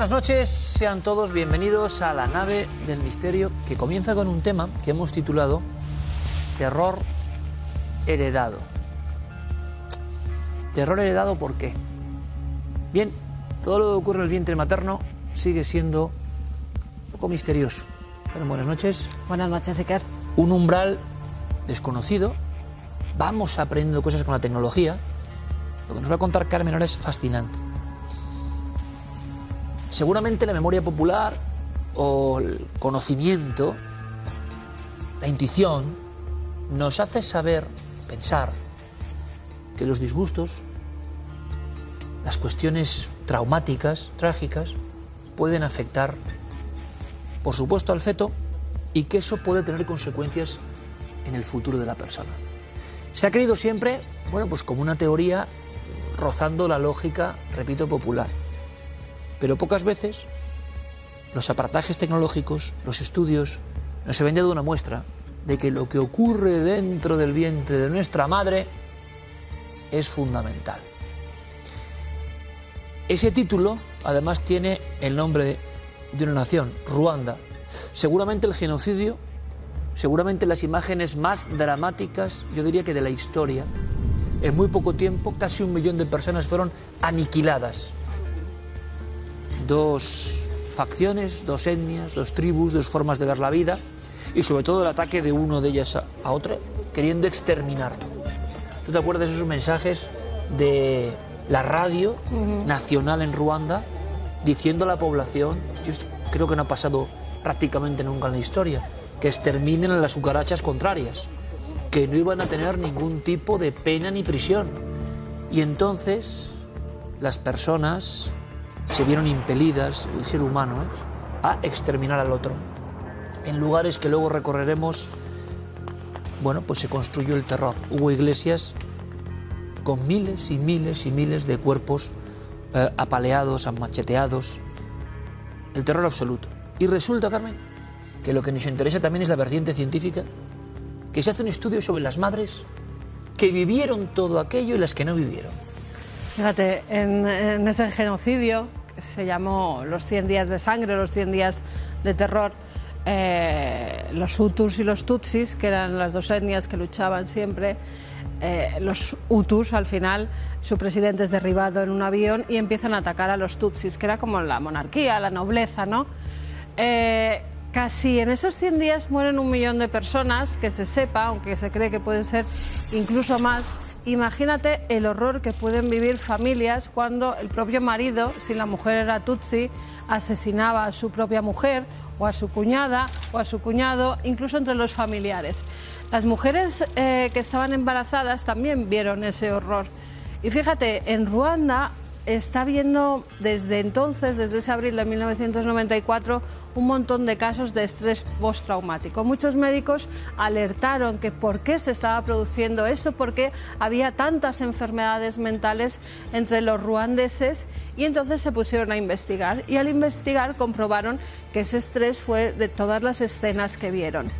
Buenas noches, sean todos bienvenidos a la nave del misterio, que comienza con un tema que hemos titulado Terror heredado. ¿Terror heredado por qué? Bien, todo lo que ocurre en el vientre materno sigue siendo un poco misterioso. Pero buenas noches. Buenas noches, Iker. Un umbral desconocido. Vamos aprendiendo cosas con la tecnología. Lo que nos va a contar Carmen ahora es fascinante. Seguramente la memoria popular o el conocimiento, la intuición, nos hace saber, pensar, que los disgustos, las cuestiones traumáticas, trágicas, pueden afectar, por supuesto, al feto, y que eso puede tener consecuencias en el futuro de la persona. Se ha creído siempre, bueno, pues como una teoría rozando la lógica, repito, popular. Pero pocas veces los aparatajes tecnológicos, los estudios, nos han dado una muestra de que lo que ocurre dentro del vientre de nuestra madre es fundamental. Ese título, además, tiene el nombre de una nación, Ruanda. Seguramente el genocidio, seguramente las imágenes más dramáticas, yo diría que de la historia. En muy poco tiempo, casi 1 millón de personas fueron aniquiladas. 2 facciones, 2 etnias, 2 tribus, 2 formas de ver la vida, y sobre todo el ataque de uno de ellas a otro, queriendo exterminarlo. ¿Tú te acuerdas de esos mensajes de la radio nacional en Ruanda diciendo a la población, yo creo que no ha pasado prácticamente nunca en la historia, que exterminen a las cucarachas contrarias, que no iban a tener ningún tipo de pena ni prisión? Y entonces las personas se vieron impelidas, el ser humano, a exterminar al otro. En lugares que luego recorreremos, bueno, pues se construyó el terror. Hubo iglesias con miles y miles y miles de cuerpos apaleados, macheteados. El terror absoluto. Y resulta, Carmen, que lo que nos interesa también es la vertiente científica, que se hace un estudio sobre las madres que vivieron todo aquello y las que no vivieron. Fíjate, en ese genocidio, que se llamó los 100 días de sangre, los 100 días de terror, los Hutus y los Tutsis, que eran las 2 etnias que luchaban siempre, los Hutus, al final, su presidente es derribado en un avión y empiezan a atacar a los Tutsis, que era como la monarquía, la nobleza, ¿no? Casi en esos 100 días mueren 1 millón de personas, que se sepa, aunque se cree que pueden ser incluso más. Imagínate el horror que pueden vivir familias cuando el propio marido, si la mujer era tutsi, asesinaba a su propia mujer o a su cuñada o a su cuñado, incluso entre los familiares. Las mujeres que estaban embarazadas también vieron ese horror. Y fíjate, en Ruanda está habiendo desde entonces, desde ese abril de 1994, un montón de casos de estrés postraumático. Muchos médicos alertaron que por qué se estaba produciendo eso, porque había tantas enfermedades mentales entre los ruandeses, y entonces se pusieron a investigar. Y al investigar comprobaron que ese estrés fue de todas las escenas que vieron.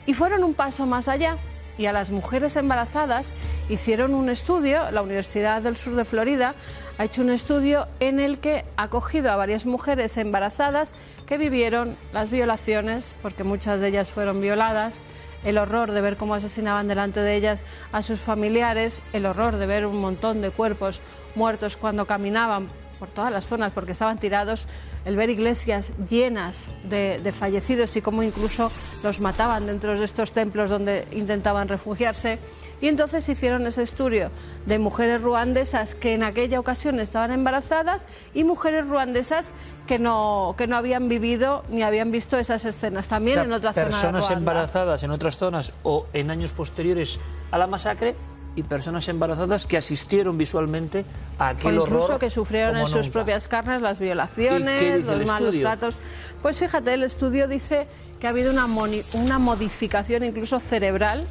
Y fueron un paso más allá. Y a las mujeres embarazadas hicieron un estudio, la Universidad del Sur de Florida ha hecho un estudio en el que ha cogido a varias mujeres embarazadas que vivieron las violaciones, porque muchas de ellas fueron violadas, el horror de ver cómo asesinaban delante de ellas a sus familiares, el horror de ver un montón de cuerpos muertos cuando caminaban por todas las zonas porque estaban tirados, el ver iglesias llenas de fallecidos y cómo incluso los mataban dentro de estos templos donde intentaban refugiarse. Y entonces hicieron ese estudio de mujeres ruandesas que en aquella ocasión estaban embarazadas y mujeres ruandesas que no habían vivido ni habían visto esas escenas, también, o sea, en otra zona de Ruanda. Personas embarazadas en otras zonas o en años posteriores a la masacre, y personas embarazadas que asistieron visualmente a aquel horror. Incluso que sufrieron en sus propias carnes las violaciones, los malos tratos. Pues fíjate, el estudio dice que ha habido una modificación incluso cerebral,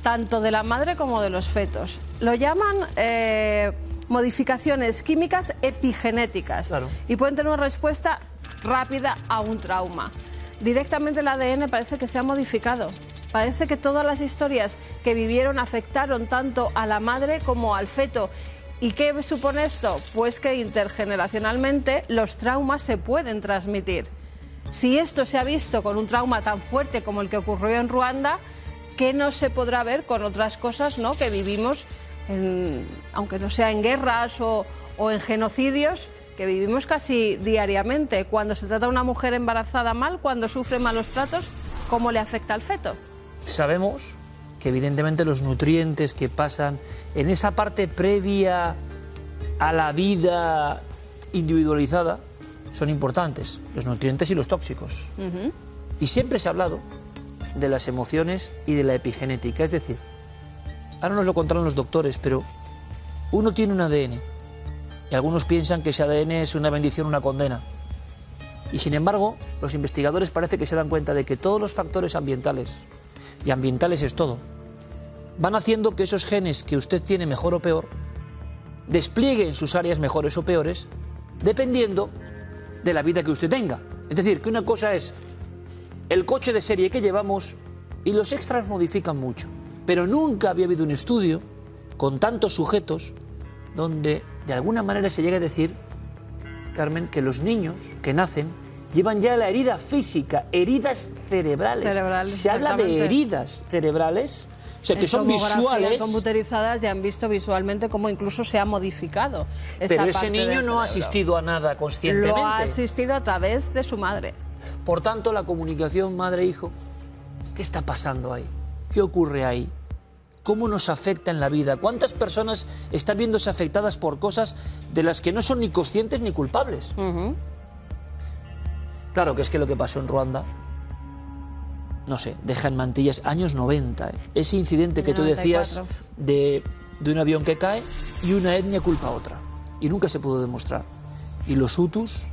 tanto de la madre como de los fetos. Lo llaman modificaciones químicas epigenéticas. Claro. Y pueden tener una respuesta rápida a un trauma. Directamente el ADN parece que se ha modificado. Parece que todas las historias que vivieron afectaron tanto a la madre como al feto. ¿Y qué supone esto? Pues que intergeneracionalmente los traumas se pueden transmitir. Si esto se ha visto con un trauma tan fuerte como el que ocurrió en Ruanda, ¿qué no se podrá ver con otras cosas, ¿no?, que vivimos, aunque no sea en guerras o en genocidios, que vivimos casi diariamente? Cuando se trata de una mujer embarazada mal, cuando sufre malos tratos, ¿cómo le afecta al feto? Sabemos que evidentemente los nutrientes que pasan en esa parte previa a la vida individualizada son importantes, los nutrientes y los tóxicos. Y siempre se ha hablado de las emociones y de la epigenética, es decir, ahora nos lo contaron los doctores, pero uno tiene un ADN y algunos piensan que ese ADN es una bendición, una condena. Y sin embargo, los investigadores parece que se dan cuenta de que todos los factores ambientales, y ambientales es todo, van haciendo que esos genes que usted tiene mejor o peor desplieguen sus áreas mejores o peores dependiendo de la vida que usted tenga. Es decir, que una cosa es el coche de serie que llevamos y los extras modifican mucho, pero nunca había habido un estudio con tantos sujetos donde de alguna manera se llega a decir, Carmen, que los niños que nacen llevan ya la herida física, heridas cerebrales. Se habla de heridas cerebrales, o sea, que son visuales. Computerizadas ya han visto visualmente cómo incluso se ha modificado esa pero parte ese niño no ha asistido a nada conscientemente. Lo ha asistido a través de su madre. Por tanto, la comunicación madre-hijo, ¿qué está pasando ahí? ¿Qué ocurre ahí? ¿Cómo nos afecta en la vida? ¿Cuántas personas están viéndose afectadas por cosas de las que no son ni conscientes ni culpables? Claro que es que lo que pasó en Ruanda, no sé, deja en mantillas años 90. Ese incidente que tú decías de un avión que cae y una etnia culpa a otra. Y nunca se pudo demostrar. Y los Hutus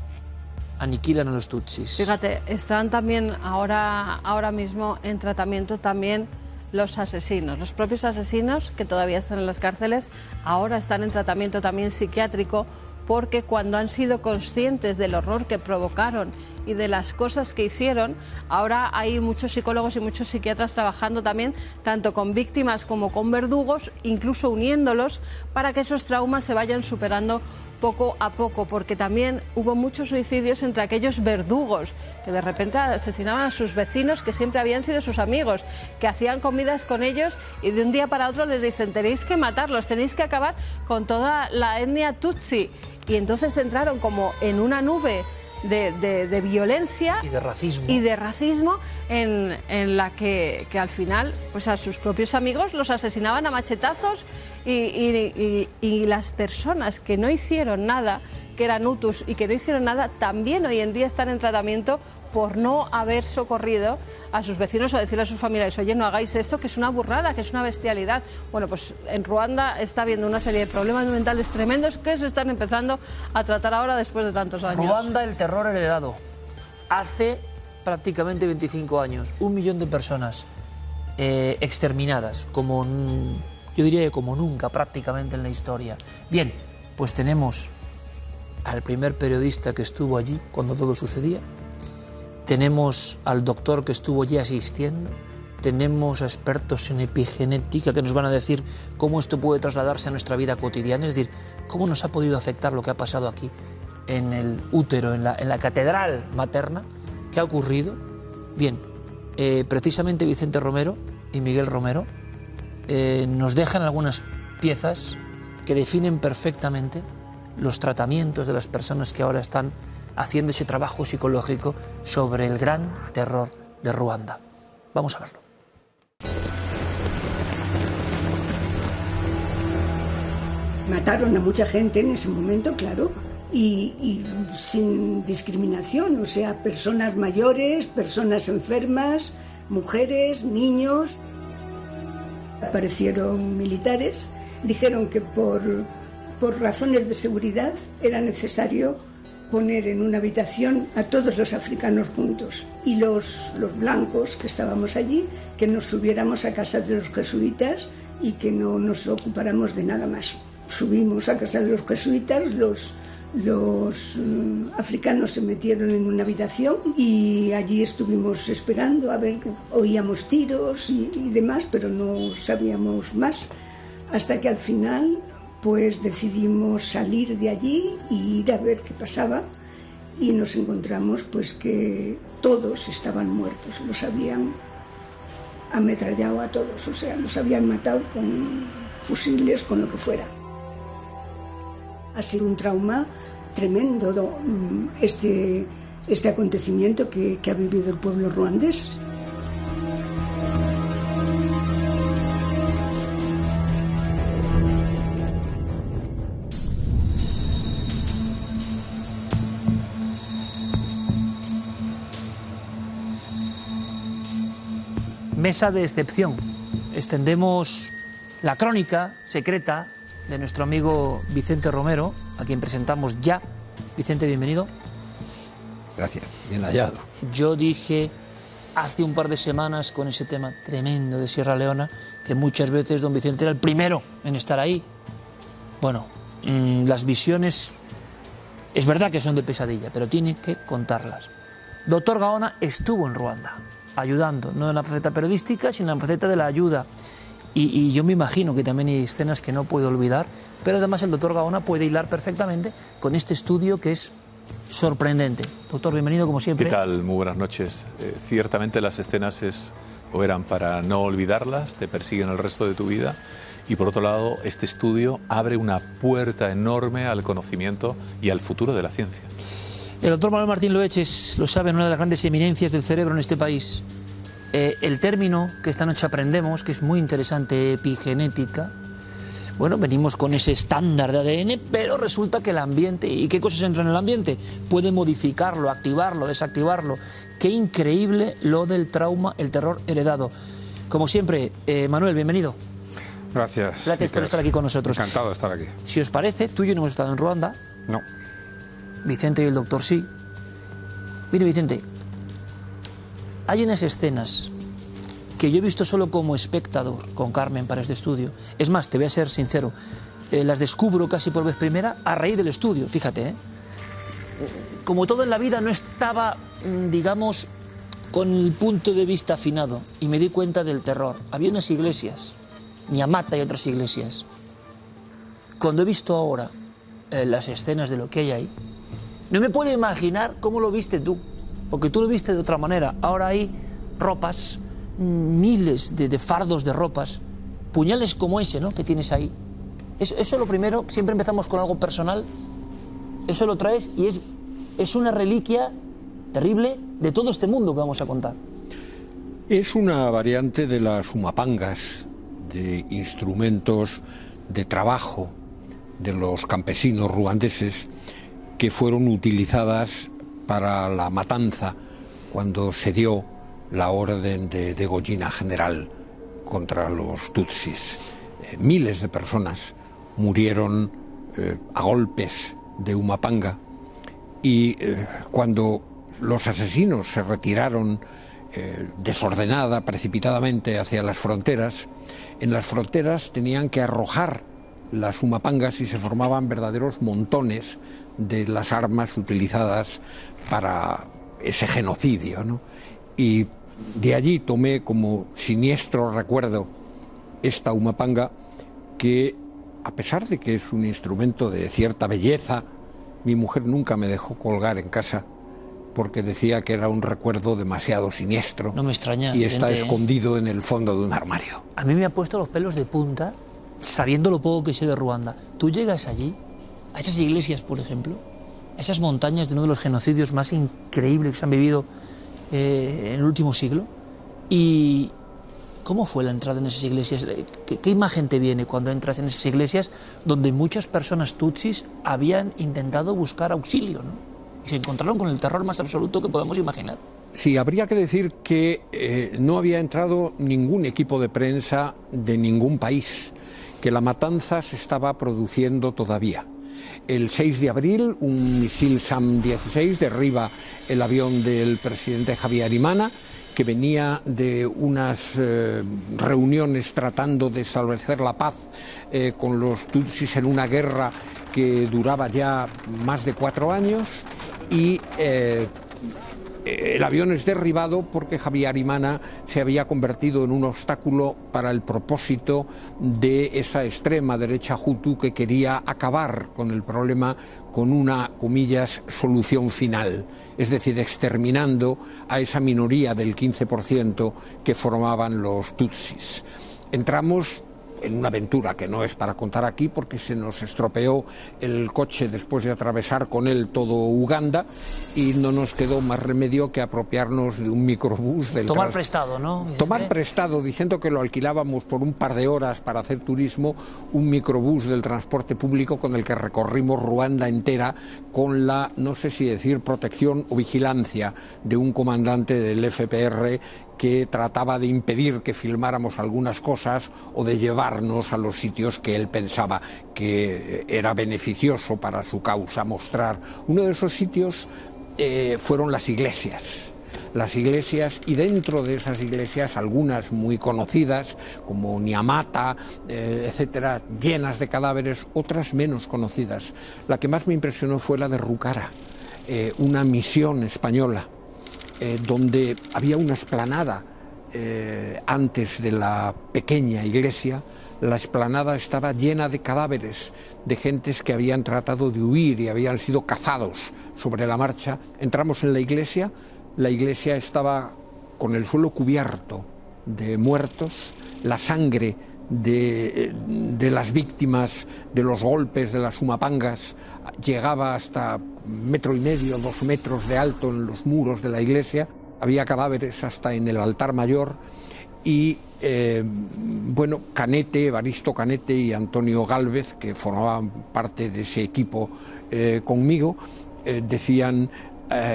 aniquilan a los Tutsis. Fíjate, están también ahora mismo en tratamiento también los asesinos. Los propios asesinos que todavía están en las cárceles ahora están en tratamiento también psiquiátrico, porque cuando han sido conscientes del horror que provocaron y de las cosas que hicieron, ahora hay muchos psicólogos y muchos psiquiatras trabajando también tanto con víctimas como con verdugos, incluso uniéndolos para que esos traumas se vayan superando poco a poco, porque también hubo muchos suicidios entre aquellos verdugos que de repente asesinaban a sus vecinos que siempre habían sido sus amigos, que hacían comidas con ellos y de un día para otro les dicen tenéis que matarlos, tenéis que acabar con toda la etnia Tutsi. Y entonces entraron como en una nube de violencia y de racismo, en la que al final pues a sus propios amigos los asesinaban a machetazos y las personas que no hicieron nada, que eran hutus y que no hicieron nada, también hoy en día están en tratamiento por no haber socorrido a sus vecinos o decirle a sus familiares, oye, no hagáis esto, que es una burrada, que es una bestialidad. Bueno, pues en Ruanda está habiendo una serie de problemas mentales tremendos que se están empezando a tratar ahora después de tantos años. Ruanda, el terror heredado. Hace prácticamente 25 años, 1 millón de personas exterminadas, como yo diría que como nunca prácticamente en la historia. Bien, pues tenemos al primer periodista que estuvo allí cuando todo sucedía. Tenemos al doctor que estuvo allí asistiendo, tenemos a expertos en epigenética que nos van a decir cómo esto puede trasladarse a nuestra vida cotidiana, es decir, cómo nos ha podido afectar lo que ha pasado aquí en el útero, en la catedral materna, qué ha ocurrido. Bien, precisamente Vicente Romero y Miguel Romero nos dejan algunas piezas que definen perfectamente los tratamientos de las personas que ahora están haciendo ese trabajo psicológico sobre el gran terror de Ruanda. Vamos a verlo. Mataron a mucha gente en ese momento, claro, y sin discriminación, o sea, personas mayores, personas enfermas, mujeres, niños. Aparecieron militares, dijeron que por razones de seguridad era necesario poner en una habitación a todos los africanos juntos y los blancos que estábamos allí, que nos subiéramos a casa de los jesuitas y que no nos ocupáramos de nada más. Subimos a casa de los jesuitas, los africanos se metieron en una habitación y allí estuvimos esperando a ver, oíamos tiros y demás, pero no sabíamos más, hasta que al final pues decidimos salir de allí y ir a ver qué pasaba, y nos encontramos pues que todos estaban muertos, los habían ametrallado a todos, o sea, los habían matado con fusiles, con lo que fuera. Ha sido un trauma tremendo este acontecimiento que ha vivido el pueblo ruandés. Mesa de excepción. Extendemos la crónica secreta de nuestro amigo Vicente Romero, a quien presentamos ya. Vicente, bienvenido. Gracias, bien hallado. Yo dije hace un par de semanas, con ese tema tremendo de Sierra Leona, que muchas veces don Vicente era el primero en estar ahí. Bueno, las visiones es verdad que son de pesadilla, pero tiene que contarlas. Doctor Gaona estuvo en Ruanda ayudando, no en la faceta periodística, sino en la faceta de la ayuda. Y yo me imagino que también hay escenas que no puedo olvidar, pero además el doctor Gaona puede hilar perfectamente con este estudio que es sorprendente. Doctor, bienvenido como siempre. ¿Qué tal? Muy buenas noches. Ciertamente las escenas eran para no olvidarlas, te persiguen el resto de tu vida. Y por otro lado, este estudio abre una puerta enorme al conocimiento y al futuro de la ciencia. El doctor Manuel Martín Loeches lo sabe, una de las grandes eminencias del cerebro en este país. El término que esta noche aprendemos, que es muy interesante, epigenética, bueno, venimos con ese estándar de ADN, pero resulta que el ambiente, ¿y qué cosas entran en el ambiente? Puede modificarlo, activarlo, desactivarlo. Qué increíble lo del trauma, el terror heredado. Como siempre, Manuel, bienvenido. Gracias. Gracias por estar aquí con nosotros. Encantado de estar aquí. Si os parece, tú y yo no hemos estado en Ruanda. No. Vicente y el doctor sí. Mire, Vicente, hay unas escenas que yo he visto solo como espectador con Carmen para este estudio. Es más, te voy a ser sincero, las descubro casi por vez primera a raíz del estudio, fíjate, ¿eh? Como todo en la vida no estaba, digamos, con el punto de vista afinado y me di cuenta del terror. Había unas iglesias, Nyamata y otras iglesias. Cuando he visto ahora las escenas de lo que hay ahí, no me puedo imaginar cómo lo viste tú, porque tú lo viste de otra manera. Ahora hay ropas, miles de fardos de ropas, puñales como ese, ¿no?, que tienes ahí. Eso lo primero, siempre empezamos con algo personal, eso lo traes y es una reliquia terrible de todo este mundo que vamos a contar. Es una variante de las humapangas, de instrumentos de trabajo de los campesinos ruandeses que fueron utilizadas para la matanza cuando se dio la orden de degollina general contra los tutsis. Miles de personas murieron a golpes de humapanga y cuando los asesinos se retiraron desordenada, precipitadamente hacia las fronteras, en las fronteras tenían que arrojar las humapangas y se formaban verdaderos montones de las armas utilizadas para ese genocidio, ¿no? Y de allí tomé como siniestro recuerdo esta humapanga que, a pesar de que es un instrumento de cierta belleza, mi mujer nunca me dejó colgar en casa porque decía que era un recuerdo demasiado siniestro. No me extraña, y está gente, escondido en el fondo de un armario. A mí me ha puesto los pelos de punta sabiendo lo poco que sé de Ruanda. Tú llegas allí, a esas iglesias, por ejemplo, a esas montañas de uno de los genocidios más increíbles que se han vivido en el último siglo, y ¿cómo fue la entrada en esas iglesias? ¿Qué imagen te viene cuando entras en esas iglesias donde muchas personas tutsis habían intentado buscar auxilio, ¿no?, y se encontraron con el terror más absoluto que podemos imaginar? Sí, habría que decir que no había entrado ningún equipo de prensa de ningún país, que la matanza se estaba produciendo todavía. El 6 de abril, un misil SAM-16 derriba el avión del presidente Javier Imana, que venía de unas reuniones tratando de establecer la paz con los tutsis en una guerra que duraba ya más de 4 años, y El avión es derribado porque Javier Arimana se había convertido en un obstáculo para el propósito de esa extrema derecha hutu que quería acabar con el problema con una, comillas, solución final, es decir, exterminando a esa minoría del 15% que formaban los tutsis. Entramos en una aventura que no es para contar aquí porque se nos estropeó el coche después de atravesar con él todo Uganda y no nos quedó más remedio que apropiarnos de un microbús del tomar prestado, ¿no? Tomar prestado, diciendo que lo alquilábamos por un par de horas para hacer turismo, un microbús del transporte público con el que recorrimos Ruanda entera con la, no sé si decir protección o vigilancia de un comandante del FPR que trataba de impedir que filmáramos algunas cosas o de llevarnos a los sitios que él pensaba que era beneficioso para su causa mostrar. Uno de esos sitios fueron las iglesias, y dentro de esas iglesias, algunas muy conocidas, como Nyamata, etcétera, llenas de cadáveres, otras menos conocidas. La que más me impresionó fue la de Rucara, una misión española, donde había una explanada antes de la pequeña iglesia. La explanada estaba llena de cadáveres de gentes que habían tratado de huir y habían sido cazados sobre la marcha. Entramos en la iglesia estaba con el suelo cubierto de muertos, la sangre de las víctimas de los golpes de las Humapangas llegaba hasta 1,5 metros, 2 metros de alto en los muros de la iglesia. Había cadáveres hasta en el altar mayor y Canete, Evaristo Canete y Antonio Gálvez, que formaban parte de ese equipo conmigo, decían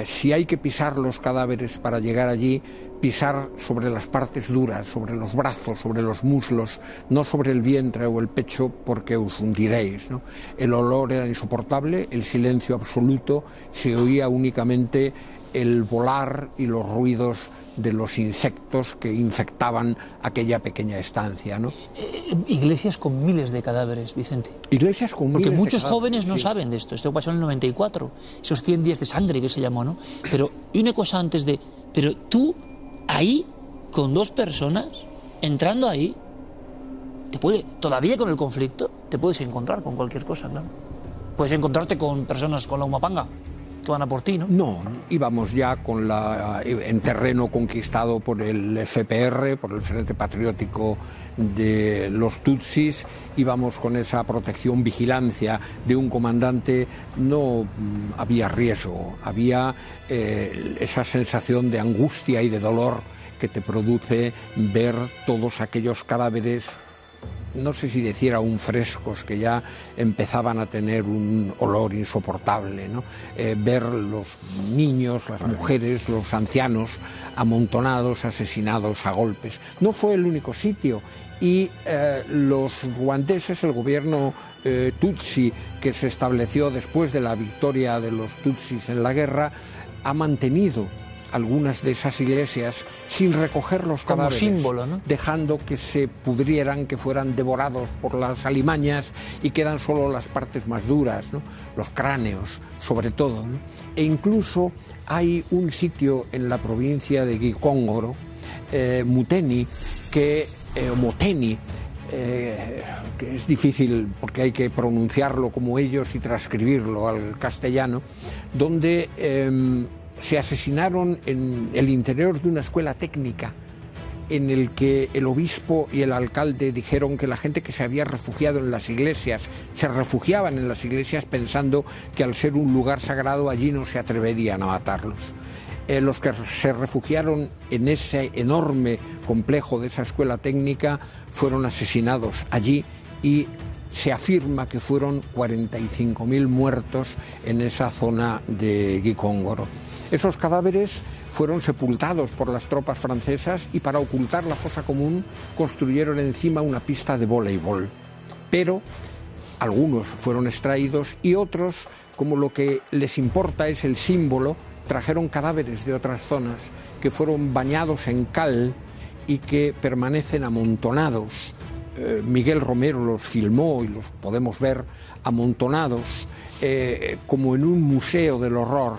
si hay que pisar los cadáveres para llegar allí, pisar sobre las partes duras, sobre los brazos, sobre los muslos, no sobre el vientre o el pecho, porque os hundiréis, ¿no? El olor era insoportable, el silencio absoluto, se oía únicamente el volar y los ruidos de los insectos que infectaban aquella pequeña estancia, ¿no? Iglesias con miles de cadáveres, Vicente. Iglesias con miles de cadáveres. Porque muchos jóvenes no saben de esto. Esto pasó en el 94, esos 100 días de sangre que se llamó, ¿no? Pero, y una cosa antes de... Pero tú, ahí, con 2 personas, entrando ahí, todavía con el conflicto, te puedes encontrar con cualquier cosa, claro. Puedes encontrarte con personas con la Humapanga que van a por ti, ¿no? No, íbamos ya en terreno conquistado por el FPR, por el Frente Patriótico de los Tutsis, íbamos con esa protección, vigilancia de un comandante. No había riesgo, había esa sensación de angustia y de dolor que te produce ver todos aquellos cadáveres, no sé si decir aún frescos, que ya empezaban a tener un olor insoportable, ¿no? Ver los niños, las mujeres, los ancianos amontonados, asesinados a golpes. No fue el único sitio y los ruandeses, el gobierno tutsi que se estableció después de la victoria de los tutsis en la guerra, ha mantenido algunas de esas iglesias sin recoger los cadáveres, como símbolo, ¿no? Dejando que se pudrieran, que fueran devorados por las alimañas y quedan solo las partes más duras, ¿no? Los cráneos, sobre todo, ¿no? E incluso hay un sitio en la provincia de Gikongoro, Moteni, que es difícil porque hay que pronunciarlo como ellos y transcribirlo al castellano, donde se asesinaron en el interior de una escuela técnica en el que el obispo y el alcalde dijeron que la gente que se había refugiado en las iglesias se refugiaban en las iglesias pensando que al ser un lugar sagrado allí no se atreverían a matarlos. Los que se refugiaron en ese enorme complejo de esa escuela técnica fueron asesinados allí y se afirma que fueron 45.000 muertos en esa zona de Gikongoro. Esos cadáveres fueron sepultados por las tropas francesas y para ocultar la fosa común construyeron encima una pista de voleibol. Pero algunos fueron extraídos y otros, como lo que les importa es el símbolo, trajeron cadáveres de otras zonas que fueron bañados en cal y que permanecen amontonados. Miguel Romero los filmó y los podemos ver amontonados como en un museo del horror.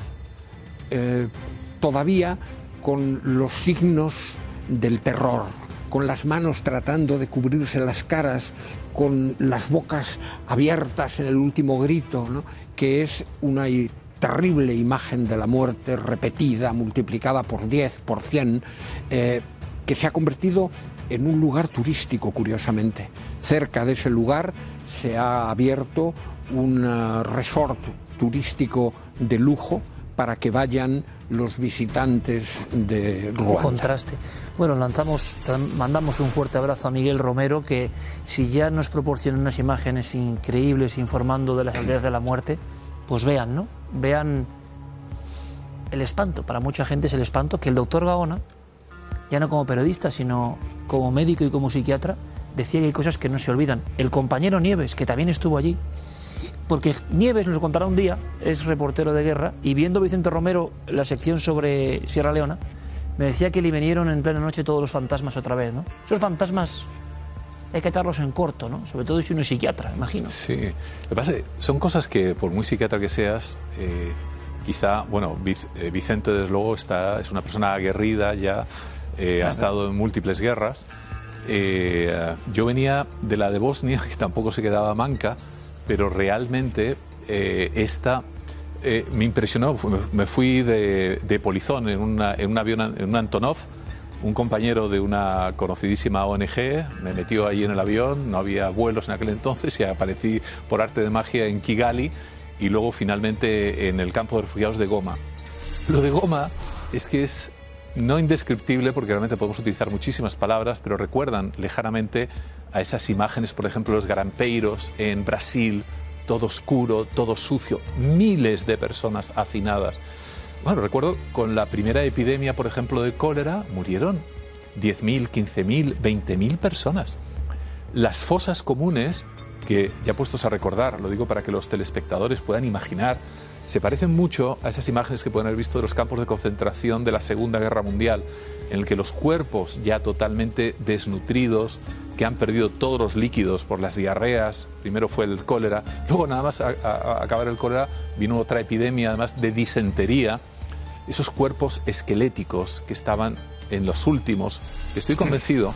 todavía con los signos del terror, con las manos tratando de cubrirse las caras, con las bocas abiertas en el último grito, ¿no? Que es una terrible imagen de la muerte repetida, multiplicada por 10, por 100, que se ha convertido en un lugar turístico, curiosamente. Cerca de ese lugar se ha abierto un resort turístico de lujo para que vayan los visitantes de Ruanda. Contraste. Bueno, mandamos un fuerte abrazo a Miguel Romero, que si ya nos proporciona unas imágenes increíbles informando de las aldeas de la muerte, pues vean, ¿no? Vean el espanto. Para mucha gente es el espanto que el doctor Gaona, ya no como periodista, sino como médico y como psiquiatra, decía que hay cosas que no se olvidan. El compañero Nieves, que también estuvo allí, porque Nieves nos contará un día, es reportero de guerra, y viendo Vicente Romero la sección sobre Sierra Leona, me decía que le vinieron en plena noche todos los fantasmas otra vez, ¿no? Esos fantasmas hay que atarlos en corto, ¿no? Sobre todo si uno es psiquiatra, imagino. Sí, lo que pasa es que son cosas que, por muy psiquiatra que seas, quizá, bueno, Vicente desde luego es una persona aguerrida ya, ha estado en múltiples guerras. Yo venía de la de Bosnia, que tampoco se quedaba manca, pero realmente esta me impresionó. Me fui de polizón en un avión, en un Antonov. Un compañero de una conocidísima ONG me metió ahí en el avión, no había vuelos en aquel entonces, y aparecí por arte de magia en Kigali y luego finalmente en el campo de refugiados de Goma. Lo de Goma es que es no indescriptible, porque realmente podemos utilizar muchísimas palabras, pero recuerdan lejanamente a esas imágenes, por ejemplo, los garampeiros en Brasil, todo oscuro, todo sucio, miles de personas hacinadas. Bueno, recuerdo con la primera epidemia, por ejemplo, de cólera, murieron 10.000, 15.000, 20.000 personas. Las fosas comunes, que ya puestos a recordar, lo digo para que los telespectadores puedan imaginar, se parecen mucho a esas imágenes que pueden haber visto de los campos de concentración de la Segunda Guerra Mundial, en el que los cuerpos ya totalmente desnutridos, que han perdido todos los líquidos por las diarreas, primero fue el cólera, luego nada más a acabar el cólera vino otra epidemia además de disentería, esos cuerpos esqueléticos que estaban en los últimos. Estoy convencido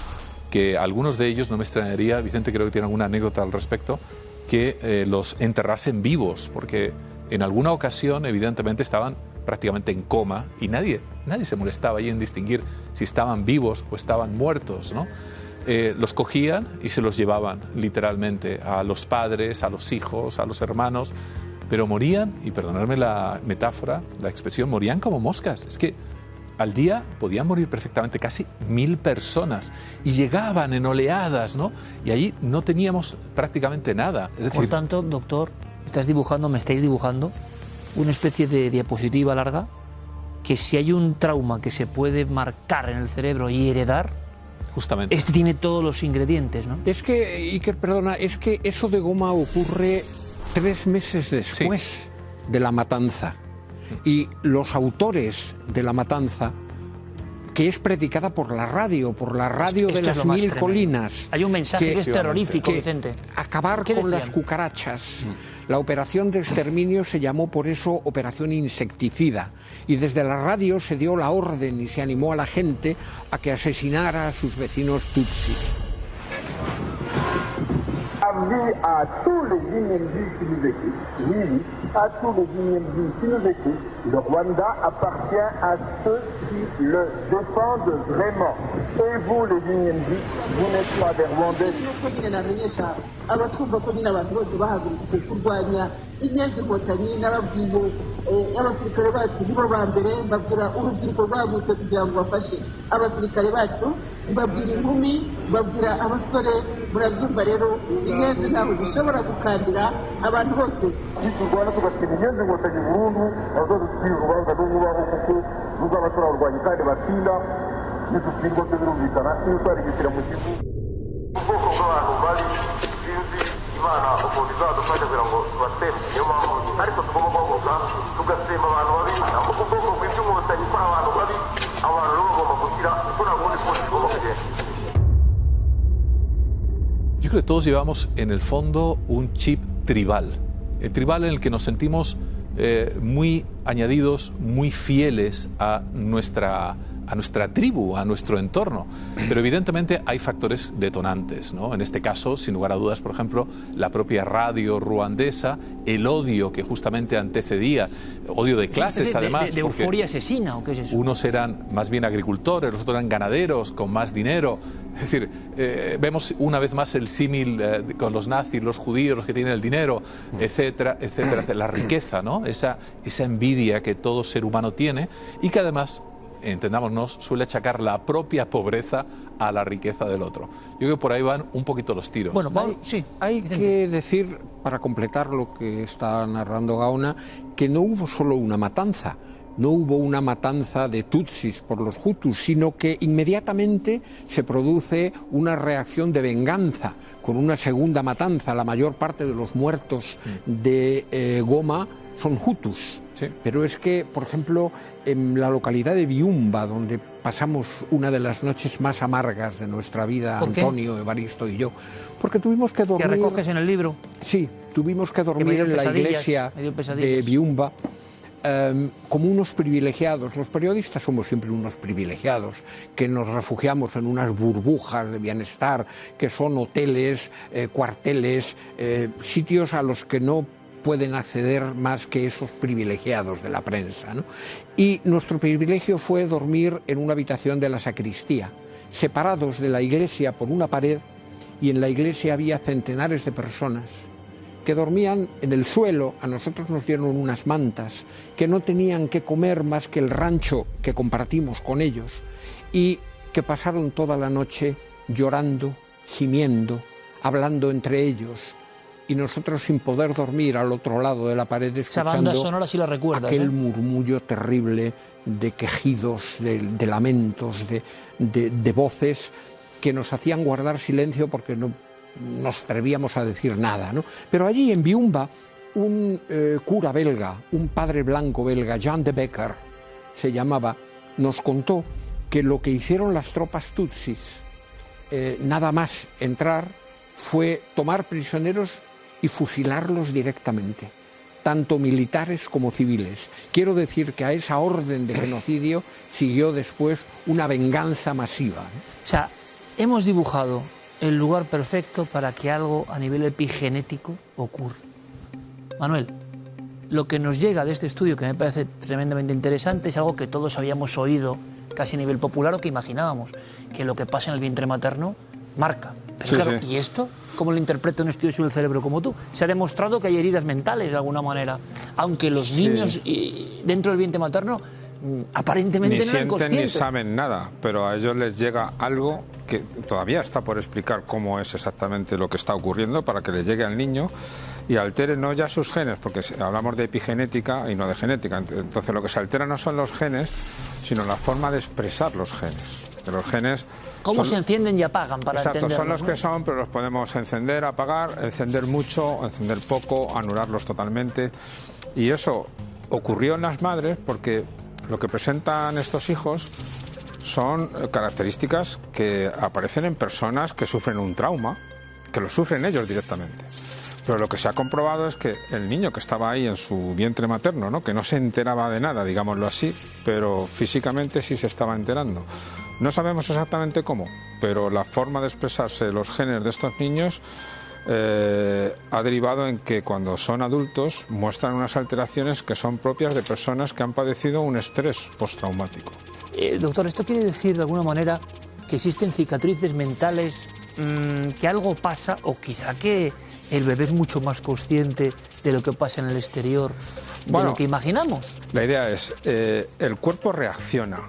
que algunos de ellos, no me extrañaría, Vicente creo que tiene alguna anécdota al respecto, que los enterrasen vivos, porque en alguna ocasión evidentemente estaban prácticamente en coma y nadie se molestaba ahí en distinguir si estaban vivos o estaban muertos, ¿no? Los cogían y se los llevaban literalmente a los padres, a los hijos, a los hermanos, pero morían, y perdonadme la metáfora, la expresión, morían como moscas. Es que al día podían morir perfectamente casi 1.000 personas y llegaban en oleadas, ¿no? Y allí no teníamos prácticamente nada. Es decir, por tanto, doctor, me estáis dibujando una especie de diapositiva larga que si hay un trauma que se puede marcar en el cerebro y heredar, justamente, este tiene todos los ingredientes, ¿no? Es que, Iker, perdona, es que eso de Goma ocurre 3 meses después de la matanza. Y los autores de la matanza, que es predicada por la radio de las 1000 colinas. Hay un mensaje que es terrorífico, Vicente. Acabar con las cucarachas. La operación de exterminio se llamó por eso Operación Insecticida. Y desde la radio se dio la orden y se animó a la gente a que asesinara a sus vecinos tutsis. À tous les Guinéens qui nous écoutent, oui, à tous les Guinéens qui nous écoutent, le Rwanda appartient à ceux qui le défendent vraiment. Et vous, les Guinéens, vous n'êtes pas des Rwandais. Inyenzi Inkotanyi narabwiye abasirikare bacu nibo ba mbere mbabwira urubyiruko rwagutse kugira ngo bafashe abasirikare bacu, mbabwira inkumi, mbabwira abasore, murabyumva rero inyenzi ntabwo zishobora gukandira abantu bose. Turwana tugatsinda inyenzi Inkotanyi burundu bazodutwira urubanza n'ububaho kuko ruzaba turarwanya kandi batsinda nidutsindwa se birumvikana iyo twarigitira mu gihugu. Ubwoko bw'abantu bari Imana umuntu izadufasha kugira ngo tubateme, niyo mpamvu ariko tugomba guhaguruka tugasema abantu babi, ubwoko bw'iby'inkotanyi ikora abantu babi, abantu rero bagomba gukira kuko nta bundi bwose tugomba kugenda. Yo creo que todos llevamos en el fondo un chip tribal, el tribal en el que nos sentimos muy añadidos, muy fieles a nuestra tribu, a nuestro entorno. Pero evidentemente hay factores detonantes, ¿no? En este caso, sin lugar a dudas, por ejemplo, la propia radio ruandesa, el odio que justamente antecedía, odio de clases además. ¿De euforia asesina o qué es eso? Unos eran más bien agricultores, los otros eran ganaderos, con más dinero. Es decir, vemos una vez más el símil con los nazis, los judíos, los que tienen el dinero, etcétera, etcétera. La riqueza, ¿no? Esa envidia que todo ser humano tiene y que además, entendámonos, suele achacar la propia pobreza a la riqueza del otro. Yo creo que por ahí van un poquito los tiros. Bueno, sí. Hay que decir, para completar lo que está narrando Gaona, que no hubo solo una matanza. No hubo una matanza de tutsis por los hutus, sino que inmediatamente se produce una reacción de venganza con una segunda matanza. La mayor parte de los muertos de Goma son hutus. Sí. Pero es que, por ejemplo, en la localidad de Biumba, donde pasamos una de las noches más amargas de nuestra vida, Antonio, Evaristo y yo, porque tuvimos que dormir... ¿Que recoges en el libro? Sí, tuvimos que dormir en la iglesia de Biumba como unos privilegiados. Los periodistas somos siempre unos privilegiados, que nos refugiamos en unas burbujas de bienestar, que son hoteles, cuarteles, sitios a los que no pueden acceder más que esos privilegiados de la prensa, ¿no? Y nuestro privilegio fue dormir en una habitación de la sacristía, separados de la iglesia por una pared, y en la iglesia había centenares de personas que dormían en el suelo. A nosotros nos dieron unas mantas, que no tenían que comer más que el rancho que compartimos con ellos, y que pasaron toda la noche llorando, gimiendo, hablando entre ellos, y nosotros sin poder dormir al otro lado de la pared escuchando esa banda sonora, si la recuerdas, aquel murmullo terrible de quejidos, de lamentos, de voces que nos hacían guardar silencio porque no nos atrevíamos a decir nada, ¿no? Pero allí en Biumba, un cura belga, un padre blanco belga, Jean de Becker se llamaba, nos contó que lo que hicieron las tropas tutsis, nada más entrar, fue tomar prisioneros y fusilarlos directamente, tanto militares como civiles. Quiero decir que a esa orden de genocidio siguió después una venganza masiva, ¿no? O sea, hemos dibujado el lugar perfecto para que algo a nivel epigenético ocurra. Manuel, lo que nos llega de este estudio, que me parece tremendamente interesante, es algo que todos habíamos oído casi a nivel popular o que imaginábamos, que lo que pasa en el vientre materno marca. Pero sí, claro, sí. ¿Y esto? ¿Cómo lo interpreta un estudioso del cerebro como tú? Se ha demostrado que hay heridas mentales de alguna manera, aunque los niños dentro del vientre materno aparentemente ni no eran sienten conscientes. ni saben nada, pero a ellos les llega algo que todavía está por explicar cómo es exactamente lo que está ocurriendo para que le llegue al niño y altere no ya sus genes, porque hablamos de epigenética y no de genética. Entonces lo que se altera no son los genes, sino la forma de expresar los genes. Que los genes ¿Cómo se encienden y apagan para exacto, son los ¿no? que son, pero los podemos encender, apagar, encender mucho, encender poco, anularlos totalmente. Y eso ocurrió en las madres porque lo que presentan estos hijos son características que aparecen en personas que sufren un trauma, que lo sufren ellos directamente. Pero lo que se ha comprobado es que el niño que estaba ahí en su vientre materno, ¿no?, que no se enteraba de nada, digámoslo así, pero físicamente sí se estaba enterando. No sabemos exactamente cómo, pero la forma de expresarse los genes de estos niños ha derivado en que cuando son adultos muestran unas alteraciones que son propias de personas que han padecido un estrés postraumático. Doctor, ¿esto quiere decir de alguna manera que existen cicatrices mentales, que algo pasa, o quizá que el bebé es mucho más consciente de lo que pasa en el exterior de lo que imaginamos? La idea es, el cuerpo reacciona.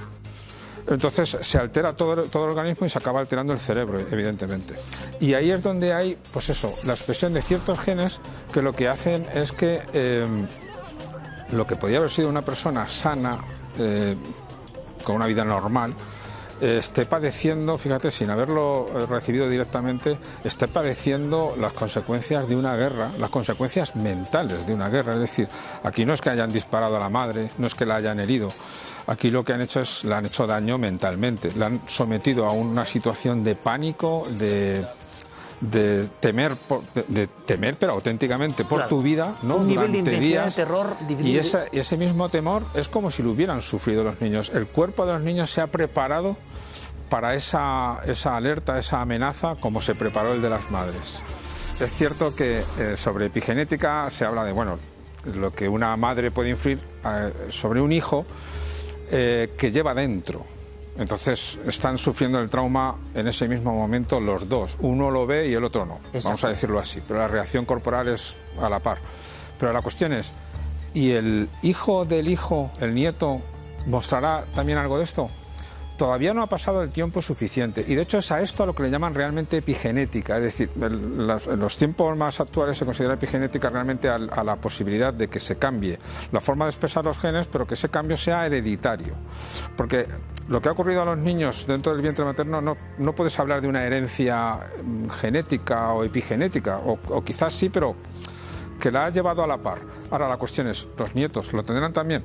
Entonces se altera todo el organismo y se acaba alterando el cerebro, evidentemente. Y ahí es donde hay, pues eso, la expresión de ciertos genes que lo que hacen es que lo que podía haber sido una persona sana, con una vida normal, esté padeciendo, fíjate, sin haberlo recibido directamente, esté padeciendo las consecuencias de una guerra, las consecuencias mentales de una guerra. Es decir, aquí no es que hayan disparado a la madre, no es que la hayan herido, aquí lo que han hecho es, le han hecho daño mentalmente, la han sometido a una situación de pánico, de de temer, pero auténticamente por Claro. tu vida, ¿no? Un nivel de Durante intensidad días. de terror Y difícil. ese mismo temor es como si lo hubieran sufrido los niños. El cuerpo de los niños se ha preparado para esa alerta, esa amenaza, como se preparó el de las madres. Es cierto que sobre epigenética se habla de, bueno, lo que una madre puede influir sobre un hijo que lleva dentro. Entonces están sufriendo el trauma en ese mismo momento los dos. Uno lo ve y el otro no. Exacto. Vamos a decirlo así. Pero la reacción corporal es a la par. Pero la cuestión es, ¿y el hijo del hijo, el nieto, mostrará también algo de esto? Todavía no ha pasado el tiempo suficiente. Y de hecho es a esto a lo que le llaman realmente epigenética. Es decir, en los tiempos más actuales se considera epigenética realmente a la posibilidad de que se cambie la forma de expresar los genes, pero que ese cambio sea hereditario. Porque lo que ha ocurrido a los niños dentro del vientre materno no puedes hablar de una herencia genética o epigenética, o quizás sí, pero que la ha llevado a la par. Ahora la cuestión es, ¿los nietos lo tendrán también?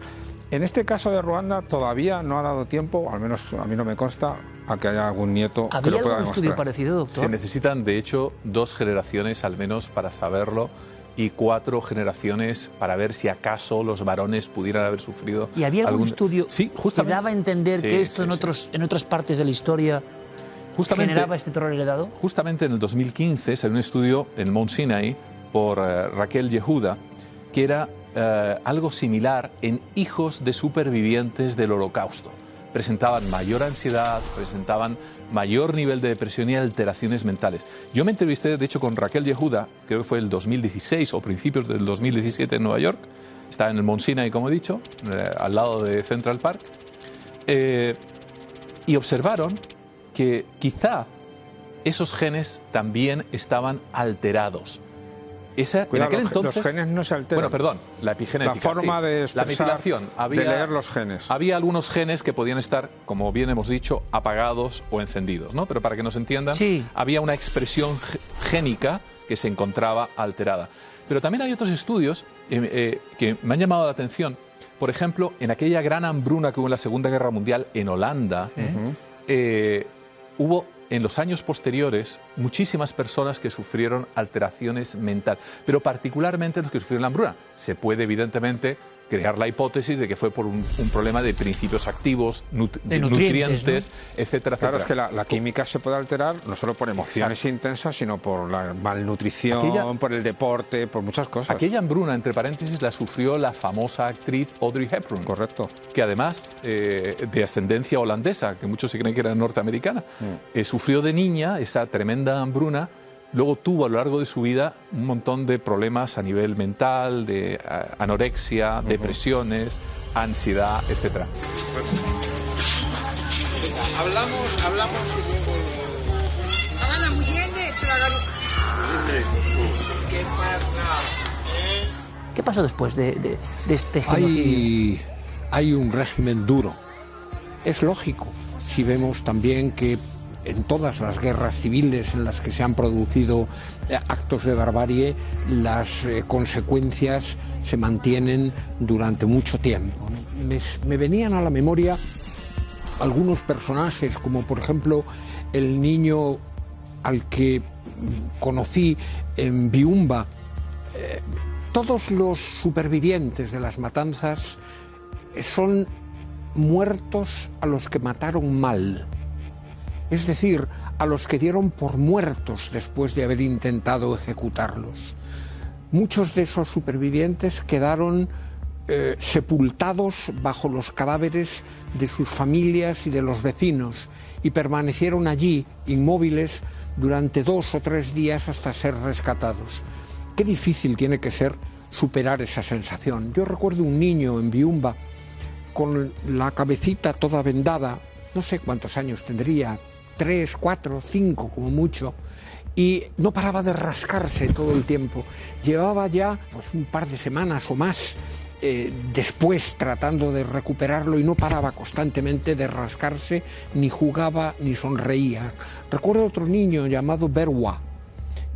En este caso de Ruanda todavía no ha dado tiempo, al menos a mí no me consta, a que haya algún nieto que ¿Había lo pueda algún estudio demostrar. parecido, doctor? Se necesitan, de hecho, 2 generaciones al menos para saberlo y 4 generaciones para ver si acaso los varones pudieran haber sufrido. ¿Y había algún estudio Sí, que justamente. daba a entender Sí, que esto sí, en otras partes de la historia generaba este terror heredado? Justamente en el 2015 salió un estudio en Mount Sinai por Raquel Yehuda que era algo similar en hijos de supervivientes del Holocausto. Presentaban mayor ansiedad, presentaban mayor nivel de depresión y alteraciones mentales. Yo me entrevisté, de hecho, con Raquel Yehuda, creo que fue el 2016 o principios del 2017 en Nueva York. Estaba en el Mount Sinai, como he dicho, al lado de Central Park. Y observaron que quizá esos genes también estaban alterados. Cuidado, en aquel entonces, los genes no se alteran. Bueno, perdón, la epigenética. La forma sí. de La expresar, metilación. de leer los genes. Había algunos genes que podían estar, como bien hemos dicho, apagados o encendidos, ¿no? Pero para que nos entiendan, Sí. había una expresión génica que se encontraba alterada. Pero también hay otros estudios que me han llamado la atención. Por ejemplo, en aquella gran hambruna que hubo en la Segunda Guerra Mundial en Holanda, hubo en los años posteriores muchísimas personas que sufrieron alteraciones mentales, pero particularmente los que sufrieron la hambruna. Se puede, evidentemente, crear la hipótesis de que fue por un problema de principios activos, De nutrientes, ¿no? etcétera, Claro, etcétera. es que la química se puede alterar no solo por emociones intensas, sino por la malnutrición, por el deporte, por muchas cosas. Aquella hambruna, entre paréntesis, la sufrió la famosa actriz Audrey Hepburn. Correcto. Que además, de ascendencia holandesa, que muchos se creen que era norteamericana, sufrió de niña esa tremenda hambruna. Luego tuvo a lo largo de su vida un montón de problemas a nivel mental, de anorexia, depresiones, ansiedad, etcétera. Hablamos y luego... ¿Qué pasó después de este genocidio? Hay un régimen duro. Es lógico, si vemos también que en todas las guerras civiles en las que se han producido actos de barbarie, las consecuencias se mantienen durante mucho tiempo, ¿no? Me venían a la memoria algunos personajes, como por ejemplo el niño al que conocí en Biumba. Todos los supervivientes de las matanzas son muertos a los que mataron mal. Es decir, a los que dieron por muertos después de haber intentado ejecutarlos. Muchos de esos supervivientes quedaron sepultados bajo los cadáveres de sus familias y de los vecinos y permanecieron allí, inmóviles, durante 2 o 3 días hasta ser rescatados. Qué difícil tiene que ser superar esa sensación. Yo recuerdo un niño en Biumba con la cabecita toda vendada, no sé cuántos años tendría, 3, 4, 5 como mucho, y no paraba de rascarse todo el tiempo. Llevaba ya pues, un par de semanas o más después tratando de recuperarlo y no paraba constantemente de rascarse, ni jugaba ni sonreía. Recuerdo otro niño llamado Berwa,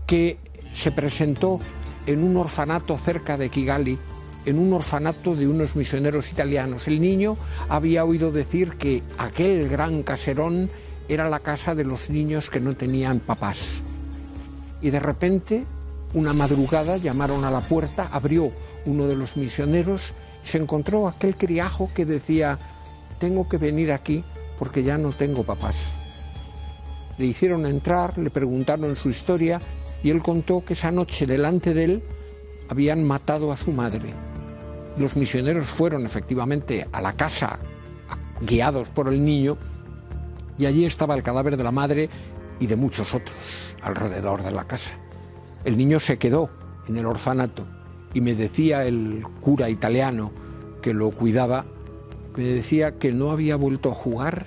que se presentó en un orfanato cerca de Kigali, en un orfanato de unos misioneros italianos. El niño había oído decir que aquel gran caserón era la casa de los niños que no tenían papás. y de repente, una madrugada, llamaron a la puerta, abrió uno de los misioneros y se encontró aquel criajo que decía: tengo que venir aquí porque ya no tengo papás. Le hicieron entrar, le preguntaron su historia y él contó que esa noche delante de él habían matado a su madre. Los misioneros fueron efectivamente a la casa, guiados por el niño, y allí estaba el cadáver de la madre y de muchos otros alrededor de la casa. El niño se quedó en el orfanato y me decía el cura italiano que lo cuidaba, me decía que no había vuelto a jugar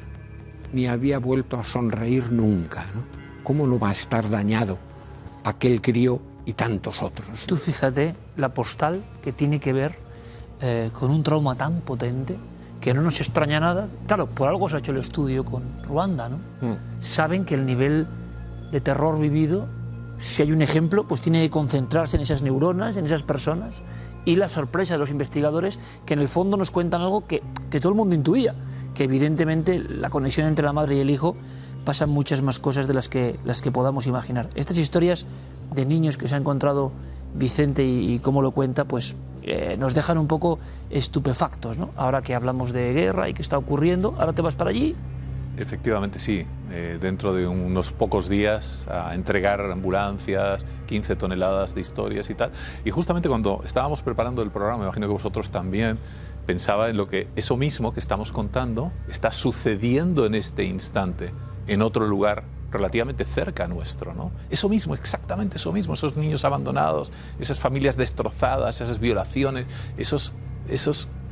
ni había vuelto a sonreír nunca, ¿no? ¿Cómo no va a estar dañado aquel crío y tantos otros? Tú fíjate la postal que tiene que ver con un trauma tan potente que no nos extraña nada. Claro, por algo se ha hecho el estudio con Ruanda, ¿no? Saben que el nivel de terror vivido, si hay un ejemplo, pues tiene que concentrarse en esas neuronas, en esas personas, y la sorpresa de los investigadores que en el fondo nos cuentan algo que todo el mundo intuía, que evidentemente la conexión entre la madre y el hijo pasan muchas más cosas de las que podamos imaginar. Estas historias de niños que se ha encontrado Vicente y cómo lo cuenta, pues nos dejan un poco estupefactos, ¿no? Ahora que hablamos de guerra y que está ocurriendo, ahora te vas para allí. Efectivamente, sí. Dentro de unos pocos días a entregar ambulancias, 15 toneladas de historias y tal. Y justamente cuando estábamos preparando el programa, me imagino que vosotros también, pensaba en lo que eso mismo que estamos contando está sucediendo en este instante, en otro lugar relativamente cerca nuestro, ¿no? Eso mismo, exactamente eso mismo, esos niños abandonados, esas familias destrozadas, esas violaciones, esos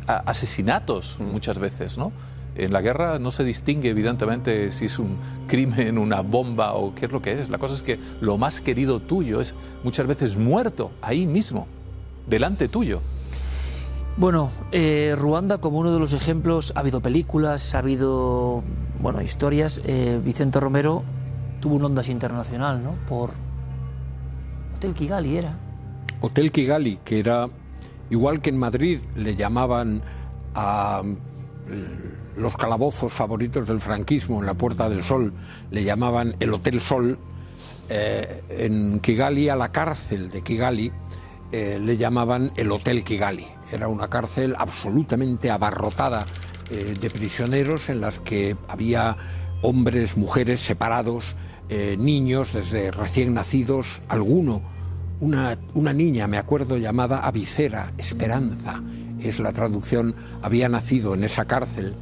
asesinatos muchas veces, ¿no? En la guerra no se distingue evidentemente si es un crimen, una bomba o qué es lo que es. La cosa es que lo más querido tuyo es muchas veces muerto ahí mismo, delante tuyo. Bueno, Ruanda como uno de los ejemplos, ha habido películas, ha habido, bueno, historias. Vicente Romero tuvo un Ondas internacional, ¿no? Por Hotel Kigali era. Hotel Kigali, que era, igual que en Madrid le llamaban a los calabozos favoritos del franquismo, en la Puerta del Sol le llamaban el Hotel Sol, en Kigali, a la cárcel de Kigali, le llamaban el Hotel Kigali. Era una cárcel absolutamente abarrotada de prisioneros, en las que había hombres, mujeres separados, niños desde recién nacidos, una niña, me acuerdo, llamada Avicera, Esperanza, es la traducción, había nacido en esa cárcel.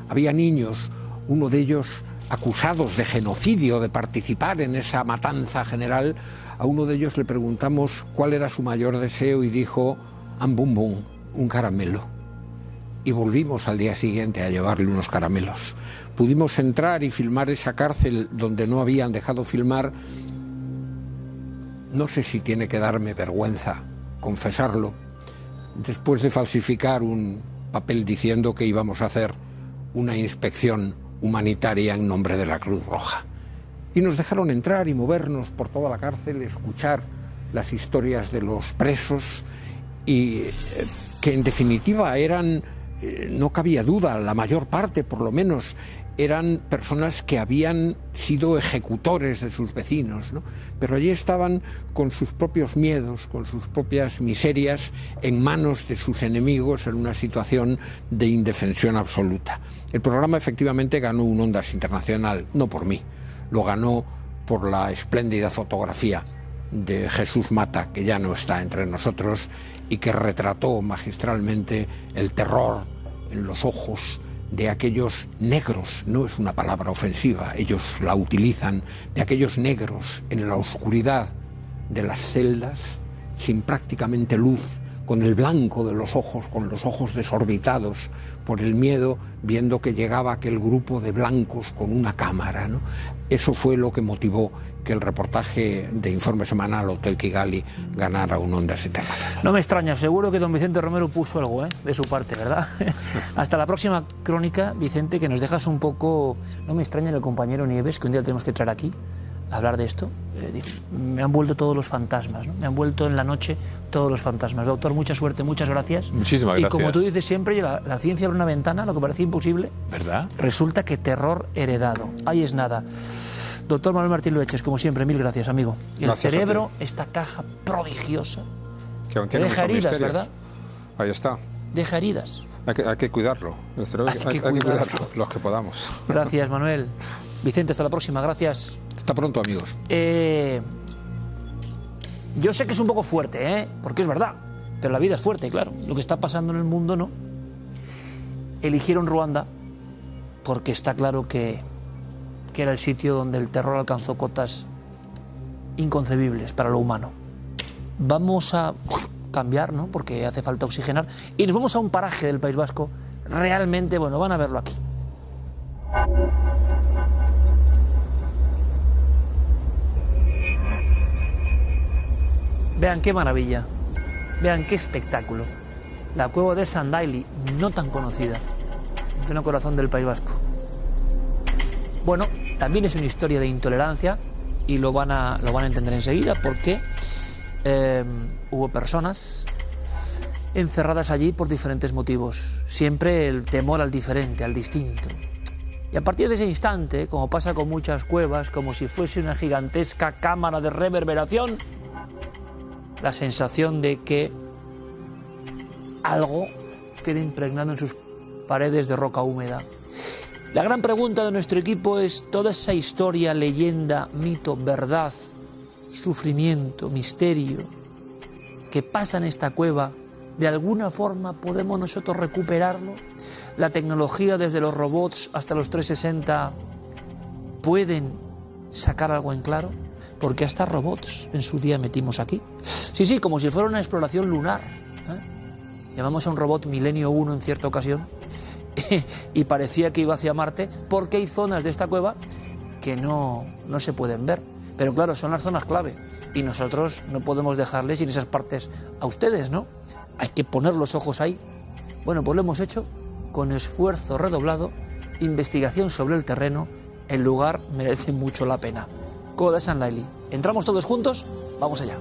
Había niños, uno de ellos acusados de genocidio, de participar en esa matanza general. A uno de ellos le preguntamos cuál era su mayor deseo y dijo: "Ambumbum, un caramelo". Y volvimos al día siguiente a llevarle unos caramelos. Pudimos entrar y filmar esa cárcel donde no habían dejado filmar. No sé si tiene que darme vergüenza confesarlo, después de falsificar un papel diciendo que íbamos a hacer una inspección humanitaria en nombre de la Cruz Roja. Y nos dejaron entrar y movernos por toda la cárcel, escuchar las historias de los presos, y que en definitiva eran, no cabía duda, la mayor parte por lo menos, eran personas que habían sido ejecutores de sus vecinos, ¿no? Pero allí estaban con sus propios miedos, con sus propias miserias, en manos de sus enemigos, en una situación de indefensión absoluta. El programa efectivamente ganó un Ondas internacional, no por mí, lo ganó por la espléndida fotografía de Jesús Mata, que ya no está entre nosotros, y que retrató magistralmente el terror en los ojos de aquellos negros, no es una palabra ofensiva, ellos la utilizan, de aquellos negros en la oscuridad de las celdas, sin prácticamente luz, con el blanco de los ojos, con los ojos desorbitados por el miedo, viendo que llegaba aquel grupo de blancos con una cámara, ¿no? Eso fue lo que motivó que el reportaje de Informe Semanal Hotel Kigali ganara un Ondas internacional. No me extraña, seguro que don Vicente Romero puso algo de su parte, ¿verdad? Hasta la próxima crónica, Vicente, que nos dejas un poco... No me extraña el compañero Nieves, que un día tenemos que traer aquí a hablar de esto. Me han vuelto todos los fantasmas, ¿no? Me han vuelto en la noche todos los fantasmas. Doctor, mucha suerte, muchas gracias. Muchísimas gracias. Y como tú dices siempre, la ciencia abre una ventana, lo que parecía imposible. ¿Verdad? Resulta que terror heredado. Ahí es nada. Doctor Manuel Martín Lueches, como siempre, mil gracias, amigo. Y Gracias el cerebro, esta caja prodigiosa, Que aún tiene deja muchos heridas, misterios. ¿verdad? Ahí está. Deja heridas. Hay que cuidarlo. El cerebro Hay que hay que cuidarlo. cuidarlo, los que podamos. Gracias, Manuel. Vicente, hasta la próxima. Gracias. Hasta pronto, amigos. Yo sé que es un poco fuerte, porque es verdad. Pero la vida es fuerte, claro. Lo que está pasando en el mundo, no. Eligieron Ruanda porque está claro que era el sitio donde el terror alcanzó cotas inconcebibles para lo humano. Vamos a cambiar, ¿no? Porque hace falta oxigenar. Y nos vamos a un paraje del País Vasco. Realmente, bueno, van a verlo aquí. Vean qué maravilla. Vean qué espectáculo. La cueva de Sandaili, no tan conocida, en pleno corazón del País Vasco. Bueno, también es una historia de intolerancia y lo van a entender enseguida porque hubo personas encerradas allí por diferentes motivos. Siempre el temor al diferente, al distinto. Y a partir de ese instante, como pasa con muchas cuevas, como si fuese una gigantesca cámara de reverberación, la sensación de que algo queda impregnado en sus paredes de roca húmeda. La gran pregunta de nuestro equipo es: toda esa historia, leyenda, mito, verdad, sufrimiento, misterio que pasa en esta cueva, ¿de alguna forma podemos nosotros recuperarlo? La tecnología, desde los robots hasta los 360, ¿pueden sacar algo en claro? Porque hasta robots en su día metimos aquí. Sí, como si fuera una exploración lunar. Llamamos a un robot Milenio 1 en cierta ocasión y parecía que iba hacia Marte, porque hay zonas de esta cueva que no se pueden ver. Pero claro, son las zonas clave y nosotros no podemos dejarles sin esas partes a ustedes, ¿no? Hay que poner los ojos ahí. Bueno, pues lo hemos hecho con esfuerzo redoblado, investigación sobre el terreno. El lugar merece mucho la pena. Cueva de Sandaili. ¿Entramos todos juntos? Vamos allá.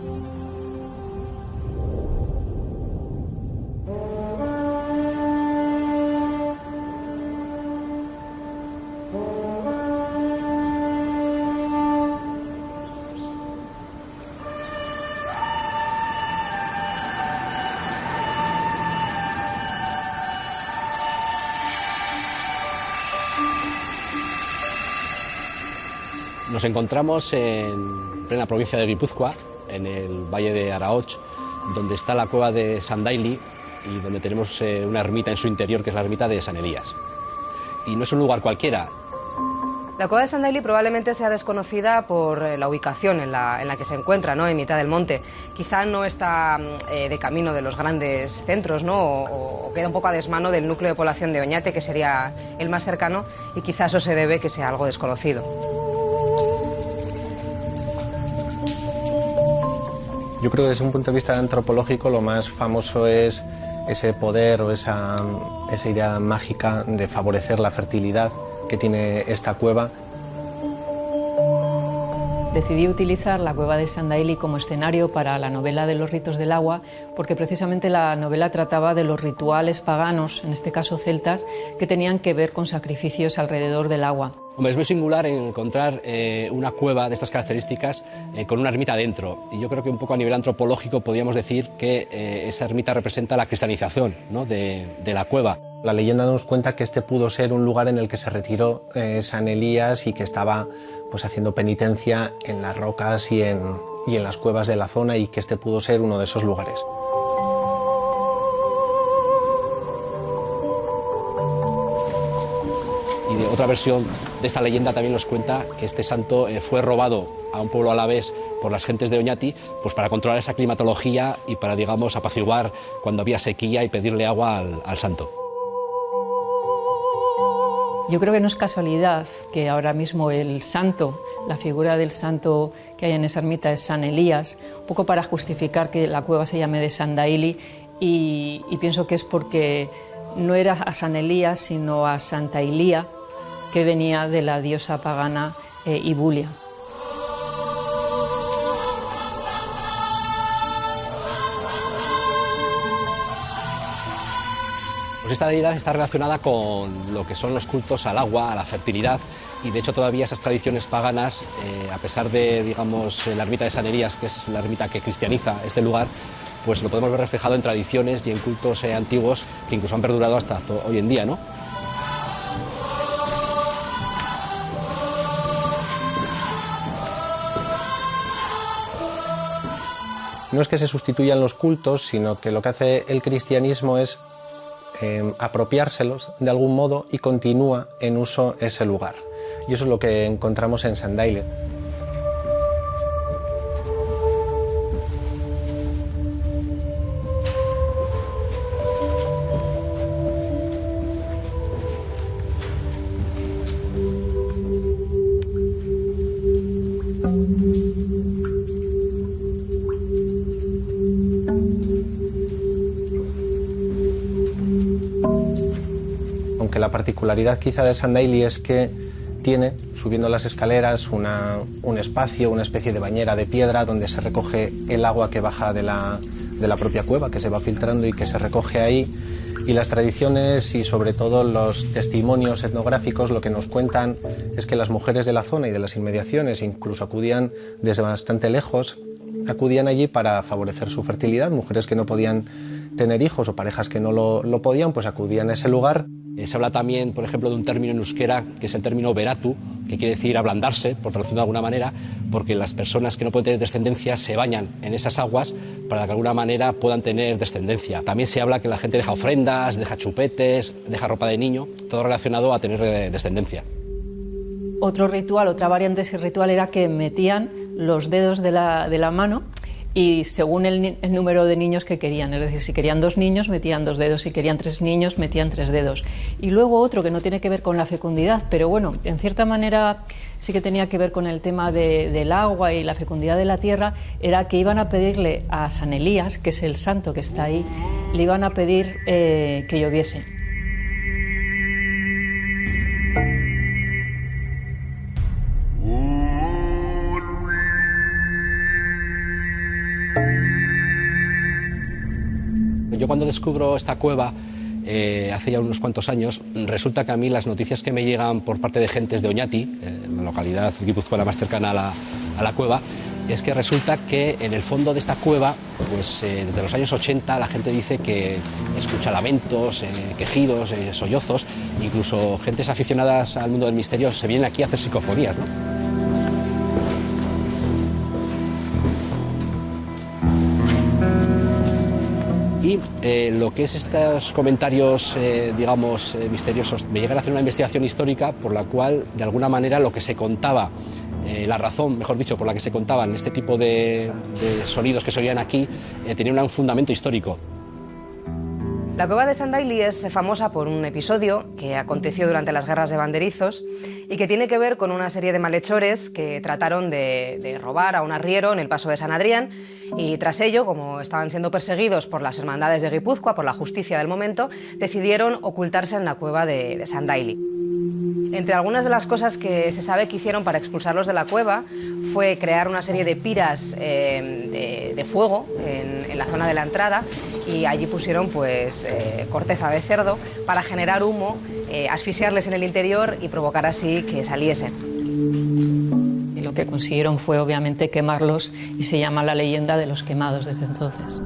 Nos encontramos en plena provincia de Guipúzcoa, en el valle de Araoch, donde está la cueva de Sandaili y donde tenemos una ermita en su interior, que es la ermita de San Elías. Y no es un lugar cualquiera. La cueva de Sandaili probablemente sea desconocida por la ubicación en la que se encuentra, ¿no? En mitad del monte. Quizá no está de camino de los grandes centros, ¿no? O queda un poco a desmano del núcleo de población de Oñate, que sería el más cercano, y quizá eso se debe que sea algo desconocido. Yo creo que desde un punto de vista antropológico lo más famoso es ese poder o esa idea mágica de favorecer la fertilidad que tiene esta cueva. Decidí utilizar la cueva de Sandaili como escenario para la novela de los ritos del agua, porque precisamente la novela trataba de los rituales paganos, en este caso celtas, que tenían que ver con sacrificios alrededor del agua. Hombre, es muy singular encontrar una cueva de estas características con una ermita dentro. Y yo creo que un poco a nivel antropológico podríamos decir que esa ermita representa la cristianización, ¿no? de la cueva. La leyenda nos cuenta que este pudo ser un lugar en el que se retiró San Elías y que estaba pues, haciendo penitencia en las rocas y en las cuevas de la zona, y que este pudo ser uno de esos lugares. Y de otra versión de esta leyenda también nos cuenta que este santo fue robado a un pueblo alavés por las gentes de Oñati, pues para controlar esa climatología y para, digamos, apaciguar cuando había sequía y pedirle agua al santo. Yo creo que no es casualidad que ahora mismo el santo, la figura del santo que hay en esa ermita es San Elías, un poco para justificar que la cueva se llame de Sandaili, y pienso que es porque no era a San Elías sino a Santa Ilía, que venía de la diosa pagana Ibulia. Pues esta deidad está relacionada con lo que son los cultos al agua, a la fertilidad, y de hecho todavía esas tradiciones paganas, a pesar de, digamos, la ermita de San Elías, que es la ermita que cristianiza este lugar, pues lo podemos ver reflejado en tradiciones y en cultos antiguos que incluso han perdurado hasta hoy en día, ¿no? No es que se sustituyan los cultos, sino que lo que hace el cristianismo es apropiárselos de algún modo y continúa en uso ese lugar. Y eso es lo que encontramos en Sandayle. Aunque la particularidad quizá de Sandayle es que tiene, subiendo las escaleras, un espacio, una especie de bañera de piedra donde se recoge el agua que baja de la propia cueva, que se va filtrando y que se recoge ahí. Y las tradiciones y sobre todo los testimonios etnográficos lo que nos cuentan es que las mujeres de la zona y de las inmediaciones, incluso acudían desde bastante lejos, acudían allí para favorecer su fertilidad. Mujeres que no podían tener hijos o parejas que no lo podían, pues acudían a ese lugar. Se habla también, por ejemplo, de un término en euskera que es el término beratu, que quiere decir ablandarse, por traducirlo de alguna manera, porque las personas que no pueden tener descendencia se bañan en esas aguas para que de alguna manera puedan tener descendencia. También se habla que la gente deja ofrendas, deja chupetes, deja ropa de niño, todo relacionado a tener descendencia. Otro ritual, otra variante de ese ritual era que metían los dedos de la mano y según el número de niños que querían, es decir, si querían 2 niños metían 2 dedos, si querían 3 niños metían 3 dedos. Y luego otro que no tiene que ver con la fecundidad, pero bueno, en cierta manera sí que tenía que ver con el tema del agua y la fecundidad de la tierra, era que iban a pedirle a San Elías, que es el santo que está ahí, le iban a pedir que lloviese. Yo cuando descubro esta cueva, hace ya unos cuantos años, resulta que a mí las noticias que me llegan por parte de gentes de Oñati, la localidad guipuzcoana más cercana a la cueva, es que resulta que en el fondo de esta cueva, pues desde los años 80 la gente dice que escucha lamentos, quejidos, sollozos, incluso gentes aficionadas al mundo del misterio se vienen aquí a hacer psicofonías, ¿no? Y lo que es estos comentarios, digamos, misteriosos, me llegan a hacer una investigación histórica por la cual, de alguna manera, lo que se contaba, la razón, mejor dicho, por la que se contaban este tipo de sonidos que se oían aquí, tenía un fundamento histórico. La cueva de Sandayle es famosa por un episodio que aconteció durante las guerras de banderizos y que tiene que ver con una serie de malhechores que trataron de robar a un arriero en el paso de San Adrián y tras ello, como estaban siendo perseguidos por las hermandades de Guipúzcoa, por la justicia del momento, decidieron ocultarse en la cueva de Sandayle. Entre algunas de las cosas que se sabe que hicieron para expulsarlos de la cueva fue crear una serie de piras de fuego en la zona de la entrada y allí pusieron pues corteza de cerdo para generar humo, asfixiarles en el interior y provocar así que saliesen. Y lo que consiguieron fue obviamente quemarlos y se llama la leyenda de los quemados desde entonces.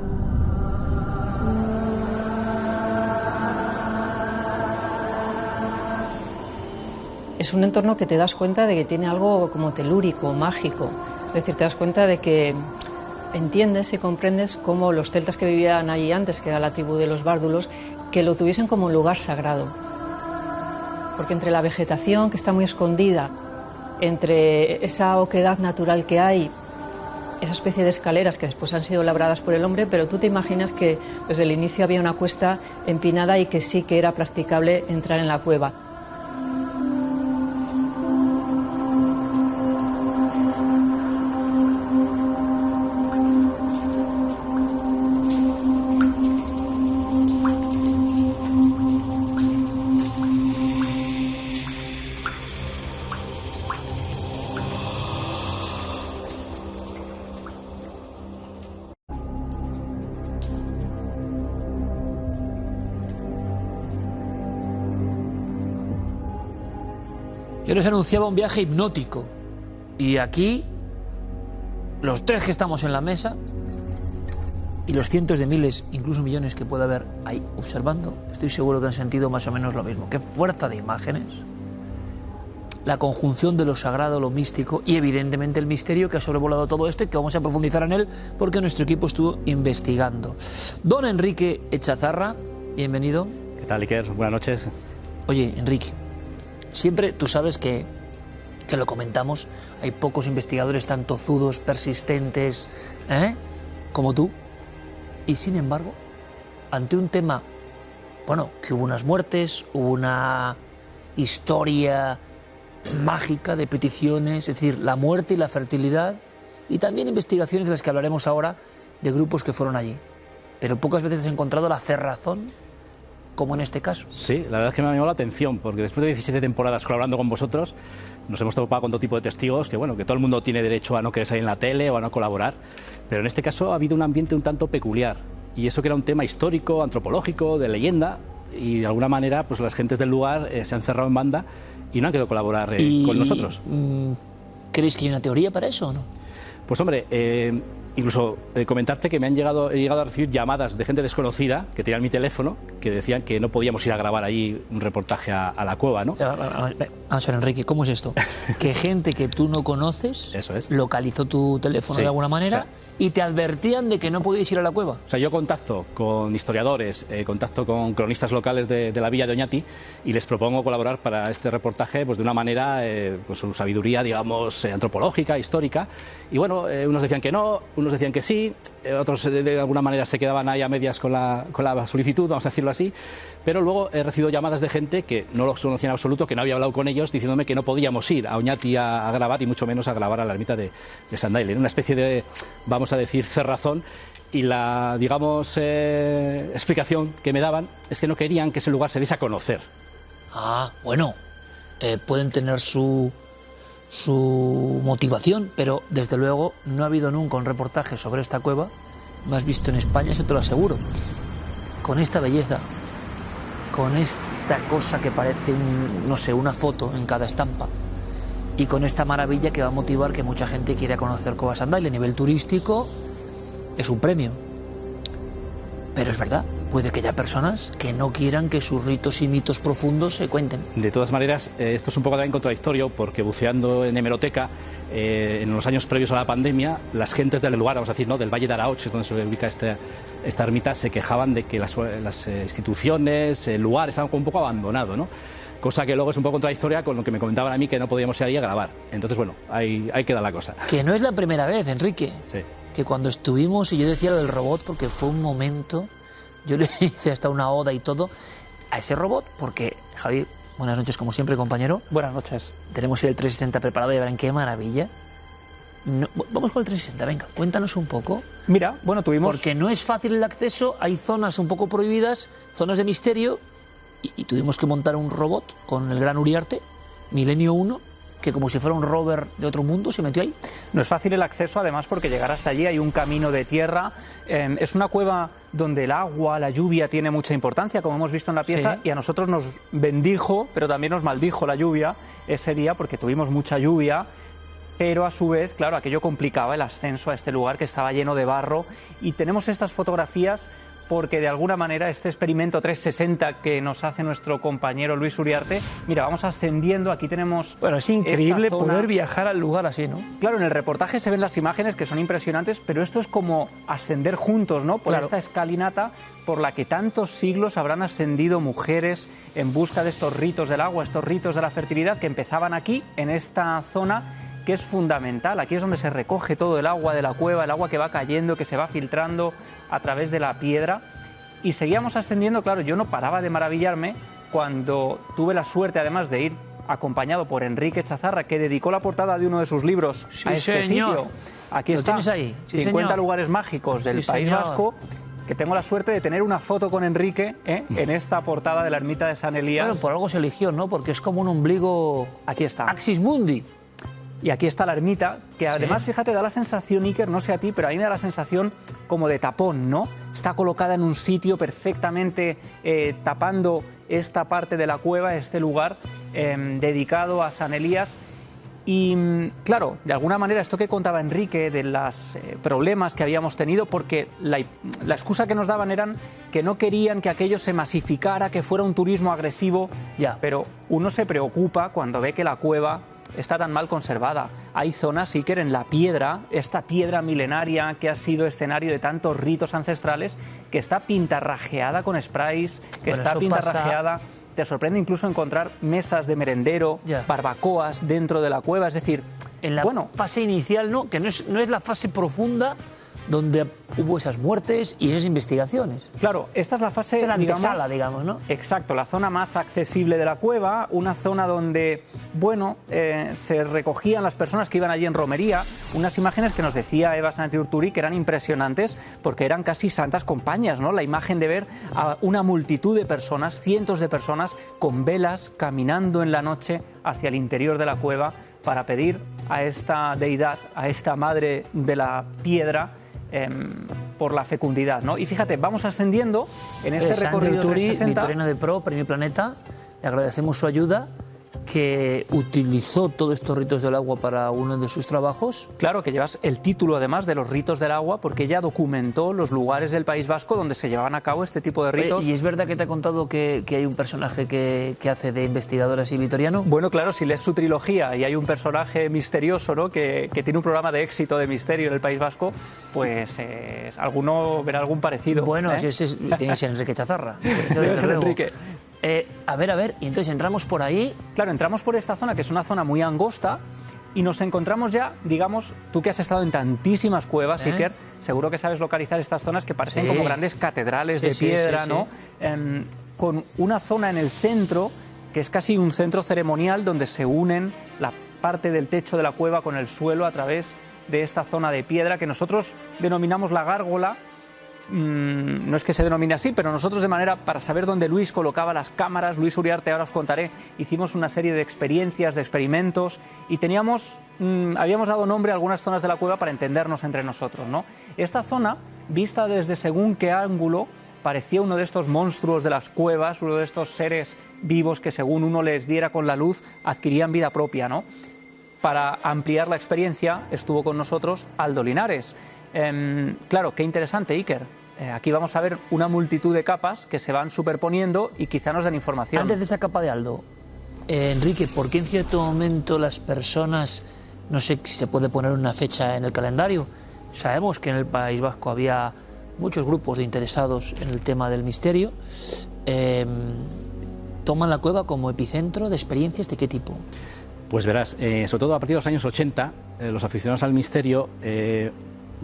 Es un entorno que te das cuenta de que tiene algo como telúrico, mágico. Es decir, te das cuenta de que entiendes y comprendes cómo los celtas que vivían allí antes, que era la tribu de los bárdulos, que lo tuviesen como un lugar sagrado. Porque entre la vegetación, que está muy escondida, entre esa oquedad natural que hay, esa especie de escaleras que después han sido labradas por el hombre, pero tú te imaginas que desde el inicio había una cuesta empinada y que sí que era practicable entrar en la cueva. Yo les anunciaba un viaje hipnótico. Y aquí, los 3 que estamos en la mesa, y los cientos de miles, incluso millones que puede haber ahí observando, estoy seguro que han sentido más o menos lo mismo. Qué fuerza de imágenes, la conjunción de lo sagrado, lo místico y evidentemente el misterio que ha sobrevolado todo esto y que vamos a profundizar en él porque nuestro equipo estuvo investigando. Don Enrique Echazarra, bienvenido. ¿Qué tal, Iker? Buenas noches. Oye, Enrique, siempre tú sabes que lo comentamos, hay pocos investigadores tan tozudos, persistentes, como tú. Y sin embargo, ante un tema, bueno, que hubo unas muertes, hubo una historia mágica de peticiones, es decir, la muerte y la fertilidad, y también investigaciones de las que hablaremos ahora de grupos que fueron allí. Pero pocas veces has encontrado la cerrazón como en este caso. Sí, la verdad es que me ha llamado la atención, porque después de 17 temporadas colaborando con vosotros, nos hemos topado con todo tipo de testigos, que bueno, que todo el mundo tiene derecho a no querer salir en la tele o a no colaborar, pero en este caso ha habido un ambiente un tanto peculiar, y eso que era un tema histórico, antropológico, de leyenda, y de alguna manera pues las gentes del lugar se han cerrado en banda y no han querido colaborar con nosotros. ¿Creéis que hay una teoría para eso o no? Pues hombre, incluso comentarte que he llegado a recibir llamadas de gente desconocida que tenían mi teléfono, que decían que no podíamos ir a grabar allí un reportaje a la cueva, ¿no? Vamos a ver, Enrique, ¿cómo es esto? Que gente que tú no conoces localizó tu teléfono de alguna manera y te advertían de que no podíais ir a la cueva. O sea, yo contacto con historiadores, contacto con cronistas locales de la villa de Oñati y les propongo colaborar para este reportaje pues de una manera, pues su sabiduría, digamos, antropológica, histórica. Y bueno, unos decían que no, unos decían que sí, otros de alguna manera se quedaban ahí a medias con la solicitud, vamos a decirlo así. Pero luego he recibido llamadas de gente que no los conocía en absoluto, que no había hablado con ellos, diciéndome que no podíamos ir a Oñati a grabar y mucho menos a grabar a la ermita de Sandaile. Una especie de, vamos a decir, cerrazón. Y la, digamos, explicación que me daban es que no querían que ese lugar se diese a conocer. Ah, bueno, pueden tener su motivación, pero desde luego no ha habido nunca un reportaje sobre esta cueva más visto en España, eso te lo aseguro. Con esta belleza, con esta cosa que parece no sé, una foto en cada estampa, y con esta maravilla que va a motivar que mucha gente quiera conocer Cueva Sandaile. A nivel turístico es un premio, pero es verdad, puede que haya personas que no quieran que sus ritos y mitos profundos se cuenten. De todas maneras, esto es un poco también contradictorio, porque buceando en hemeroteca, en los años previos a la pandemia, las gentes del lugar, vamos a decir, ¿no?, del Valle de Araoch, es donde se ubica esta ermita, se quejaban de que las instituciones, el lugar, estaban un poco abandonado, ¿no? Cosa que luego es un poco contradictoria con lo que me comentaban a mí, que no podíamos ir ahí a grabar. Entonces, bueno, ahí queda la cosa. Que no es la primera vez, Enrique. Sí. Que cuando estuvimos, y yo decía lo del robot porque fue un momento, yo le hice hasta una oda y todo a ese robot, porque, Javi, buenas noches como siempre, compañero. Buenas noches. Tenemos el 360 preparado y verán qué maravilla. No, vamos con el 360, venga, cuéntanos un poco. Mira, bueno, tuvimos... Porque no es fácil el acceso, hay zonas un poco prohibidas, zonas de misterio, y tuvimos que montar un robot con el gran Uriarte, Milenio 1, que como si fuera un rover de otro mundo se metió ahí. No es fácil el acceso, además, porque llegar hasta allí hay un camino de tierra. Es una cueva donde el agua, la lluvia tiene mucha importancia, como hemos visto en la pieza, sí. Y a nosotros nos bendijo, pero también nos maldijo la lluvia ese día, porque tuvimos mucha lluvia, pero a su vez, claro, aquello complicaba el ascenso a este lugar que estaba lleno de barro. Y tenemos estas fotografías porque de alguna manera este experimento 360 que nos hace nuestro compañero Luis Uriarte, mira, vamos ascendiendo, aquí tenemos... Bueno, es increíble poder viajar al lugar así, ¿no? Claro, en el reportaje se ven las imágenes que son impresionantes, pero esto es como ascender juntos, ¿no? Por esta escalinata por la que tantos siglos habrán ascendido mujeres en busca de estos ritos del agua, estos ritos de la fertilidad que empezaban aquí, en esta zona, que es fundamental. Aquí es donde se recoge todo el agua de la cueva, el agua que va cayendo, que se va filtrando a través de la piedra. Y seguíamos ascendiendo, claro, yo no paraba de maravillarme cuando tuve la suerte, además, de ir acompañado por Enrique Echazarra, que dedicó la portada de uno de sus libros a este sitio. Aquí está, ¿lo tienes ahí? Sí, 50 lugares mágicos del País Vasco, que tengo la suerte de tener una foto con Enrique en esta portada de la ermita de San Elías. Claro, por algo se eligió, ¿no? Porque es como un ombligo... Aquí está. Axis Mundi. Y aquí está la ermita, que además, fíjate, da la sensación, Iker, no sé a ti, pero a mí me da la sensación como de tapón, ¿no? Está colocada en un sitio perfectamente tapando esta parte de la cueva, este lugar, dedicado a San Elías. Y claro, de alguna manera esto que contaba Enrique de los problemas que habíamos tenido, porque la excusa que nos daban eran que no querían que aquello se masificara, que fuera un turismo agresivo, pero uno se preocupa cuando ve que la cueva está tan mal conservada. Hay zonas, Iker, en la piedra, esta piedra milenaria que ha sido escenario de tantos ritos ancestrales, que está pintarrajeada con sprays, que está pintarrajeada. Te sorprende incluso encontrar mesas de merendero, barbacoas dentro de la cueva, es decir, en la fase inicial, ¿no? Que no es la fase profunda donde hubo esas muertes y esas investigaciones. Claro, esta es la fase, la antesala, digamos, ¿no? Exacto, la zona más accesible de la cueva, una zona donde, bueno, se recogían las personas que iban allí en romería, unas imágenes que nos decía Eva Sánchez Urturi que eran impresionantes porque eran casi santas compañías, ¿no? La imagen de ver a una multitud de personas, cientos de personas, con velas caminando en la noche hacia el interior de la cueva para pedir a esta deidad, a esta madre de la piedra, por la fecundidad, ¿no? Y fíjate, vamos ascendiendo en este recorrido 360. Victoriano de Pro, Premio Planeta, le agradecemos su ayuda, que utilizó todos estos ritos del agua para uno de sus trabajos. Claro, que llevas el título además de los ritos del agua, porque ella documentó los lugares del País Vasco donde se llevaban a cabo este tipo de ritos. ¿Y es verdad que te ha contado que hay un personaje que hace de investigador así, Victoriano? Bueno, claro, si lees su trilogía y hay un personaje misterioso, ¿no? que tiene un programa de éxito de misterio en el País Vasco, pues alguno verá algún parecido. Bueno, ese tiene que ser Enrique Chazarra. Debe ser Enrique. A ver, y entonces entramos por ahí. Claro, entramos por esta zona, que es una zona muy angosta, y nos encontramos ya, digamos, tú que has estado en tantísimas cuevas, Iker, seguro que sabes localizar estas zonas que parecen como grandes catedrales de piedra, ¿no? Con una zona en el centro, que es casi un centro ceremonial, donde se unen la parte del techo de la cueva con el suelo a través de esta zona de piedra, que nosotros denominamos la gárgola. No es que se denomine así, pero nosotros de manera, para saber dónde Luis colocaba las cámaras, Luis Uriarte, ahora os contaré, hicimos una serie de experiencias, de experimentos, y habíamos dado nombre a algunas zonas de la cueva para entendernos entre nosotros, ¿no? Esta zona, vista desde según qué ángulo, parecía uno de estos monstruos de las cuevas, uno de estos seres vivos que según uno les diera con la luz, adquirían vida propia, ¿no? Para ampliar la experiencia estuvo con nosotros Aldo Linares. Claro, qué interesante, Iker. Aquí vamos a ver una multitud de capas que se van superponiendo y quizá nos den información. Antes de esa capa de Aldo, Enrique, ¿por qué en cierto momento las personas, no sé si se puede poner una fecha en el calendario, sabemos que en el País Vasco había muchos grupos de interesados en el tema del misterio, toman la cueva como epicentro de experiencias de qué tipo? Pues verás, sobre todo a partir de los años 80, los aficionados al misterio,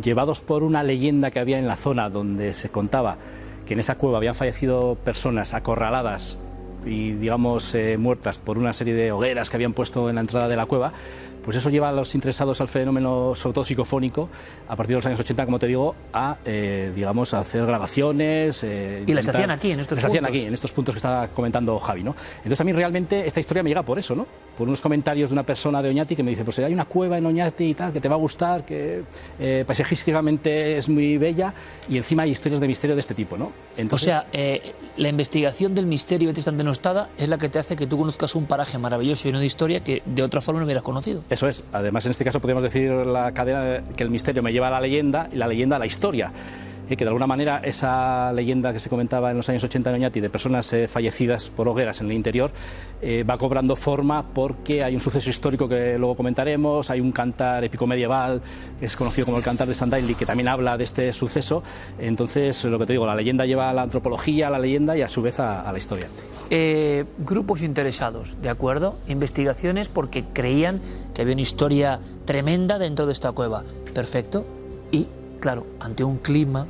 llevados por una leyenda que había en la zona donde se contaba que en esa cueva habían fallecido personas acorraladas y, digamos, muertas por una serie de hogueras que habían puesto en la entrada de la cueva, pues eso lleva a los interesados al fenómeno, sobre todo psicofónico, a partir de los años 80, como te digo, a, digamos, a hacer grabaciones. Y las hacían aquí, en estos puntos. Las hacían aquí, en estos puntos que estaba comentando Javi, ¿no? Entonces a mí realmente esta historia me llega por eso, ¿no? Por unos comentarios de una persona de Oñati que me dice, pues hay una cueva en Oñati y tal, que te va a gustar, que paisajísticamente es muy bella, y encima hay historias de misterio de este tipo, ¿no? Entonces, o sea, la investigación del misterio tan denostada es la que te hace que tú conozcas un paraje maravilloso y lleno de historia que de otra forma no hubieras conocido. Eso es. Además, en este caso podríamos decir la cadena que el misterio me lleva a la leyenda y la leyenda a la historia. Que de alguna manera esa leyenda que se comentaba en los años 80 en Oñati de personas fallecidas por hogueras en el interior va cobrando forma porque hay un suceso histórico que luego comentaremos, hay un cantar épico medieval que es conocido como el cantar de Sandaili que también habla de este suceso. Entonces, lo que te digo, la leyenda lleva a la antropología, a la leyenda y a su vez a la historia. Grupos interesados, ¿de acuerdo? Investigaciones porque creían que había una historia tremenda dentro de esta cueva. Perfecto. Y claro, ante un clima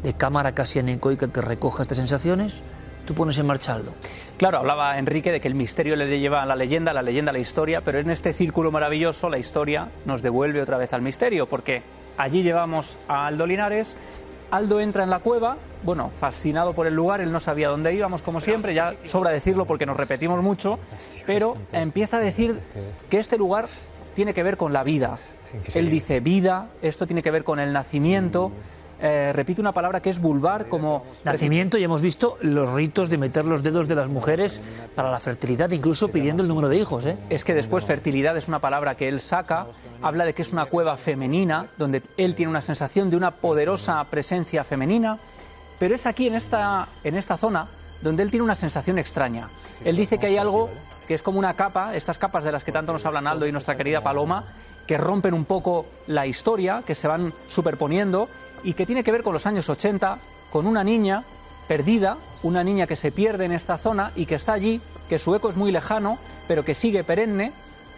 de cámara casi anecoica que recoja estas sensaciones, tú pones en marcha algo. Claro, hablaba Enrique de que el misterio le lleva a la leyenda a la historia, pero en este círculo maravilloso la historia nos devuelve otra vez al misterio, porque allí llevamos a Aldo Linares. Aldo entra en la cueva, bueno, fascinado por el lugar, él no sabía dónde íbamos, como siempre, ya sobra decirlo porque nos repetimos mucho, pero empieza a decir que este lugar tiene que ver con la vida. Él dice vida, esto tiene que ver con el nacimiento, repite una palabra que es vulvar, como... Nacimiento, y hemos visto los ritos de meter los dedos de las mujeres para la fertilidad, incluso pidiendo el número de hijos. Es que después fertilidad es una palabra que él saca, habla de que es una cueva femenina, donde él tiene una sensación de una poderosa presencia femenina, pero es aquí en esta zona donde él tiene una sensación extraña. Él dice que hay algo que es como una capa, estas capas de las que tanto nos hablan Aldo y nuestra querida Paloma, que rompen un poco la historia, que se van superponiendo y que tiene que ver con los años 80, con una niña perdida, una niña que se pierde en esta zona y que está allí, que su eco es muy lejano, pero que sigue perenne,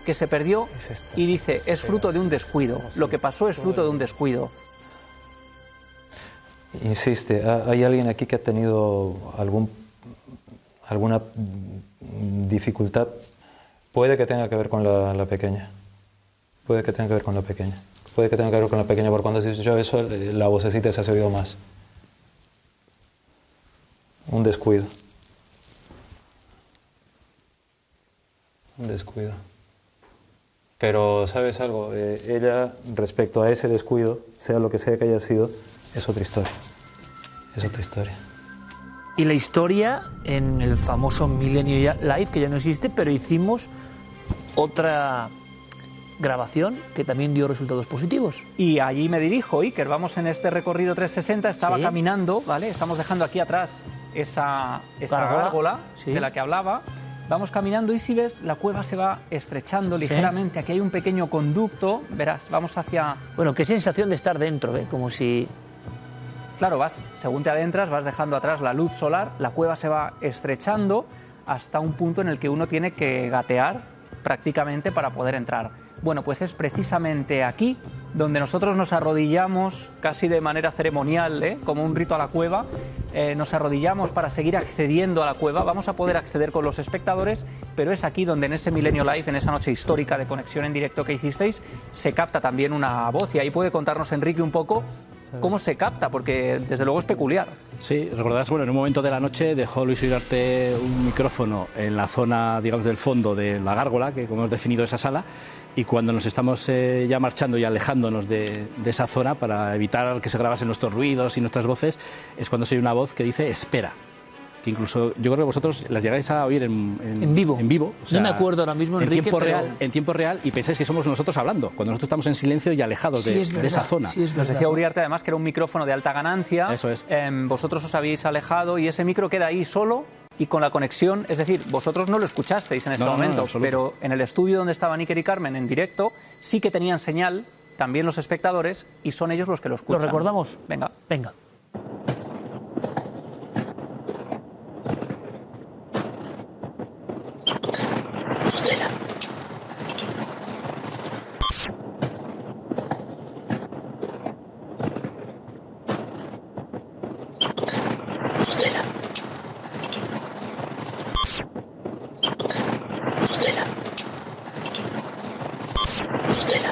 que se perdió, y dice, es fruto de un descuido, lo que pasó es fruto de un descuido. Insiste, ¿hay alguien aquí que ha tenido alguna dificultad? Puede que tenga que ver con la pequeña. Puede que tenga que ver con la pequeña. Puede que tenga que ver con la pequeña, porque cuando has dicho eso, la vocecita se ha oído más. Un descuido. Un descuido. Pero, ¿sabes algo? Ella, respecto a ese descuido, sea lo que sea que haya sido, es otra historia. Es otra historia. Y la historia en el famoso Milenio Live, que ya no existe, pero hicimos otra grabación que también dio resultados positivos. Y allí me dirijo, Iker, vamos en este recorrido 360, estaba caminando, ¿vale? Estamos dejando aquí atrás esa gárgola de la que hablaba. Vamos caminando y si ves, la cueva se va estrechando ligeramente. Aquí hay un pequeño conducto, verás, vamos hacia... Bueno, qué sensación de estar dentro, como si... Claro, según te adentras, vas dejando atrás la luz solar, la cueva se va estrechando hasta un punto en el que uno tiene que gatear prácticamente para poder entrar. Bueno, pues es precisamente aquí donde nosotros nos arrodillamos casi de manera ceremonial, como un rito a la cueva. Nos arrodillamos para seguir accediendo a la cueva. Vamos a poder acceder con los espectadores, pero es aquí donde en ese Milenio Live, en esa noche histórica de conexión en directo que hicisteis, se capta también una voz. Y ahí puede contarnos Enrique un poco cómo se capta, porque desde luego es peculiar. Sí, recordarás, bueno, en un momento de la noche dejó Luis Uriarte un micrófono en la zona, digamos, del fondo de la gárgola, que como hemos definido esa sala, y cuando nos estamos ya marchando y alejándonos de esa zona para evitar que se grabasen nuestros ruidos y nuestras voces, es cuando se oye una voz que dice espera, que incluso yo creo que vosotros las llegáis a oír en vivo. O sea, no me acuerdo ahora mismo, Enrique, en tiempo real, y pensáis que somos nosotros hablando, cuando nosotros estamos en silencio y alejados de esa zona. Nos decía Uriarte además que era un micrófono de alta ganancia. Eso es. Vosotros os habéis alejado y ese micro queda ahí solo y con la conexión, es decir, vosotros no lo escuchasteis en ese momento, pero en el estudio donde estaban Iker y Carmen en directo sí que tenían señal, también los espectadores, y son ellos los que lo escuchan. ¿Lo recordamos? Venga. Espera. Espera. Espera. Espera.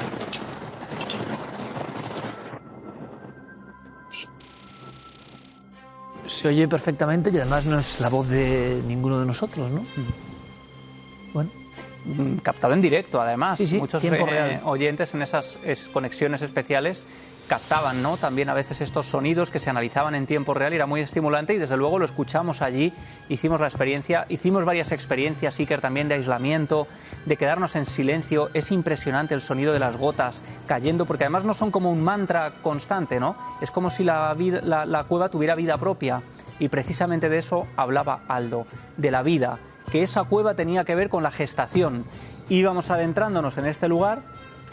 Se oye perfectamente y además no es la voz de ninguno de nosotros, ¿no? Bueno. Captado en directo, además. Sí, muchos oyentes en esas conexiones especiales captaban, ¿no? También a veces estos sonidos que se analizaban en tiempo real y era muy estimulante y desde luego lo escuchamos allí, hicimos la experiencia, hicimos varias experiencias, Iker, también de aislamiento, de quedarnos en silencio. Es impresionante el sonido de las gotas cayendo, porque además no son como un mantra constante, ¿no? Es como si la cueva tuviera vida propia y precisamente de eso hablaba Aldo, de la vida, que esa cueva tenía que ver con la gestación. Íbamos adentrándonos en este lugar.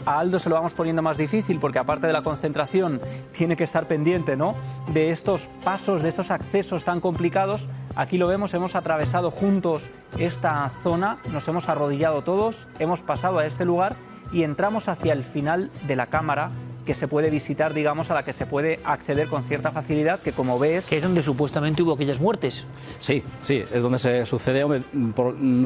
A Aldo se lo vamos poniendo más difícil porque aparte de la concentración tiene que estar pendiente, ¿no?, de estos pasos, de estos accesos tan complicados. Aquí lo vemos, hemos atravesado juntos esta zona, nos hemos arrodillado todos, hemos pasado a este lugar y entramos hacia el final de la cámara que se puede visitar, digamos, a la que se puede acceder con cierta facilidad, que como ves... Que es donde supuestamente hubo aquellas muertes. Sí, es donde se sucede. Hombre,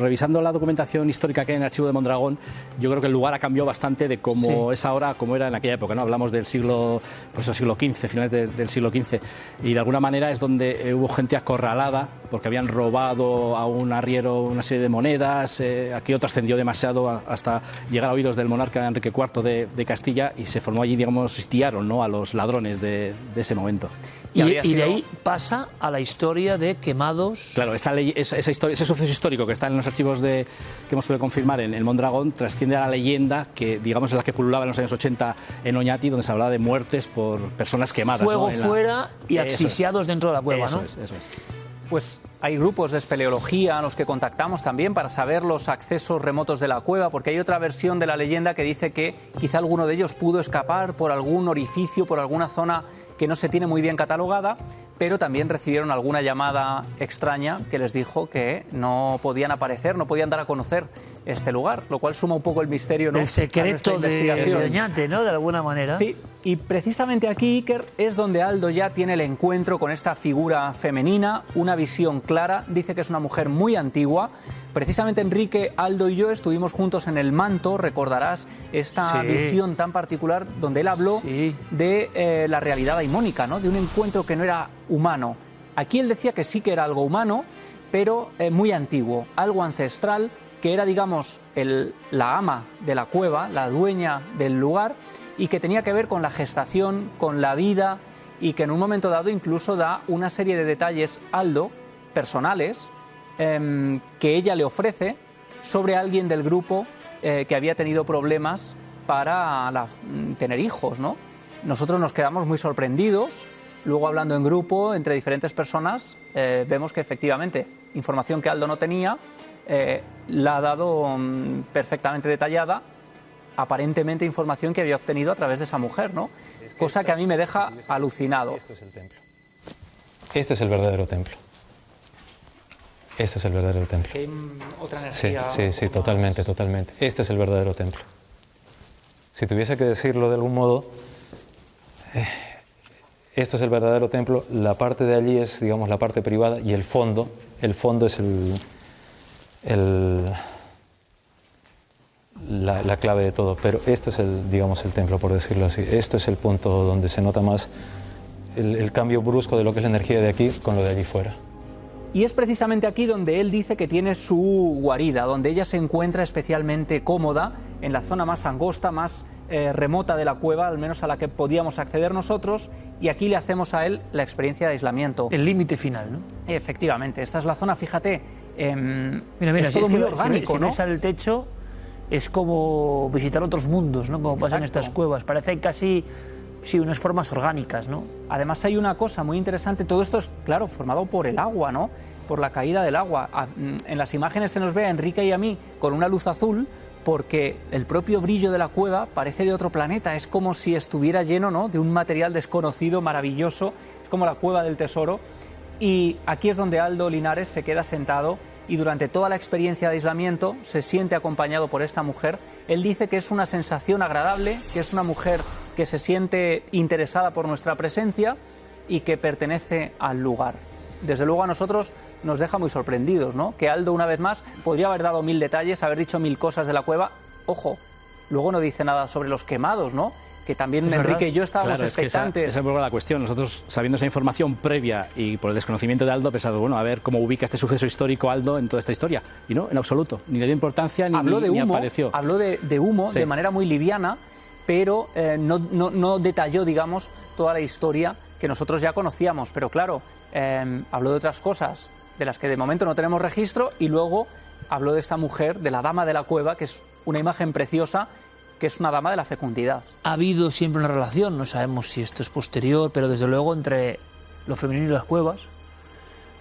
revisando la documentación histórica que hay en el Archivo de Mondragón, yo creo que el lugar ha cambiado bastante de cómo es ahora, como era en aquella época, ¿no? Hablamos del siglo XV, finales del siglo XV, y de alguna manera es donde hubo gente acorralada, porque habían robado a un arriero una serie de monedas, aquello trascendió demasiado hasta llegar a oídos del monarca Enrique IV de Castilla, y se formó allí, digamos, cómo sitiaron, ¿no?, a los ladrones de ese momento. Y de ahí pasa a la historia de quemados. Claro, ese suceso histórico que está en los archivos que hemos podido confirmar en el Mondragón trasciende a la leyenda que, digamos, es la que pululaba en los años 80 en Oñati, donde se hablaba de muertes por personas quemadas. Fuego, ¿no?, fuera y asfixiados dentro de la cueva, eso ¿no? Es. Pues hay grupos de espeleología a los que contactamos también para saber los accesos remotos de la cueva, porque hay otra versión de la leyenda que dice que quizá alguno de ellos pudo escapar por algún orificio, por alguna zona que no se tiene muy bien catalogada, pero también recibieron alguna llamada extraña que les dijo que no podían aparecer, no podían dar a conocer este lugar, lo cual suma un poco el misterio, ¿no?, el secreto de Oñate, ¿no?, de alguna manera. Sí, y precisamente aquí, Iker, es donde Aldo ya tiene el encuentro con esta figura femenina, una visión clara, dice que es una mujer muy antigua. Precisamente Enrique, Aldo y yo estuvimos juntos en El Manto, recordarás esta visión tan particular donde él habló de la realidad daimónica, ¿no?, de un encuentro que no era humano. Aquí él decía que sí que era algo humano, pero muy antiguo, algo ancestral, que era, digamos, la ama de la cueva, la dueña del lugar, y que tenía que ver con la gestación, con la vida, y que en un momento dado incluso da una serie de detalles, Aldo, personales, que ella le ofrece sobre alguien del grupo que había tenido problemas para tener hijos, ¿no? Nosotros nos quedamos muy sorprendidos. Luego, hablando en grupo, entre diferentes personas, vemos que efectivamente, información que Aldo no tenía, la ha dado perfectamente detallada, aparentemente información que había obtenido a través de esa mujer, ¿no? Cosa que a mí me deja alucinado. Esto es el templo. Este es el verdadero templo. Este es el verdadero templo. ¿Qué otra energía? Sí, totalmente. Este es el verdadero templo. Si tuviese que decirlo de algún modo, esto es el verdadero templo. La parte de allí es, digamos, la parte privada, y el fondo es la clave de todo, pero esto es el templo, por decirlo así. Esto es el punto donde se nota más el cambio brusco de lo que es la energía de aquí con lo de allí fuera. Y es precisamente aquí donde él dice que tiene su guarida, donde ella se encuentra especialmente cómoda, en la zona más angosta, más remota de la cueva, al menos a la que podíamos acceder nosotros, y aquí le hacemos a él la experiencia de aislamiento. El límite final, ¿no? Efectivamente, esta es la zona, fíjate, mira, es todo muy orgánico, si ¿no? ves al techo, es como visitar otros mundos, ¿no?, como pasa en estas cuevas. Parecen casi, unas formas orgánicas, ¿no? Además hay una cosa muy interesante, todo esto es, claro, formado por el agua, ¿no?, por la caída del agua. En las imágenes se nos ve a Enrique y a mí con una luz azul, porque el propio brillo de la cueva parece de otro planeta, es como si estuviera lleno, ¿no?, de un material desconocido, maravilloso, es como la cueva del tesoro. Y aquí es donde Aldo Linares se queda sentado y durante toda la experiencia de aislamiento se siente acompañado por esta mujer. Él dice que es una sensación agradable, que es una mujer que se siente interesada por nuestra presencia y que pertenece al lugar. Desde luego a nosotros nos deja muy sorprendidos, ¿no?, que Aldo, una vez más, podría haber dado 1000 detalles, haber dicho 1000 cosas de la cueva. Ojo, luego no dice nada sobre los quemados, ¿no?, que también Enrique y yo estábamos expectantes. Esa es un poco la cuestión. Nosotros, sabiendo esa información previa y por el desconocimiento de Aldo, he pensado, bueno, a ver cómo ubica este suceso histórico Aldo en toda esta historia. Y no, en absoluto. Ni le dio importancia, ni apareció. Habló de humo, sí, de manera muy liviana, pero no detalló, digamos, toda la historia que nosotros ya conocíamos. Pero claro, habló de otras cosas de las que de momento no tenemos registro, y luego habló de esta mujer, de la dama de la cueva, que es una imagen preciosa, que es una dama de la fecundidad. Ha habido siempre una relación, no sabemos si esto es posterior, pero desde luego entre lo femenino y las cuevas,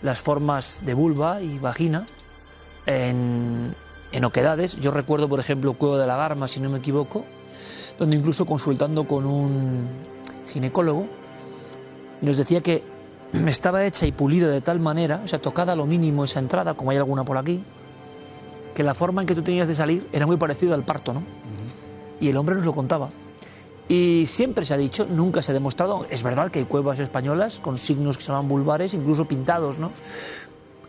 las formas de vulva y vagina, en oquedades. Yo recuerdo, por ejemplo, Cueva de la Garma, si no me equivoco, donde incluso consultando con un ginecólogo, nos decía que estaba hecha y pulida de tal manera, o sea, tocada a lo mínimo esa entrada, como hay alguna por aquí, que la forma en que tú tenías de salir era muy parecida al parto, ¿no? Y el hombre nos lo contaba. Y siempre se ha dicho, nunca se ha demostrado, es verdad que hay cuevas españolas con signos que se llaman vulvares, incluso pintados, ¿no?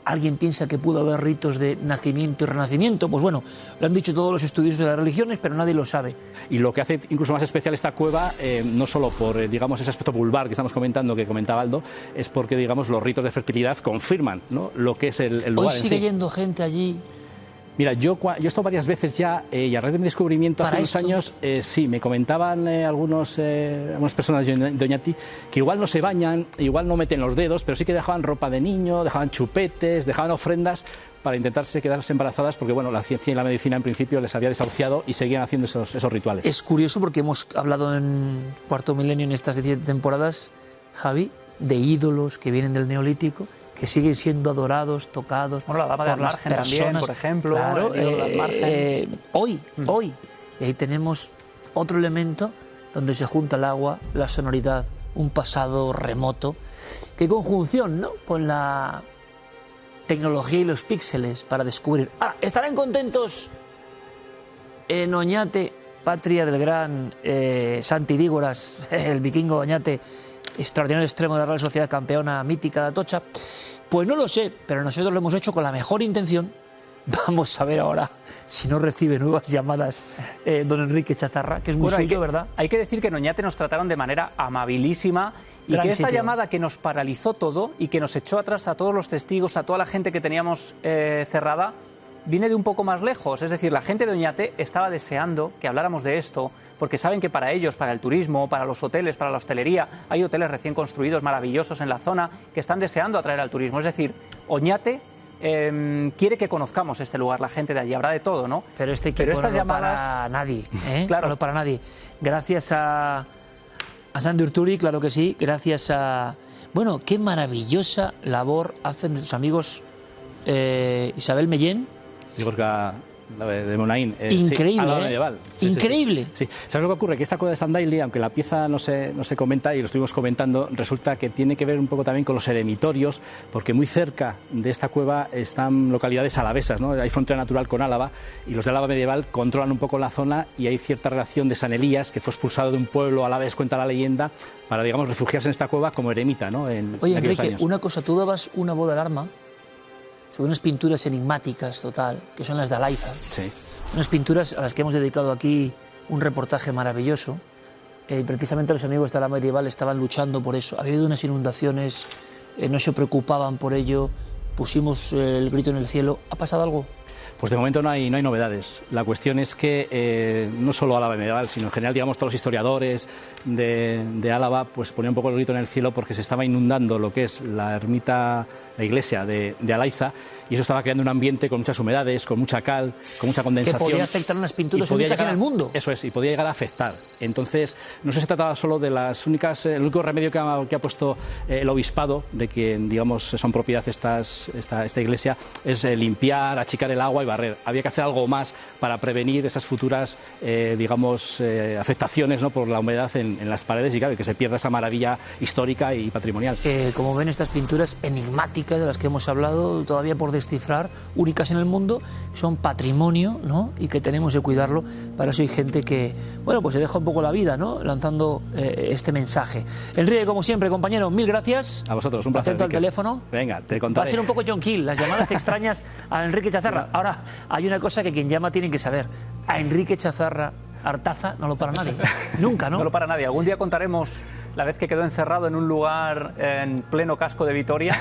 Alguien piensa que pudo haber ritos de nacimiento y renacimiento, pues bueno, lo han dicho todos los estudiosos de las religiones, pero nadie lo sabe. Y lo que hace incluso más especial esta cueva, no solo por, digamos, ese aspecto vulvar que estamos comentando, que comentaba Aldo, es porque, digamos, los ritos de fertilidad confirman, ¿no?, lo que es el lugar en sí. Hoy sigue yendo gente allí Mira, yo he estado varias veces ya y a raíz de mi descubrimiento hace unos años, sí, me comentaban algunas personas de Oñati que igual no se bañan, igual no meten los dedos, pero sí que dejaban ropa de niño, dejaban chupetes, dejaban ofrendas para intentarse quedarse embarazadas, porque bueno, la ciencia y la medicina en principio les había desahuciado y seguían haciendo esos rituales. Es curioso porque hemos hablado en Cuarto Milenio en estas 17 temporadas, Javi, de ídolos que vienen del Neolítico, que siguen siendo adorados, tocados. Bueno, la dama de Margen también, por ejemplo. Claro, hoy. Y ahí tenemos otro elemento donde se junta el agua, la sonoridad, un pasado remoto. Qué conjunción, ¿no? Con la tecnología y los píxeles para descubrir. Ahora, ¿estarán contentos en Oñate, patria del gran Santi Dígoras, el vikingo Oñate, extraordinario extremo de la Real Sociedad campeona mítica de Atocha? Pues no lo sé, pero nosotros lo hemos hecho con la mejor intención. Vamos a ver ahora si no recibe nuevas llamadas don Enrique Chazarra, que es muy suyo, ¿verdad? Hay que decir que en Oñate nos trataron de manera amabilísima y que esta llamada que nos paralizó todo y que nos echó atrás a todos los testigos, a toda la gente que teníamos cerrada, viene de un poco más lejos. Es decir, la gente de Oñate estaba deseando que habláramos de esto, porque saben que para ellos, para el turismo, para los hoteles, para la hostelería, hay hoteles recién construidos, maravillosos en la zona, que están deseando atraer al turismo. Es decir, Oñate quiere que conozcamos este lugar, la gente de allí. Habrá de todo, ¿no? Pero este equipo estas no llamadas... para nadie, ¿eh? Claro. No para nadie. Gracias a Sandy Urturi, claro que sí. Gracias a... Bueno, qué maravillosa labor hacen nuestros amigos Isabel Mellén. Gorka de Monaín. Increíble, sí, a la medieval. Sí, increíble. Sí. ¿Sabes lo que ocurre? Que esta cueva de Sandaili, aunque la pieza no se comenta y lo estuvimos comentando, resulta que tiene que ver un poco también con los eremitorios, porque muy cerca de esta cueva están localidades alavesas, ¿no? Hay frontera natural con Álava y los de Álava medieval controlan un poco la zona y hay cierta relación de San Elías, que fue expulsado de un pueblo alavés, cuenta la leyenda, para, digamos, refugiarse en esta cueva como eremita, ¿no? Oye, Enrique, una cosa, tú dabas una boda al arma sobre unas pinturas enigmáticas, total, que son las de Alaiza. Sí. Unas pinturas a las que hemos dedicado aquí un reportaje maravilloso. Precisamente los amigos de la medieval estaban luchando por eso. Había habido unas inundaciones, no se preocupaban por ello, pusimos el grito en el cielo. ¿Ha pasado algo? Pues de momento no hay novedades. La cuestión es que no solo Álava medieval, sino en general, digamos, todos los historiadores de Álava pues ponían un poco el grito en el cielo porque se estaba inundando lo que es la ermita, la iglesia de Alaiza, y eso estaba creando un ambiente con muchas humedades, con mucha cal, con mucha condensación. Que podía afectar unas pinturas únicas en el mundo. Eso es, y podía llegar a afectar. Entonces, no se trataba solo de las únicas, el único remedio que ha puesto el obispado, de que, digamos, son propiedad esta iglesia, es limpiar, achicar el agua y barrer. Había que hacer algo más para prevenir esas futuras, digamos, afectaciones, ¿no?, por la humedad en las paredes y, claro, que se pierda esa maravilla histórica y patrimonial. Como ven, estas pinturas enigmáticas de las que hemos hablado, todavía por descifrar, únicas en el mundo, son patrimonio, ¿no?, y que tenemos que cuidarlo. Para eso hay gente que, bueno, pues se deja un poco la vida, ¿no?, lanzando este mensaje. Enrique, como siempre, compañero, mil gracias. A vosotros, un placer. Atento al teléfono. Venga, te contaré. Va a ser un poco John Kill, las llamadas extrañas a Enrique Chazarra. Ahora, hay una cosa que quien llama tiene que saber. A Enrique Chazarra Artaza no lo para nadie. Nunca, ¿no? No lo para nadie. Algún día contaremos la vez que quedó encerrado en un lugar en pleno casco de Vitoria,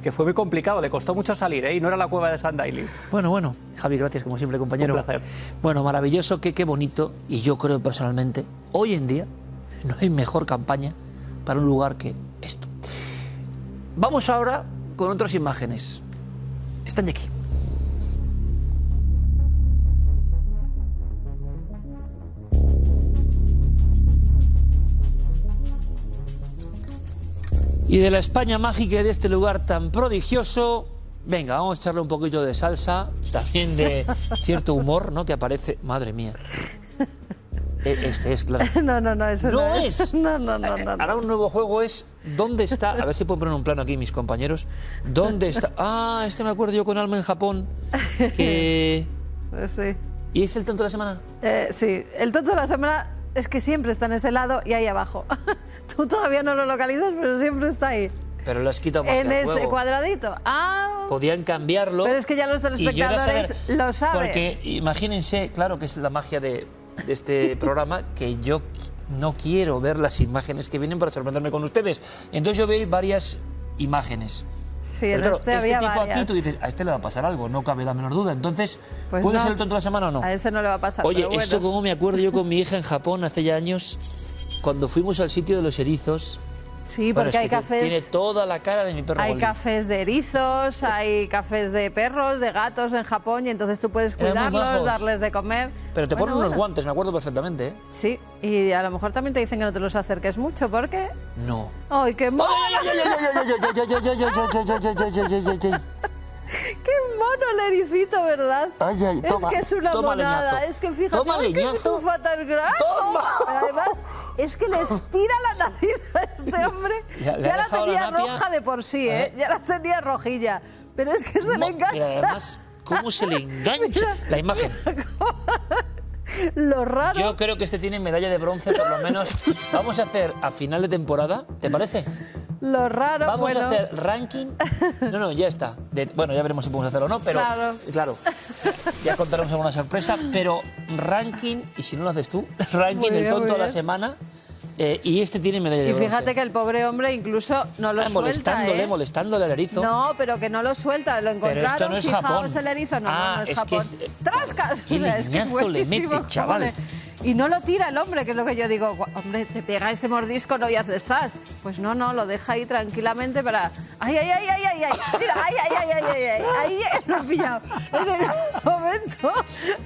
que fue muy complicado, le costó mucho salir, y no era la cueva de Sandaili. Bueno, Javi, gracias como siempre, compañero. Un placer. Bueno, maravilloso, qué bonito, y yo creo personalmente, hoy en día no hay mejor campaña para un lugar que esto. Vamos ahora con otras imágenes. Están de aquí. Y de la España mágica y de este lugar tan prodigioso, venga, vamos a echarle un poquito de salsa, también de cierto humor, ¿no?, que aparece. Madre mía. Este es, claro. No, eso no es. No. Ahora un nuevo juego es ¿dónde está? A ver si puedo poner un plano aquí, mis compañeros. ¿Dónde está? Ah, me acuerdo yo con Alma en Japón. Que... Sí. ¿Y es el tonto de la semana? Sí, el tonto de la semana es que siempre está en ese lado y ahí abajo. Tú todavía no lo localizas, pero siempre está ahí. Pero lo has quitado más en ese cuadradito. Ah. Podían cambiarlo. Pero es que ya los telespectadores lo saben. Porque imagínense, claro que es la magia de este programa, que yo no quiero ver las imágenes que vienen para sorprenderme con ustedes. Entonces yo veo varias imágenes. Sí, en Pero este claro, había tipo varias. aquí tú dices, a este le va a pasar algo, no cabe la menor duda. Entonces, Pues ¿puede no, ser el tonto de la semana o no? A ese no le va a pasar. Oye, pero bueno. esto como me acuerdo yo con mi hija en Japón hace ya años, cuando fuimos al sitio de los erizos. Sí, Bueno, porque es hay que cafés. tiene toda la cara de mi perro Hay Goldie. cafés de erizos, hay cafés de perros, de gatos en Japón y entonces tú puedes Eran muy cuidarlos, majos. darles de comer. Pero te Bueno, ponen unos bueno. guantes, me acuerdo perfectamente, ¿eh? Sí, y a lo mejor también te dicen que no te los acerques mucho, porque... No. ¡Ay, qué mono! ¡Qué mono el ericito, ¿verdad? Ay, ay, toma, es que es una toma monada, leñazo. es que fíjate, Toma ¡ay, qué leñazo. tufa tan grande! Toma. Además, es que le estira la nariz a este hombre. Ya le ha Ya la dejado tenía la napia. roja de por sí, ¿eh? Ya la tenía rojilla. Pero es que se le engancha. Y además, ¿cómo se le engancha la imagen? Lo raro... Yo creo que este tiene medalla de bronce, por lo menos. Vamos a hacer a final de temporada, ¿te parece? Lo raro, Vamos bueno... a hacer ranking. No, ya está. Bueno, ya veremos si podemos hacerlo o no, pero. Claro. Ya contaremos alguna sorpresa. Pero ranking, y si no lo haces tú, ranking Muy el bien, tonto muy de la bien. semana. Y este tiene medalla de Y bronce. fíjate que el pobre hombre incluso no lo suelta, ¿eh? Molestándole al erizo. No, pero que no lo suelta, lo encontraron, esto no es fijaos Japón. el erizo, no, Ah, no es es Japón. que ¡Trascas! qué O sea, es que es leñazo le buenísimo, mete, chaval. joder. Y no lo tira el hombre, que es lo que yo digo, hombre, te pega ese mordisco, no ya estás. Pues no, lo deja ahí tranquilamente para... ¡Ay, ay, ay, ay, ay! ay! Mira, ¡ay, ay, ay, ay, ay! ay! Ahí lo he pillado. En el momento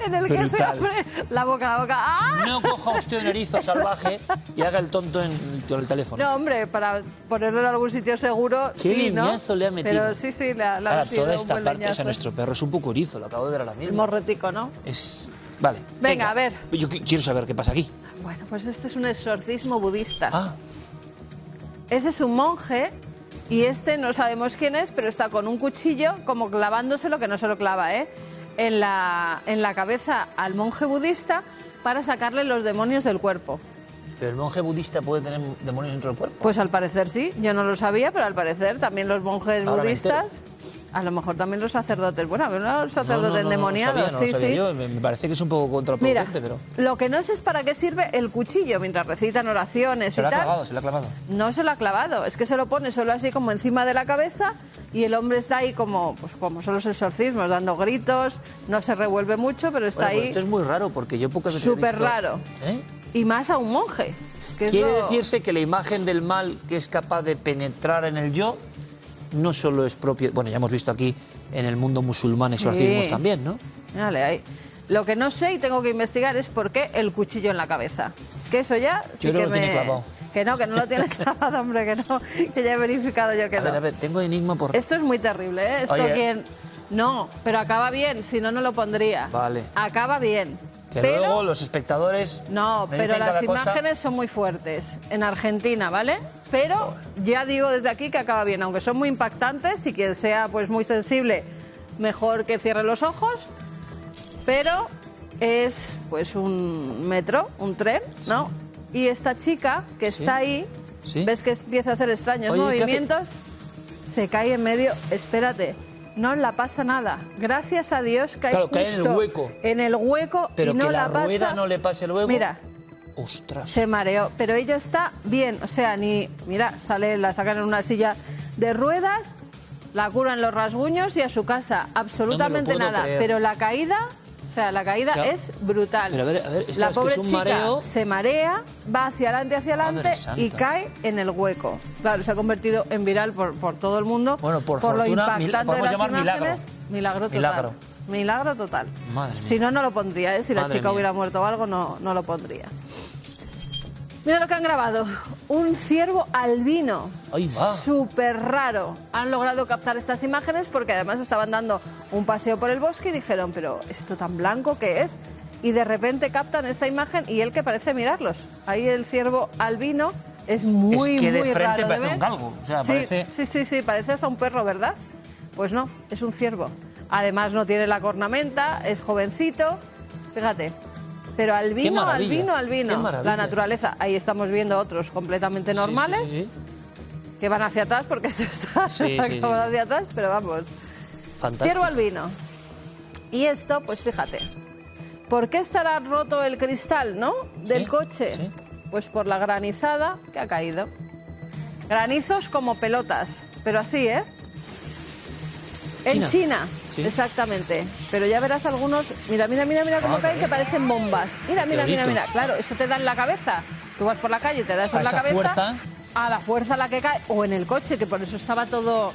en el que ese Brutal. hombre... La boca... ¡Ah! No coja usted un erizo salvaje y haga el tonto en el teléfono. No, hombre, para ponerlo en algún sitio seguro, Qué sí, ¿no? leñazo le ha metido. Pero sí, le ha Ahora, metido toda un esta buen parte, o sea, leñazo. nuestro perro es un poco erizo, lo acabo de ver ahora El mismo. morretico, ¿no? Es... Vale. Venga, a ver. Yo quiero saber qué pasa aquí. Bueno, pues este es un exorcismo budista. Ah. Ese es un monje y este no sabemos quién es, pero está con un cuchillo como clavándoselo, que no se lo clava, ¿eh? En la cabeza al monje budista para sacarle los demonios del cuerpo. ¿Pero el monje budista puede tener demonios dentro del cuerpo? Pues al parecer sí, yo no lo sabía, pero al parecer también los monjes Ahora me budistas, a lo mejor también los sacerdotes, bueno, a ver, los sacerdotes no endemoniados, lo sabía sí. yo. Me parece que es un poco Mira, contraproducente, pero... lo que no sé es para qué sirve el cuchillo mientras recitan oraciones Se y lo ha tal. clavado, se lo ha clavado. No se lo ha clavado, es que se lo pone solo así como encima de la cabeza y el hombre está ahí como, pues como son los exorcismos, dando gritos, no se revuelve mucho, pero está Bueno, pues ahí esto es muy raro, porque yo pocas veces he súper visto- raro. ¿Eh? Y más a un monje. Que es Quiere lo- decirse que la imagen del mal que es capaz de penetrar en el yo no solo es propio... Bueno, ya hemos visto aquí en el mundo musulmán exorcismos Sí. también, ¿no? Dale, ahí. Lo que no sé y tengo que investigar es por qué el cuchillo en la cabeza. Que eso ya sí Yo creo que que lo tiene clavado. Que no lo tiene clavado, hombre, que no. Que ya he verificado yo que no. A ver, tengo enigma por... Esto es muy terrible, ¿eh? Esto Oye. quien... No, pero acaba bien, si no, no lo pondría. Vale. Acaba bien. Que pero... luego los espectadores... No, me pero dicen las cada cosa. imágenes son muy fuertes en Argentina, ¿vale? Pero ya digo desde aquí que acaba bien, aunque son muy impactantes y quien sea pues muy sensible, mejor que cierre los ojos. Pero es pues un metro, un tren, ¿no? Y esta chica que está ahí, ves que empieza a hacer extraños Oye, ¿qué hace? movimientos, se cae en medio, espérate. No la pasa nada. Gracias a Dios cae Claro, justo cae en el hueco. en el hueco Pero y no que la la rueda pasa. no le pase luego. Mira, Ostras. se mareó, pero ella está bien, o sea, mira, la sacan en una silla de ruedas, la curan los rasguños y a su casa, absolutamente puedo nada, creer. pero la caída O sea, es brutal. Pero a ver, es la que pobre es un chica mareo. se marea, va hacia adelante Madre santa. y cae en el hueco. Claro, se ha convertido en viral por todo el mundo. Bueno, por lo fortuna, impactante de podemos las llamar imágenes. Milagro total. Milagro. Milagro total. Madre mía. Si no, no lo pondría, ¿eh? Si la Madre chica mía. hubiera muerto o algo, no lo pondría. Mira lo que han grabado. Un ciervo albino. Ahí va. Súper raro. Han logrado captar estas imágenes porque además estaban dando un paseo por el bosque y dijeron, pero ¿esto tan blanco qué es? Y de repente captan esta imagen y él que parece mirarlos. Ahí el ciervo albino es muy, Es que de muy frente raro parece ver. un galgo. O sea, Sí, parece... sí, parece hasta un perro, ¿verdad? Pues no, es un ciervo. Además no tiene la cornamenta, es jovencito. Fíjate. Pero Qué albino, maravilla, albino. qué maravilla. La naturaleza. Ahí estamos viendo otros completamente normales Sí. que van hacia atrás porque esto está Sí, sí, como sí. hacia atrás, pero vamos. Fantástico. Ciervo albino. Y esto, pues fíjate. ¿Por qué estará roto el cristal, no? Del coche. sí. Pues por la granizada que ha caído. Granizos como pelotas, pero así, ¿eh? En China, ¿sí? Exactamente. Pero ya verás algunos, mira cómo caen, que parecen bombas. Mira. Claro, eso te da en la cabeza. Tú vas por la calle y te da eso en la cabeza. Fuerza. A la fuerza a la que cae, o en el coche, que por eso estaba todo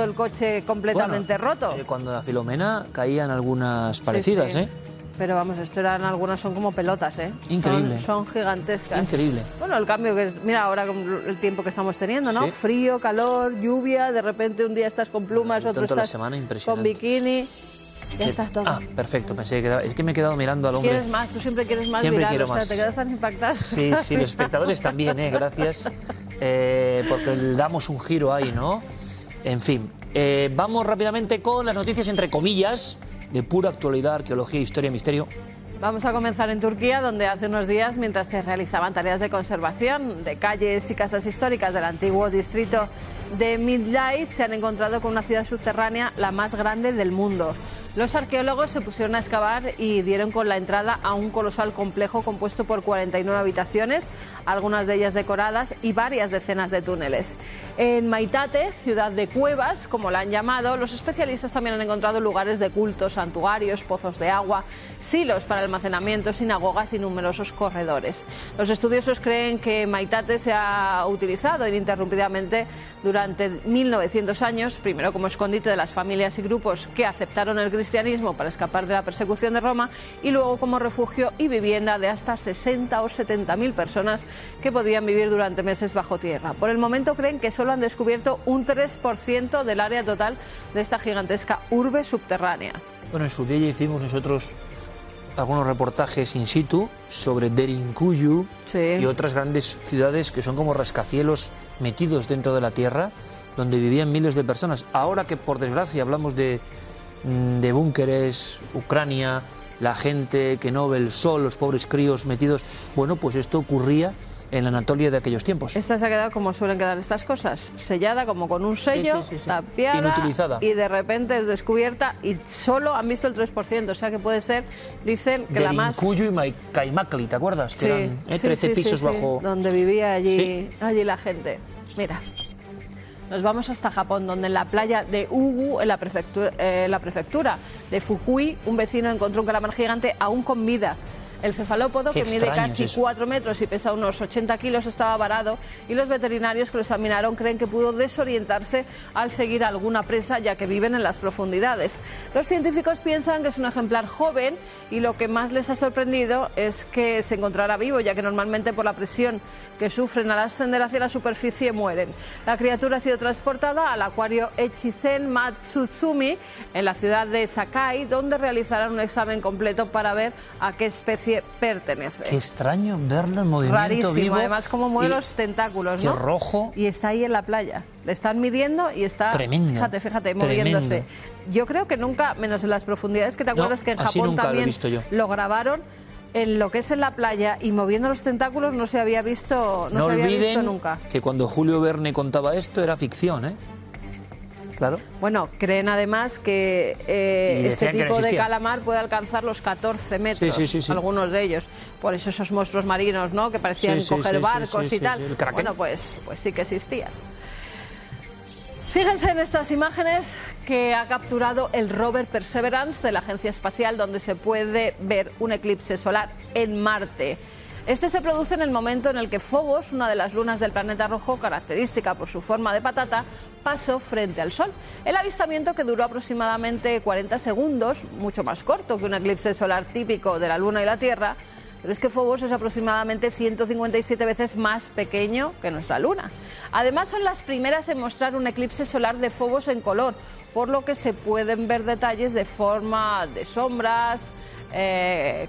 el coche completamente roto. Cuando la Filomena caían algunas parecidas, sí. Pero vamos, algunas son como pelotas, ¿eh? Increíble. Son gigantescas. Increíble. Bueno, el cambio que es, mira ahora con el tiempo que estamos teniendo, ¿no? Sí. Frío, calor, lluvia, de repente un día estás con plumas, otro estás con bikini. Ya está todo. Ah, perfecto, pensé que es que me he quedado mirando al hombre. ¿Quieres más? Tú siempre quieres más, siempre viral, quiero más. Te quedas tan impactado. Sí, los espectadores también, gracias. Porque le damos un giro ahí, ¿no? En fin, vamos rápidamente con las noticias entre comillas de pura actualidad, arqueología, historia, misterio. Vamos a comenzar en Turquía, donde hace unos días, mientras se realizaban tareas de conservación de calles y casas históricas del antiguo distrito de Midlay, se han encontrado con una ciudad subterránea, la más grande del mundo. Los arqueólogos se pusieron a excavar y dieron con la entrada a un colosal complejo compuesto por 49 habitaciones, algunas de ellas decoradas, y varias decenas de túneles. En Maitate, ciudad de cuevas, como la han llamado, los especialistas también han encontrado lugares de culto, santuarios, pozos de agua, silos para almacenamiento, sinagogas y numerosos corredores. Los estudiosos creen que Maitate se ha utilizado ininterrumpidamente durante 1900 años, primero como escondite de las familias y grupos que aceptaron el cristianismo para escapar de la persecución de Roma, y luego como refugio y vivienda de hasta 60 o 70.000 personas que podían vivir durante meses bajo tierra. Por el momento creen que solo han descubierto un 3% del área total de esta gigantesca urbe subterránea. Bueno, en su día ya hicimos nosotros algunos reportajes in situ sobre Derinkuyu y otras grandes ciudades que son como rascacielos metidos dentro de la tierra, donde vivían miles de personas. Ahora que por desgracia hablamos de búnkeres, Ucrania, la gente que no ve el sol, los pobres críos metidos, bueno, pues esto ocurría en la Anatolia de aquellos tiempos. Esta se ha quedado como suelen quedar estas cosas, sellada como con un sello, tapiada, inutilizada, y de repente es descubierta y solo han visto el 3%, o sea que puede ser, dicen que la más... Derinkuyu y Kaimakli, ¿te acuerdas? Que eran 13 pisos bajo... donde vivía allí la gente. Mira, nos vamos hasta Japón, donde en la playa de Ugu, en la prefectura de Fukui, un vecino encontró un calamar gigante aún con vida. El cefalópodo, que mide casi 4 metros y pesa unos 80 kilos, estaba varado, y los veterinarios que lo examinaron creen que pudo desorientarse al seguir a alguna presa, ya que viven en las profundidades. Los científicos piensan que es un ejemplar joven, y lo que más les ha sorprendido es que se encontrara vivo, ya que normalmente por la presión que sufren al ascender hacia la superficie mueren. La criatura ha sido transportada al acuario Echizen Matsutsumi en la ciudad de Sakai, donde realizarán un examen completo para ver a qué especie pertenece. Qué extraño verlo en movimiento. Rarísimo, vivo. Además cómo mueve los tentáculos, ¿no? Qué rojo. Y está ahí en la playa. Le están midiendo y está, tremendo, fíjate, moviéndose. Yo creo que nunca, menos en las profundidades, que te acuerdas que en Japón también lo grabaron, en lo que es en la playa y moviendo los tentáculos no se había visto, no se había visto nunca. Que cuando Julio Verne contaba esto era ficción, ¿eh? Claro. Bueno, creen además que este tipo de calamar puede alcanzar los 14 metros, algunos de ellos. Por eso esos monstruos marinos, ¿no?, que parecían coger barcos y tal. Bueno, pues sí que existían. Fíjense en estas imágenes que ha capturado el rover Perseverance de la Agencia Espacial, donde se puede ver un eclipse solar en Marte. Este se produce en el momento en el que Phobos, una de las lunas del planeta rojo, característica por su forma de patata, pasó frente al Sol. El avistamiento, que duró aproximadamente 40 segundos, mucho más corto que un eclipse solar típico de la Luna y la Tierra, pero es que Phobos es aproximadamente 157 veces más pequeño que nuestra Luna. Además, son las primeras en mostrar un eclipse solar de Phobos en color, por lo que se pueden ver detalles de forma de sombras,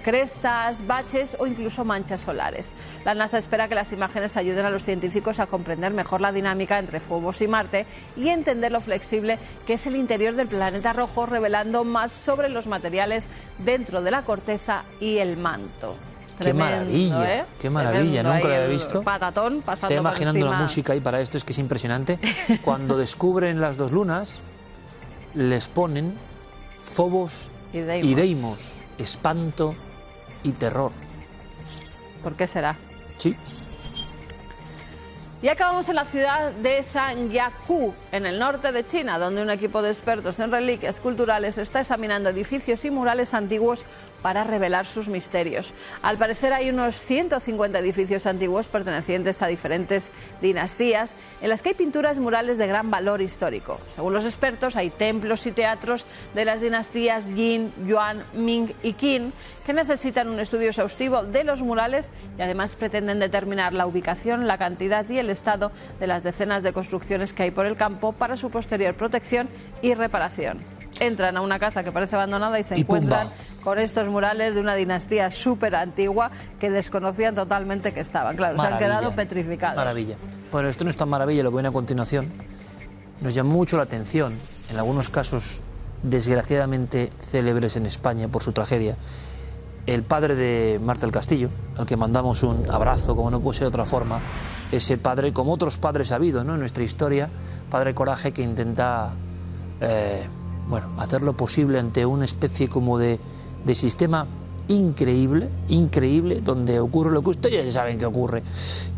crestas, baches o incluso manchas solares. La NASA espera que las imágenes ayuden a los científicos a comprender mejor la dinámica entre Phobos y Marte y entender lo flexible que es el interior del planeta rojo, revelando más sobre los materiales dentro de la corteza y el manto. Tremendo, qué maravilla, qué maravilla, tremendo, nunca lo había visto. Patatón pasando. Estoy imaginando por la música ahí para esto, es que es impresionante. Cuando descubren las dos lunas, les ponen Phobos y Deimos, espanto y terror. ¿Por qué será? Sí. Y acabamos en la ciudad de Zhangjiakou, en el norte de China, donde un equipo de expertos en reliquias culturales está examinando edificios y murales antiguos para revelar sus misterios. Al parecer hay unos 150 edificios antiguos pertenecientes a diferentes dinastías en las que hay pinturas murales de gran valor histórico. Según los expertos, hay templos y teatros de las dinastías Jin, Yuan, Ming y Qin que necesitan un estudio exhaustivo de los murales y además pretenden determinar la ubicación, la cantidad y el estado de las decenas de construcciones que hay por el campo para su posterior protección y reparación. Entran a una casa que parece abandonada y se encuentran con estos murales de una dinastía súper antigua que desconocían totalmente que estaban. Claro, maravilla, se han quedado petrificados. Maravilla. Bueno, esto no es tan maravilla, lo que viene a continuación. Nos llamó mucho la atención, en algunos casos desgraciadamente célebres en España por su tragedia, el padre de Marta del Castillo, al que mandamos un abrazo, como no puede ser de otra forma, ese padre, como otros padres ha habido, ¿no?, en nuestra historia, padre coraje que intenta hacer lo posible ante una especie como de sistema increíble, donde ocurre lo que ustedes ya saben que ocurre.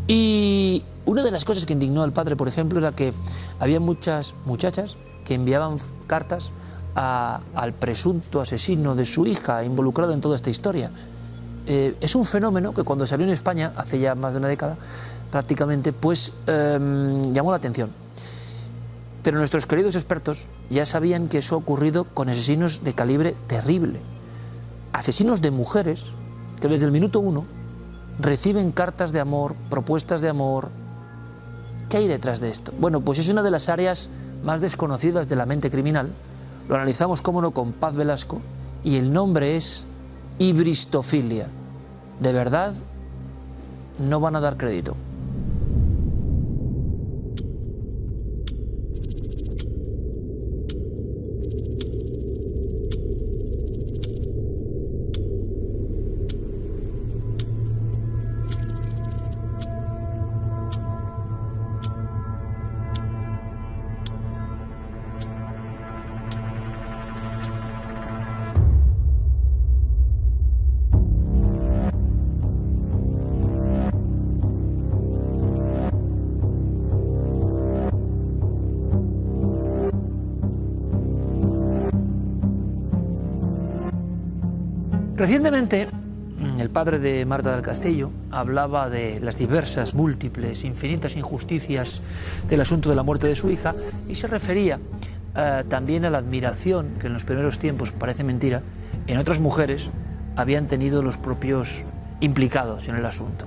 Y una de las cosas que indignó al padre, por ejemplo, era que había muchas muchachas que enviaban cartas al presunto asesino de su hija, involucrado en toda esta historia. Es un fenómeno que cuando salió en España, hace ya más de una década, prácticamente, pues llamó la atención. Pero nuestros queridos expertos ya sabían que eso ha ocurrido con asesinos de calibre terrible. Asesinos de mujeres que desde el minuto 1 reciben cartas de amor, propuestas de amor. ¿Qué hay detrás de esto? Bueno, pues es una de las áreas más desconocidas de la mente criminal. Lo analizamos, cómo no, con Paz Velasco, y el nombre es hibristofilia. De verdad, no van a dar crédito. Recientemente, el padre de Marta del Castillo hablaba de las diversas, múltiples, infinitas injusticias del asunto de la muerte de su hija y se refería también a la admiración que en los primeros tiempos, parece mentira, en otras mujeres habían tenido los propios implicados en el asunto.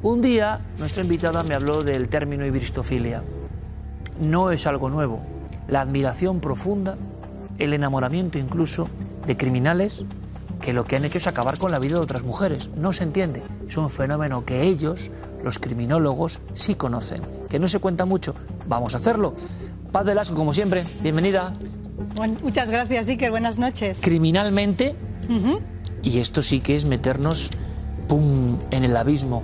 Un día, nuestra invitada me habló del término hibristofilia. No es algo nuevo. La admiración profunda, el enamoramiento incluso de criminales que lo que han hecho es acabar con la vida de otras mujeres. No se entiende. Es un fenómeno que ellos, los criminólogos, sí conocen. Que no se cuenta mucho. Vamos a hacerlo. Paz Velasco, como siempre, bienvenida. Bueno, muchas gracias, Iker. Buenas noches. Criminalmente, y esto sí que es meternos ¡pum!, en el abismo.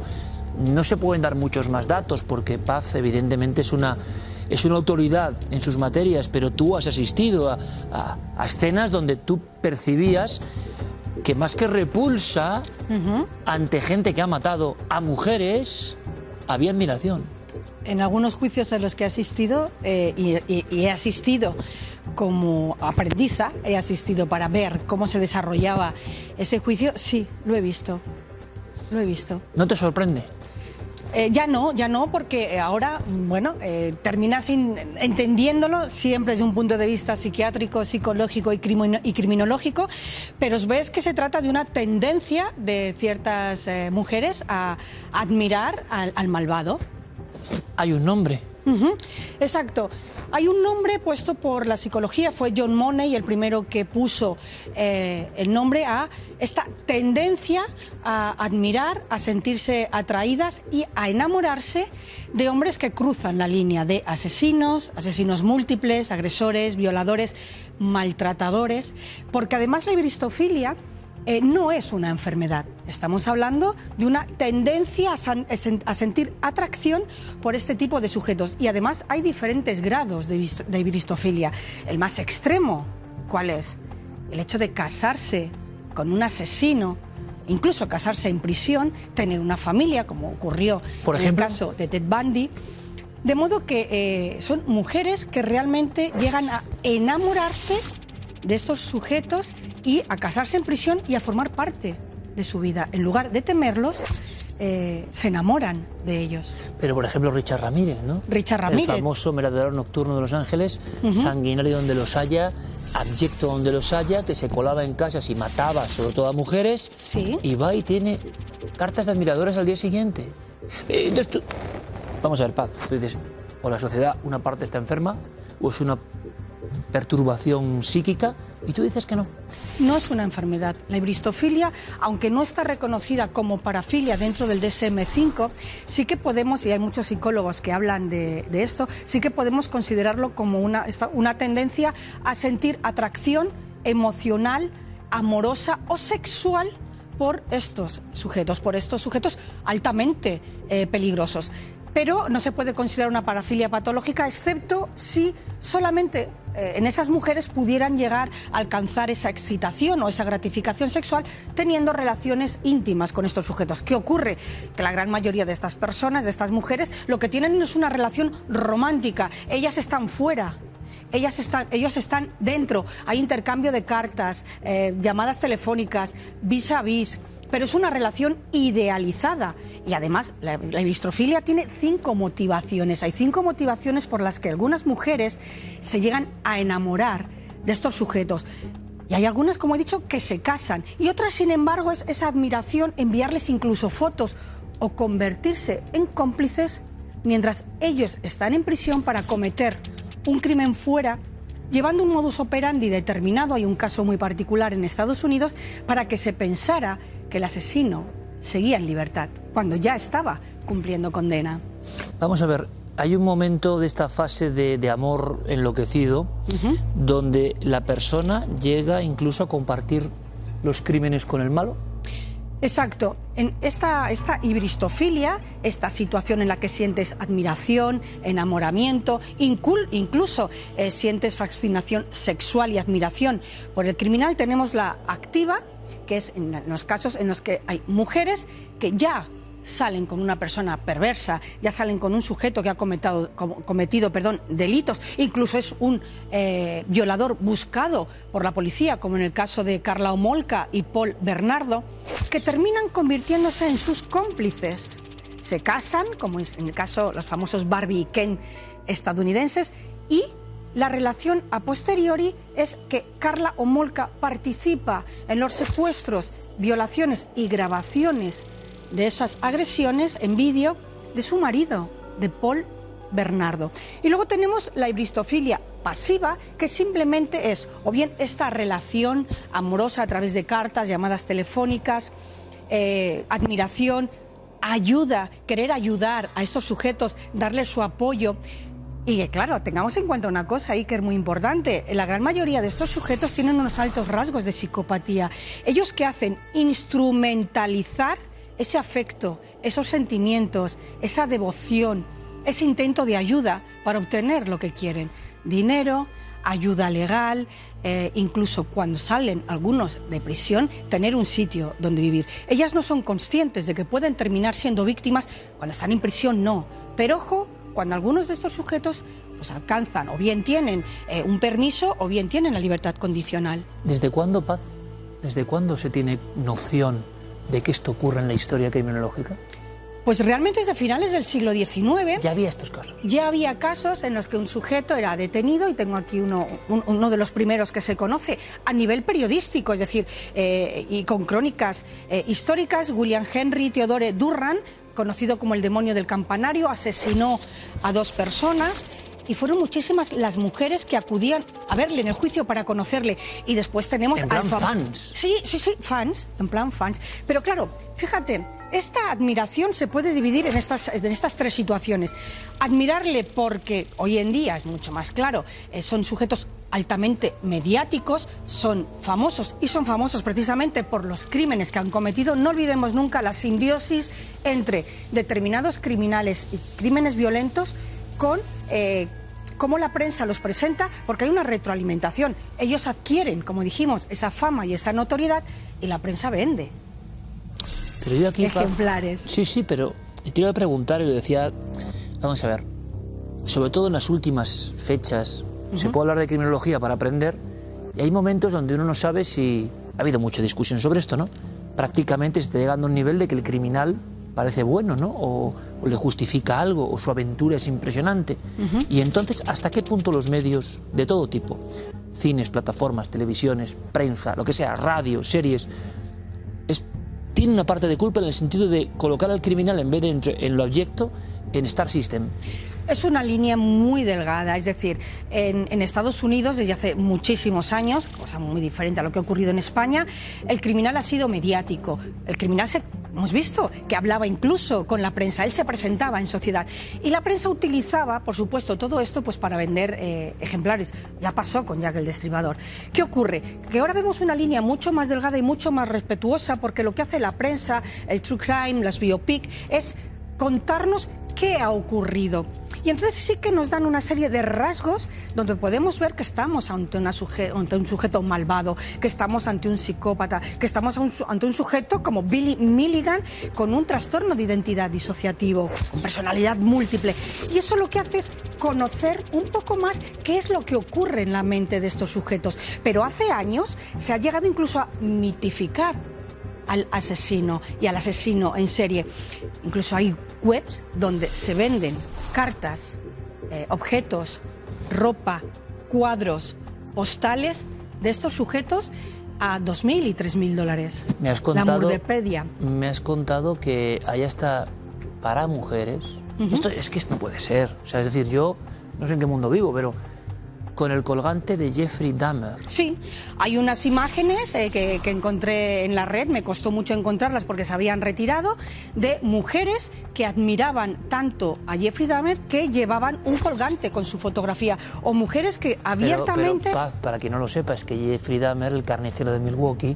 No se pueden dar muchos más datos porque Paz evidentemente es una autoridad en sus materias, pero tú has asistido a escenas donde tú percibías que más que repulsa ante gente que ha matado a mujeres, había admiración. En algunos juicios a los que he asistido, y he asistido como aprendiza, he asistido para ver cómo se desarrollaba ese juicio, sí, lo he visto. Lo he visto. ¿No te sorprende? Ya no, porque ahora, bueno, terminas entendiéndolo siempre desde un punto de vista psiquiátrico, psicológico y criminológico, pero ves que se trata de una tendencia de ciertas mujeres a admirar al malvado. Hay un nombre. Exacto. Hay un nombre puesto por la psicología, fue John Money el primero que puso el nombre a esta tendencia a admirar, a sentirse atraídas y a enamorarse de hombres que cruzan la línea de asesinos múltiples, agresores, violadores, maltratadores, porque además la hibristofilia no es una enfermedad. Estamos hablando de una tendencia a sentir atracción por este tipo de sujetos. Y además hay diferentes grados de hibristofilia. El más extremo, ¿cuál es? El hecho de casarse con un asesino incluso casarse en prisión, tener una familia, como ocurrió por en ejemplo, el caso de Ted Bundy. De modo que son mujeres que realmente llegan a enamorarse de estos sujetos y a casarse en prisión y a formar parte de su vida. En lugar de temerlos, se enamoran de ellos. Pero, por ejemplo, Richard Ramírez, ¿no? Richard Ramírez. El famoso merodeador nocturno de Los Ángeles, sanguinario donde los haya, abyecto donde los haya, que se colaba en casas y mataba sobre todo a mujeres. Sí. Y va y tiene cartas de admiradores al día siguiente. Entonces tú... Vamos a ver, Paz, tú dices, o la sociedad, una parte está enferma, o es una perturbación psíquica, y tú dices que no. No es una enfermedad. La hibristofilia, aunque no está reconocida como parafilia dentro del DSM-5, sí que podemos, y hay muchos psicólogos que hablan de esto, sí que podemos considerarlo como una tendencia a sentir atracción emocional, amorosa o sexual por estos sujetos altamente peligrosos. Pero no se puede considerar una parafilia patológica, excepto si solamente en esas mujeres pudieran llegar a alcanzar esa excitación o esa gratificación sexual teniendo relaciones íntimas con estos sujetos. ¿Qué ocurre? Que la gran mayoría de estas personas, de estas mujeres, lo que tienen es una relación romántica. Ellas están fuera. Ellos están dentro. Hay intercambio de cartas, llamadas telefónicas, vis a vis. Pero es una relación idealizada. Y además, la hibristofilia tiene 5 motivaciones. Hay 5 motivaciones por las que algunas mujeres se llegan a enamorar de estos sujetos. Y hay algunas, como he dicho, que se casan. Y otras, sin embargo, es esa admiración, enviarles incluso fotos o convertirse en cómplices mientras ellos están en prisión para cometer un crimen fuera, llevando un modus operandi determinado. Hay un caso muy particular en Estados Unidos para que se pensara que el asesino seguía en libertad cuando ya estaba cumpliendo condena. Vamos a ver, hay un momento de esta fase de amor enloquecido donde la persona llega incluso a compartir los crímenes con el malo. Exacto. En esta hibristofilia, esta situación en la que sientes admiración, enamoramiento, incluso sientes fascinación sexual y admiración por el criminal, tenemos la activa, que es en los casos en los que hay mujeres que ya salen con una persona perversa, ya salen con un sujeto que ha cometido delitos, incluso es un violador buscado por la policía, como en el caso de Karla Homolka y Paul Bernardo, que terminan convirtiéndose en sus cómplices. Se casan, como es en el caso los famosos Barbie y Ken estadounidenses, y la relación a posteriori es que Karla Homolka participa en los secuestros, violaciones y grabaciones de esas agresiones en vídeo de su marido, de Paul Bernardo. Y luego tenemos la hibristofilia pasiva, que simplemente es o bien esta relación amorosa a través de cartas, llamadas telefónicas, admiración, ayuda, querer ayudar a estos sujetos, darles su apoyo. Y claro, tengamos en cuenta una cosa ahí que es muy importante. La gran mayoría de estos sujetos tienen unos altos rasgos de psicopatía. ¿Ellos qué hacen? Instrumentalizar ese afecto, esos sentimientos, esa devoción, ese intento de ayuda para obtener lo que quieren. Dinero, ayuda legal, incluso cuando salen algunos de prisión, tener un sitio donde vivir. Ellas no son conscientes de que pueden terminar siendo víctimas. Cuando están en prisión, no. Pero ojo, cuando algunos de estos sujetos pues alcanzan o bien tienen un permiso o bien tienen la libertad condicional. ¿Desde cuándo, Paz? ¿Desde cuándo se tiene noción de que esto ocurre en la historia criminológica? Pues realmente desde finales del siglo XIX... Ya había estos casos. Ya había casos en los que un sujeto era detenido, y tengo aquí uno de los primeros que se conoce a nivel periodístico, es decir, y con crónicas históricas. William Henry Theodore Durran, conocido como el demonio del campanario, asesinó a 2 personas. Y fueron muchísimas las mujeres que acudían a verle en el juicio para conocerle. Y después tenemos... En plan fans. Sí, fans, en plan fans. Pero claro, fíjate, esta admiración se puede dividir en estas 3 situaciones. Admirarle porque hoy en día es mucho más claro, son sujetos altamente mediáticos, son famosos, y son famosos precisamente por los crímenes que han cometido. No olvidemos nunca la simbiosis entre determinados criminales y crímenes violentos con cómo la prensa los presenta, porque hay una retroalimentación. Ellos adquieren, como dijimos, esa fama y esa notoriedad, y la prensa vende. Pero yo aquí, ejemplares. Sí, pero te iba a preguntar y lo decía, vamos a ver, sobre todo en las últimas fechas, se puede hablar de criminología para aprender, y hay momentos donde uno no sabe si... Ha habido mucha discusión sobre esto, ¿no? Prácticamente se está llegando a un nivel de que el criminal parece bueno, ¿no? O le justifica algo, o su aventura es impresionante. Y entonces, ¿hasta qué punto los medios de todo tipo, cines, plataformas, televisiones, prensa, lo que sea, radio, series, tienen una parte de culpa en el sentido de colocar al criminal en vez de en lo abyecto en Star System? Es una línea muy delgada, es decir, en Estados Unidos desde hace muchísimos años, cosa muy diferente a lo que ha ocurrido en España, el criminal ha sido mediático. El criminal hemos visto que hablaba incluso con la prensa, él se presentaba en sociedad y la prensa utilizaba, por supuesto, todo esto pues para vender ejemplares. Ya pasó con Jack el Destripador. ¿Qué ocurre? Que ahora vemos una línea mucho más delgada y mucho más respetuosa, porque lo que hace la prensa, el true crime, las biopic, es contarnos qué ha ocurrido. Y entonces sí que nos dan una serie de rasgos donde podemos ver que estamos ante un sujeto malvado, que estamos ante un psicópata, que estamos ante un sujeto como Billy Milligan con un trastorno de identidad disociativo, con personalidad múltiple. Y eso lo que hace es conocer un poco más qué es lo que ocurre en la mente de estos sujetos. Pero hace años se ha llegado incluso a mitificar al asesino y al asesino en serie. Incluso hay webs donde se venden cartas, objetos, ropa, cuadros, postales de estos sujetos a $2.000 y $3.000. Me has contado, la Murderpedia. Me has contado que hay hasta para mujeres. Esto no puede ser. O sea, es decir, yo no sé en qué mundo vivo, pero con el colgante de Jeffrey Dahmer. Sí, hay unas imágenes que encontré en la red, me costó mucho encontrarlas porque se habían retirado, de mujeres que admiraban tanto a Jeffrey Dahmer que llevaban un colgante con su fotografía, o mujeres que abiertamente... Pero, para quien no lo sepa, es que Jeffrey Dahmer, el carnicero de Milwaukee,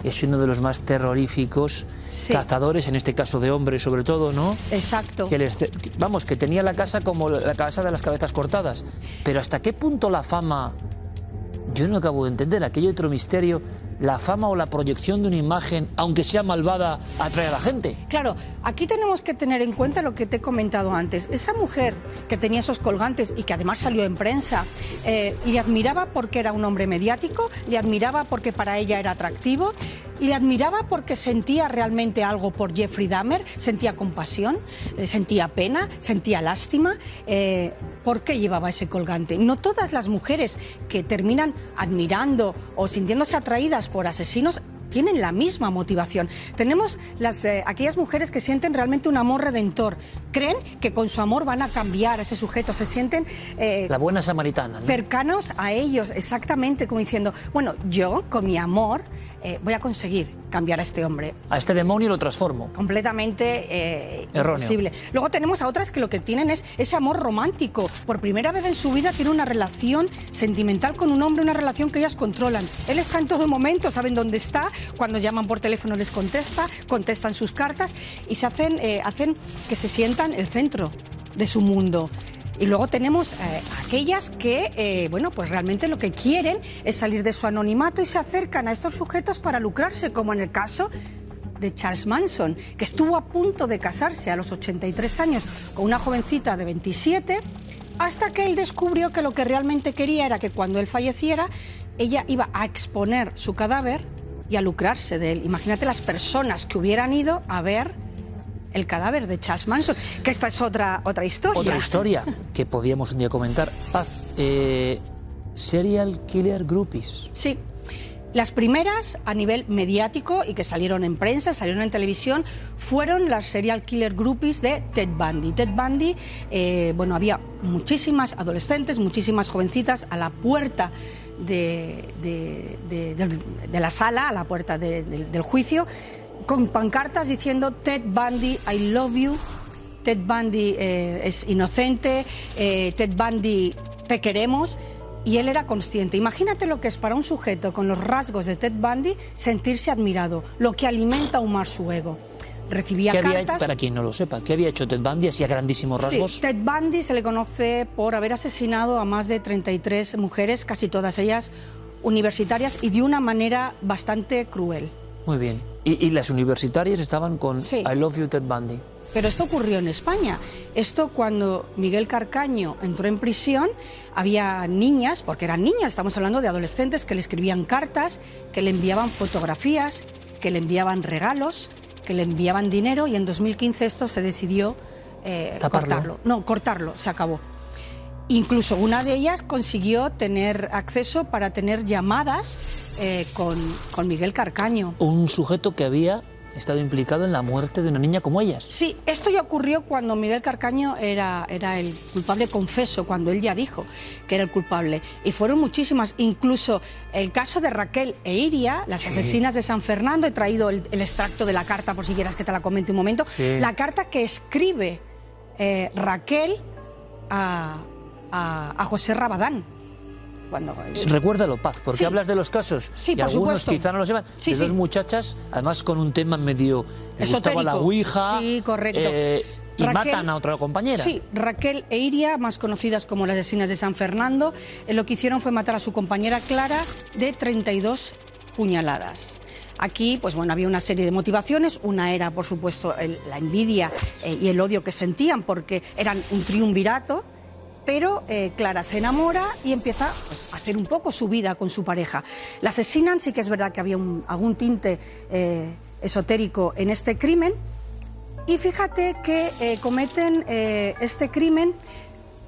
es uno de los más terroríficos cazadores, en este caso de hombres sobre todo, ¿no? Exacto. Que tenía la casa como la casa de las cabezas cortadas. Pero ¿hasta qué punto la fama, yo no acabo de entender, aquí hay otro misterio, la fama o la proyección de una imagen, aunque sea malvada, atrae a la gente? Claro, aquí tenemos que tener en cuenta lo que te he comentado antes. Esa mujer que tenía esos colgantes y que además salió en prensa, le admiraba porque era un hombre mediático, le admiraba porque para ella era atractivo, le admiraba porque sentía realmente algo por Jeffrey Dahmer, sentía compasión, sentía pena, sentía lástima. ¿Por qué llevaba ese colgante? No todas las mujeres que terminan admirando o sintiéndose atraídas por asesinos tienen la misma motivación. Tenemos aquellas mujeres que sienten realmente un amor redentor. Creen que con su amor van a cambiar a ese sujeto. Se sienten... la buena samaritana, ¿no? Cercanos a ellos, exactamente, como diciendo, bueno, yo con mi amor voy a conseguir cambiar a este hombre. A este demonio lo transformo. Completamente imposible. Luego tenemos a otras que lo que tienen es ese amor romántico. Por primera vez en su vida tiene una relación sentimental con un hombre, una relación que ellas controlan. Él está en todo momento, saben dónde está, cuando llaman por teléfono les contesta, contestan sus cartas y se hacen que se sientan el centro de su mundo. Y luego tenemos aquellas que, bueno, pues realmente lo que quieren es salir de su anonimato y se acercan a estos sujetos para lucrarse, como en el caso de Charles Manson, que estuvo a punto de casarse a los 83 años con una jovencita de 27, hasta que él descubrió que lo que realmente quería era que cuando él falleciera, ella iba a exponer su cadáver y a lucrarse de él. Imagínate las personas que hubieran ido a ver el cadáver de Charles Manson, que esta es otra historia. Otra historia que podíamos un día comentar. Paz, serial killer groupies. Sí. Las primeras a nivel mediático y que salieron en prensa, salieron en televisión, fueron las serial killer groupies de Ted Bundy. Ted Bundy, bueno, había muchísimas adolescentes, muchísimas jovencitas a la puerta de la sala, a la puerta del juicio, con pancartas diciendo Ted Bundy, I love you, Ted Bundy es inocente, Ted Bundy te queremos. Y él era consciente. Imagínate lo que es para un sujeto con los rasgos de Ted Bundy sentirse admirado, lo que alimenta aún más su ego. Recibía cartas... Para quien no lo sepa, ¿qué había hecho Ted Bundy así a grandísimos rasgos? Sí, Ted Bundy se le conoce por haber asesinado a más de 33 mujeres, casi todas ellas universitarias, y de una manera bastante cruel. Muy bien. Y las universitarias estaban con I Love You, Ted Bundy. Pero esto ocurrió en España. Esto cuando Miguel Carcaño entró en prisión, había niñas, porque eran niñas, estamos hablando de adolescentes, que le escribían cartas, que le enviaban fotografías, que le enviaban regalos, que le enviaban dinero, y en 2015 esto se decidió cortarlo. No, cortarlo, se acabó. Incluso una de ellas consiguió tener acceso para tener llamadas con Miguel Carcaño. Un sujeto que había estado implicado en la muerte de una niña como ellas. Sí, esto ya ocurrió cuando Miguel Carcaño era el culpable confeso, cuando él ya dijo que era el culpable. Y fueron muchísimas, incluso el caso de Raquel e Iria, las asesinas de San Fernando. He traído el extracto de la carta por si quieras que te la comente un momento. Sí. La carta que escribe Raquel a José Rabadán. Recuérdalo, Paz, porque hablas de los casos y por algunos supuesto. quizá no lo sepan, de dos muchachas, además con un tema medio les gustaba la ouija, correcto. Y matan a otra compañera. Sí, Raquel e Iria, más conocidas como las asesinas de San Fernando, lo que hicieron fue matar a su compañera Clara de 32 puñaladas. Aquí, pues bueno, había una serie de motivaciones. Una era, por supuesto, la envidia y el odio que sentían porque eran un triunvirato. Pero Clara se enamora y empieza a hacer un poco su vida con su pareja. La asesinan, sí que es verdad que había algún tinte esotérico en este crimen. Y fíjate que cometen este crimen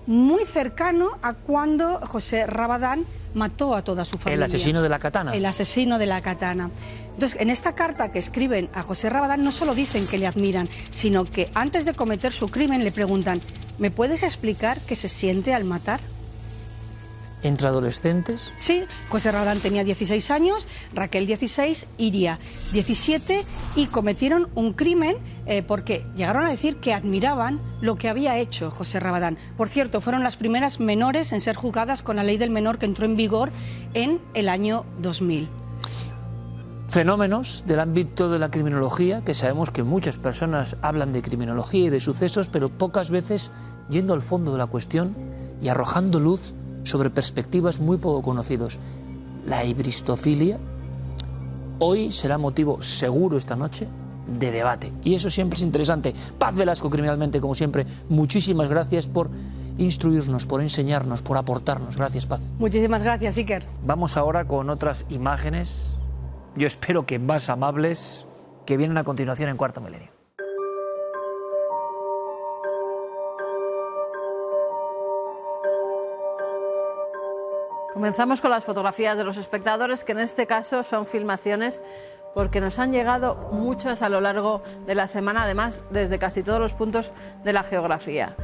muy cercano a cuando José Rabadán mató a toda su familia. El asesino de la katana. El asesino de la katana. Entonces, en esta carta que escriben a José Rabadán no solo dicen que le admiran, sino que antes de cometer su crimen le preguntan: ¿me puedes explicar qué se siente al matar? ¿Entre adolescentes? Sí, José Rabadán tenía 16 años, Raquel 16, Iria 17, y cometieron un crimen porque llegaron a decir que admiraban lo que había hecho José Rabadán. Por cierto, fueron las primeras menores en ser juzgadas con la ley del menor que entró en vigor en el año 2000. Fenómenos del ámbito de la criminología, que sabemos que muchas personas hablan de criminología y de sucesos, pero pocas veces yendo al fondo de la cuestión y arrojando luz sobre perspectivas muy poco conocidas. La hibristofilia hoy será motivo seguro esta noche de debate, y eso siempre es interesante. Paz Velasco, Criminalmente, como siempre, muchísimas gracias por instruirnos, por enseñarnos, por aportarnos. Gracias, Paz. Muchísimas gracias, Iker. Vamos ahora con otras imágenes, yo espero que más amables, que vienen a continuación en Cuarto Milenio. Comenzamos con las fotografías de los espectadores, que en este caso son filmaciones porque nos han llegado muchas a lo largo de la semana, además desde casi todos los puntos de la geografía.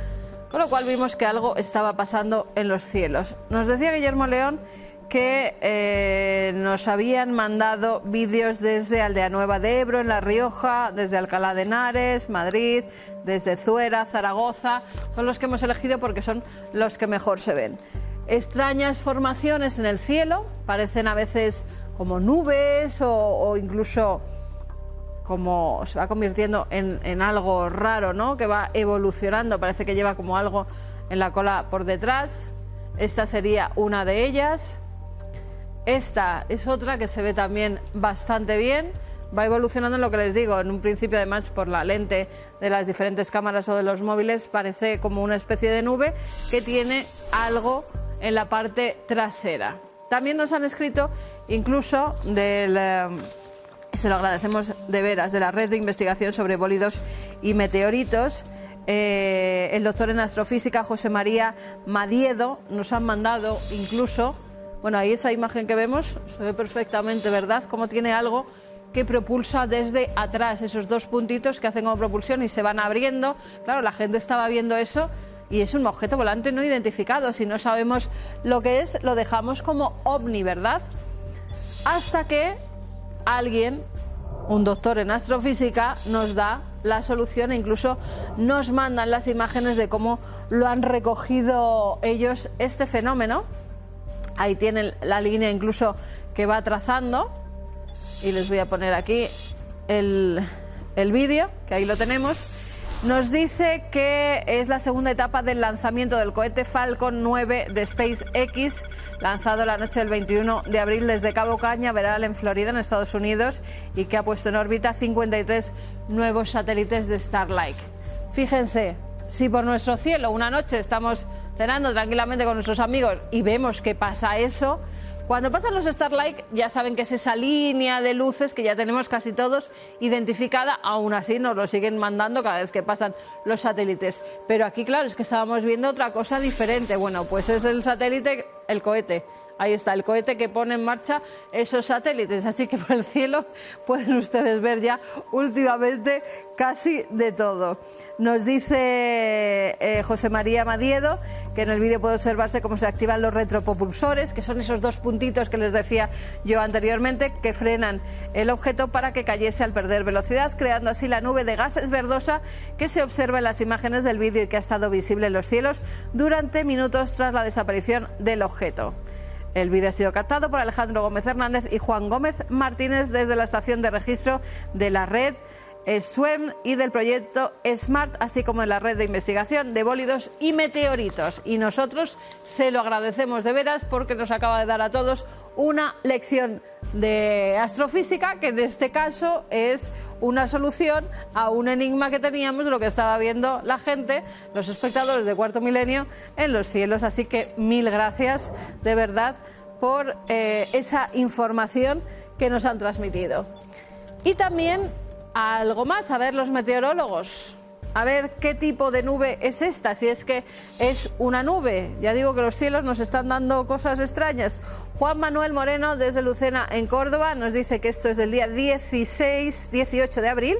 Con lo cual vimos que algo estaba pasando en los cielos. Nos decía Guillermo León que nos habían mandado vídeos desde Aldea Nueva de Ebro, en La Rioja, desde Alcalá de Henares, Madrid, desde Zuera, Zaragoza. Son los que hemos elegido porque son los que mejor se ven. Extrañas formaciones en el cielo, parecen a veces como nubes o incluso como se va convirtiendo en algo raro, ¿no? Que va evolucionando, parece que lleva como algo en la cola por detrás. Esta sería una de ellas. Esta es otra que se ve también bastante bien. Va evolucionando en lo que les digo. En un principio, además, por la lente de las diferentes cámaras o de los móviles, parece como una especie de nube que tiene algo en la parte trasera. También nos han escrito, incluso se lo agradecemos de veras, de la Red de Investigación sobre Bólidos y Meteoritos, el doctor en astrofísica José María Madiedo nos han mandado incluso, bueno, ahí esa imagen que vemos se ve perfectamente, ¿verdad?, cómo tiene algo que propulsa desde atrás, esos dos puntitos que hacen como propulsión y se van abriendo. Claro, la gente estaba viendo eso y es un objeto volante no identificado. Si no sabemos lo que es, lo dejamos como ovni, ¿verdad? Hasta que alguien, un doctor en astrofísica, nos da la solución e incluso nos mandan las imágenes de cómo lo han recogido ellos este fenómeno. Ahí tienen la línea incluso que va trazando. Y les voy a poner aquí el vídeo, que ahí lo tenemos. Nos dice que es la segunda etapa del lanzamiento del cohete Falcon 9 de SpaceX, lanzado la noche del 21 de abril desde Cabo Cañaveral en Florida, en Estados Unidos, y que ha puesto en órbita 53 nuevos satélites de Starlink. Fíjense, si por nuestro cielo una noche estamos cenando tranquilamente con nuestros amigos y vemos que pasa eso, cuando pasan los Starlink ya saben que es esa línea de luces que ya tenemos casi todos identificada, aún así nos lo siguen mandando cada vez que pasan los satélites. Pero aquí, claro, es que estábamos viendo otra cosa diferente. Bueno, pues es el satélite, el cohete. Ahí está, el cohete que pone en marcha esos satélites. Así que por el cielo pueden ustedes ver ya últimamente casi de todo. Nos dice José María Madiedo que en el vídeo puede observarse cómo se activan los retropropulsores, que son esos dos puntitos que les decía yo anteriormente, que frenan el objeto para que cayese al perder velocidad, creando así la nube de gases verdosa que se observa en las imágenes del vídeo y que ha estado visible en los cielos durante minutos tras la desaparición del objeto. El vídeo ha sido captado por Alejandro Gómez Hernández y Juan Gómez Martínez desde la estación de registro de la red SWEM y del proyecto SMART, así como de la red de investigación de bólidos y meteoritos. Y nosotros se lo agradecemos de veras porque nos acaba de dar a todos una lección de astrofísica, que en este caso es una solución a un enigma que teníamos de lo que estaba viendo la gente, los espectadores de Cuarto Milenio en los cielos. Así que mil gracias de verdad por esa información que nos han transmitido. Y también algo más, a ver los meteorólogos, a ver qué tipo de nube es esta, si es que es una nube. Ya digo que los cielos nos están dando cosas extrañas. Juan Manuel Moreno desde Lucena en Córdoba nos dice que esto es del día 18 de abril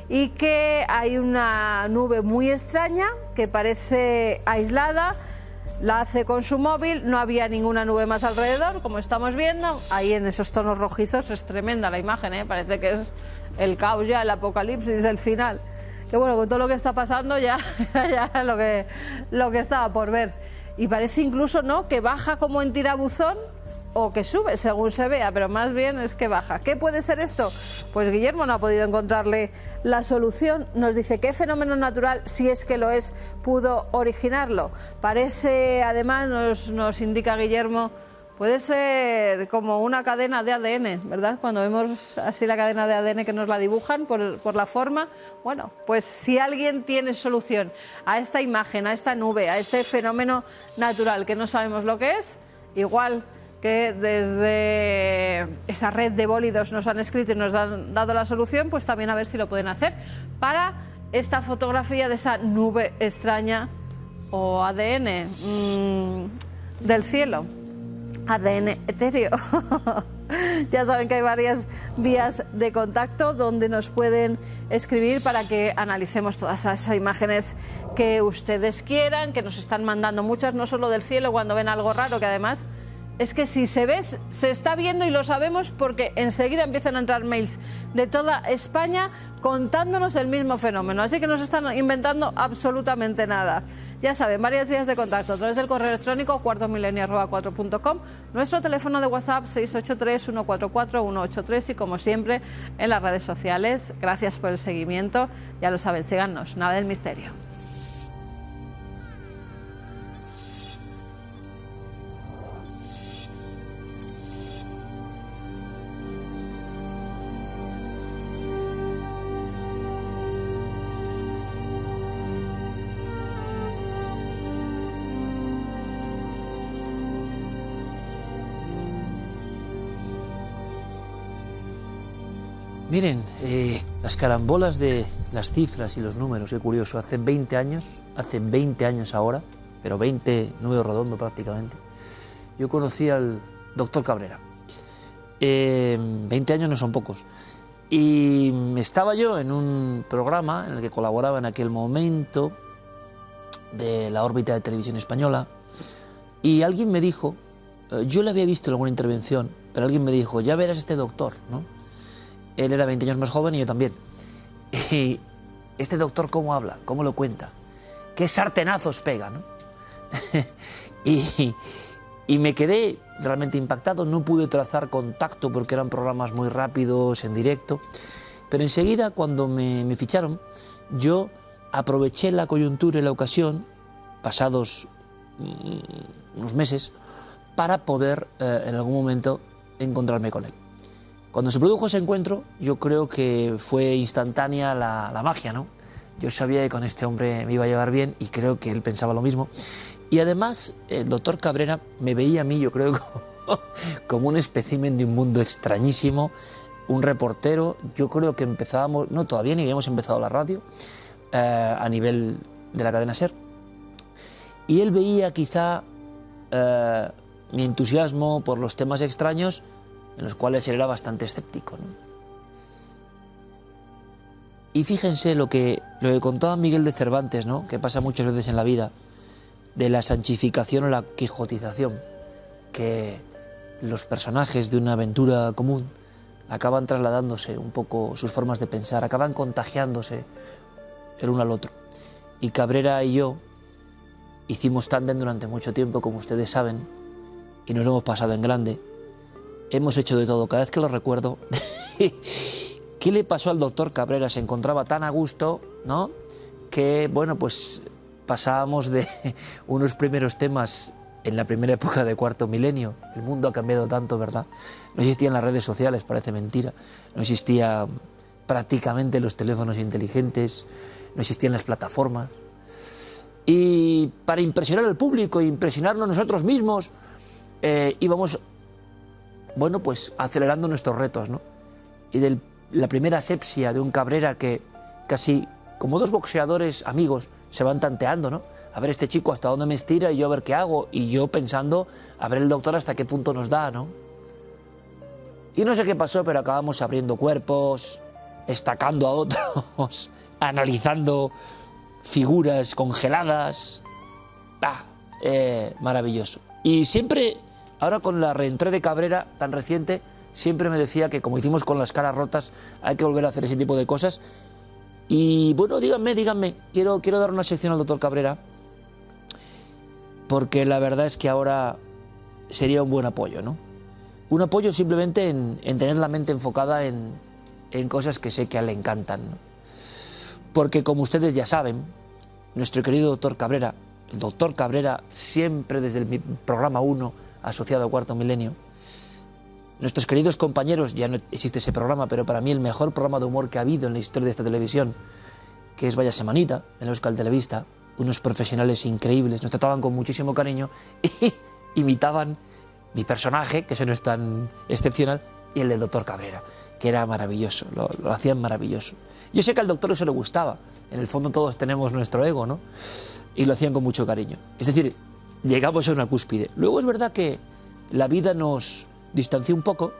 y que hay una nube muy extraña que parece aislada. La hace con su móvil, no había ninguna nube más alrededor, como estamos viendo. Ahí en esos tonos rojizos es tremenda la imagen, ¿eh? Parece que es el caos ya, el apocalipsis del final. Que bueno, con todo lo que está pasando ya lo que estaba por ver. Y parece incluso, ¿no?, que baja como en tirabuzón o que sube, según se vea, pero más bien es que baja. ¿Qué puede ser esto? Pues Guillermo no ha podido encontrarle la solución. Nos dice qué fenómeno natural, si es que lo es, pudo originarlo. Parece, además, nos indica Guillermo, puede ser como una cadena de ADN, ¿verdad? Cuando vemos así la cadena de ADN que nos la dibujan por la forma. Bueno, pues si alguien tiene solución a esta imagen, a esta nube, a este fenómeno natural que no sabemos lo que es, igual que desde esa red de bólidos nos han escrito y nos han dado la solución, pues también a ver si lo pueden hacer para esta fotografía de esa nube extraña o ADN del cielo. ADN etéreo. Ya saben que hay varias vías de contacto donde nos pueden escribir para que analicemos todas esas imágenes que ustedes quieran, que nos están mandando muchas, no solo del cielo, cuando ven algo raro, que además es que si se ve, se está viendo y lo sabemos porque enseguida empiezan a entrar mails de toda España contándonos el mismo fenómeno. Así que no se están inventando absolutamente nada. Ya saben, varias vías de contacto a través del correo electrónico cuartomilenio@4.com, nuestro teléfono de WhatsApp 683-144-183 y como siempre en las redes sociales. Gracias por el seguimiento. Ya lo saben, síganos. Nada del misterio. Miren, las carambolas de las cifras y los números, qué curioso. Hace 20 años ahora, pero 20, número redondo prácticamente, yo conocí al doctor Cabrera. 20 años no son pocos. Y estaba yo en un programa en el que colaboraba en aquel momento de la órbita de Televisión Española y alguien me dijo, yo le había visto en alguna intervención, pero alguien me dijo, ya verás este doctor, ¿no? Él era 20 años más joven y yo también. Y este doctor, ¿cómo habla? ¿Cómo lo cuenta? ¿Qué sartenazos pega, no? y me quedé realmente impactado. No pude trazar contacto porque eran programas muy rápidos, en directo. Pero enseguida, cuando me ficharon, yo aproveché la coyuntura y la ocasión, pasados unos meses, para poder en algún momento encontrarme con él. Cuando se produjo ese encuentro, yo creo que fue instantánea la magia, ¿no? Yo sabía que con este hombre me iba a llevar bien y creo que él pensaba lo mismo. Y además, el doctor Cabrera me veía a mí, yo creo, como un espécimen de un mundo extrañísimo, un reportero. Yo creo que empezábamos, no, todavía ni habíamos empezado la radio, a nivel de la cadena SER. Y él veía quizá mi entusiasmo por los temas extraños, en los cuales él era bastante escéptico, ¿no? Y fíjense lo que contaba Miguel de Cervantes, ¿no?, que pasa muchas veces en la vida, de la sanchificación o la quijotización, que los personajes de una aventura común acaban trasladándose un poco sus formas de pensar, acaban contagiándose el uno al otro. Y Cabrera y yo hicimos tándem durante mucho tiempo, como ustedes saben, y nos hemos pasado en grande. Hemos hecho de todo. Cada vez que lo recuerdo, ¿qué le pasó al doctor Cabrera? Se encontraba tan a gusto, ¿no?, que, bueno, pues pasábamos de unos primeros temas en la primera época de Cuarto Milenio. El mundo ha cambiado tanto, ¿verdad? No existían las redes sociales, parece mentira. No existían prácticamente los teléfonos inteligentes, no existían las plataformas. Y para impresionar al público, impresionarnos nosotros mismos, íbamos, bueno, pues acelerando nuestros retos, ¿no? Y de la primera asepsia de un Cabrera que casi como dos boxeadores amigos se van tanteando, ¿no? A ver este chico hasta dónde me estira y yo a ver qué hago. Y yo pensando, a ver el doctor hasta qué punto nos da, ¿no? Y no sé qué pasó, pero acabamos abriendo cuerpos, estacando a otros, analizando figuras congeladas. Maravilloso. Y siempre, ahora con la reentré de Cabrera tan reciente, siempre me decía que, como hicimos con las caras rotas, hay que volver a hacer ese tipo de cosas. Y bueno, díganme, quiero dar una sección al doctor Cabrera, porque la verdad es que ahora sería un buen apoyo, ¿no? Un apoyo simplemente en tener la mente enfocada en cosas que sé que a él le encantan, ¿no? Porque, como ustedes ya saben, nuestro querido doctor Cabrera, el doctor Cabrera, siempre desde el programa 1 asociado a Cuarto Milenio, nuestros queridos compañeros, ya no existe ese programa, pero para mí el mejor programa de humor que ha habido en la historia de esta televisión, que es Vaya Semanita, en Euskal Telebista, unos profesionales increíbles, nos trataban con muchísimo cariño y imitaban mi personaje, que eso no es tan excepcional, y el del doctor Cabrera, que era maravilloso, lo hacían maravilloso. Yo sé que al doctor eso le gustaba, en el fondo todos tenemos nuestro ego, ¿no? Y lo hacían con mucho cariño. Es decir, llegamos a una cúspide. Luego es verdad que la vida nos distanció un poco,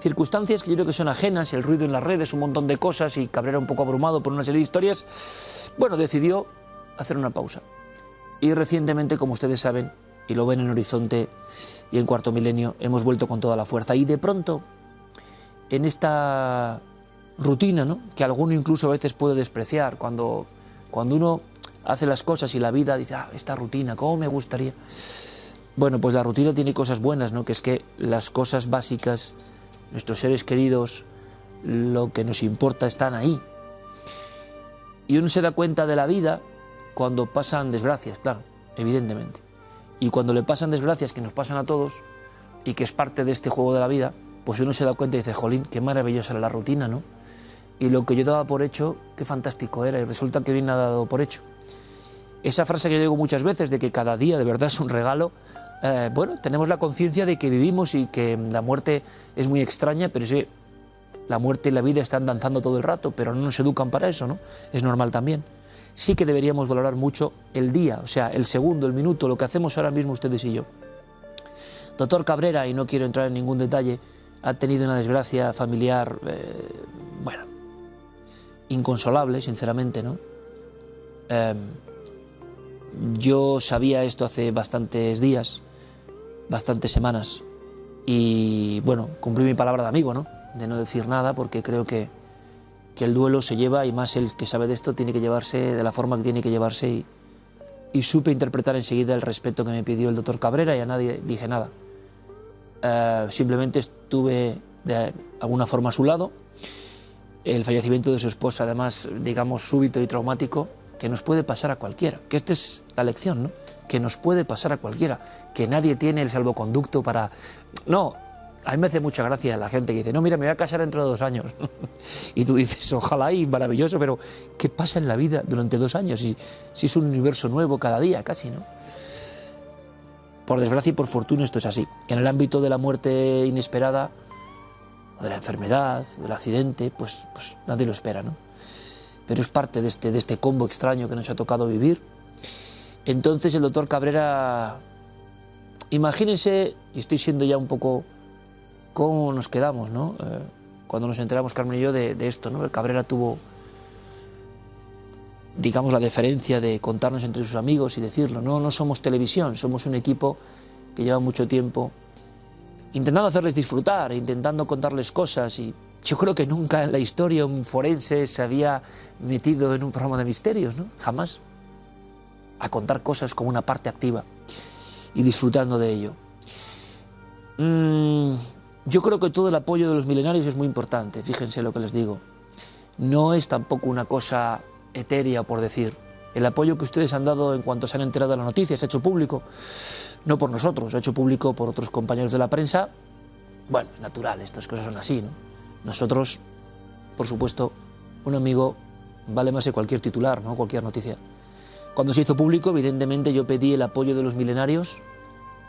circunstancias que yo creo que son ajenas, el ruido en las redes, un montón de cosas, y Cabrera un poco abrumado por una serie de historias, bueno, decidió hacer una pausa. Y recientemente, como ustedes saben, y lo ven en Horizonte y en Cuarto Milenio, hemos vuelto con toda la fuerza. Y de pronto, en esta rutina, ¿no?, que alguno incluso a veces puede despreciar, cuando uno hace las cosas y la vida dice, esta rutina, ¿cómo me gustaría? Bueno, pues la rutina tiene cosas buenas, ¿no?, que es que las cosas básicas, nuestros seres queridos, lo que nos importa, están ahí. Y uno se da cuenta de la vida cuando pasan desgracias, claro, evidentemente. Y cuando le pasan desgracias que nos pasan a todos y que es parte de este juego de la vida, pues uno se da cuenta y dice, jolín, qué maravillosa era la rutina, ¿no? Y lo que yo daba por hecho, qué fantástico era, y resulta que hoy nada dado por hecho. Esa frase que yo digo muchas veces de que cada día de verdad es un regalo, bueno, tenemos la conciencia de que vivimos y que la muerte es muy extraña, pero sí, la muerte y la vida están danzando todo el rato, pero no nos educan para eso, ¿no? Es normal también. Sí que deberíamos valorar mucho el día, o sea, el segundo, el minuto, lo que hacemos ahora mismo ustedes y yo. Doctor Cabrera, y no quiero entrar en ningún detalle, ha tenido una desgracia familiar, bueno, inconsolable, sinceramente, ¿no? Yo sabía esto hace bastantes días, bastantes semanas, y bueno, cumplí mi palabra de amigo, ¿no?, de no decir nada, porque creo que el duelo se lleva, y más el que sabe de esto tiene que llevarse de la forma que tiene que llevarse, y supe interpretar enseguida el respeto que me pidió el doctor Cabrera, y a nadie dije nada. Simplemente estuve de alguna forma a su lado, el fallecimiento de su esposa, además, digamos, súbito y traumático, que nos puede pasar a cualquiera, que esta es la lección, ¿no? Que nos puede pasar a cualquiera, que nadie tiene el salvoconducto para... No, a mí me hace mucha gracia la gente que dice, no, mira, me voy a casar dentro de 2 años. Y tú dices, ojalá y maravilloso, pero ¿qué pasa en la vida durante 2 años? Si es un universo nuevo cada día, casi, ¿no? Por desgracia y por fortuna esto es así. En el ámbito de la muerte inesperada, o de la enfermedad, del accidente, pues nadie lo espera, ¿no? Pero es parte de este combo extraño que nos ha tocado vivir. Entonces el doctor Cabrera, imagínense, y estoy siendo ya un poco cómo nos quedamos, ¿no? Cuando nos enteramos, Carmen y yo, de esto, ¿no? El Cabrera tuvo, digamos, la deferencia de contarnos entre sus amigos y decirlo. No somos televisión, somos un equipo que lleva mucho tiempo intentando hacerles disfrutar, intentando contarles cosas, y yo creo que nunca en la historia un forense se había metido en un programa de misterios, ¿no? Jamás. A contar cosas como una parte activa y disfrutando de ello. Yo creo que todo el apoyo de los milenarios es muy importante, fíjense lo que les digo. No es tampoco una cosa etérea, por decir. El apoyo que ustedes han dado en cuanto se han enterado de la noticia se ha hecho público, no por nosotros, se ha hecho público por otros compañeros de la prensa. Bueno, es natural, estas cosas son así, ¿no? Nosotros, por supuesto, un amigo vale más que cualquier titular, ¿no? Cualquier noticia. Cuando se hizo público, evidentemente yo pedí el apoyo de los milenarios,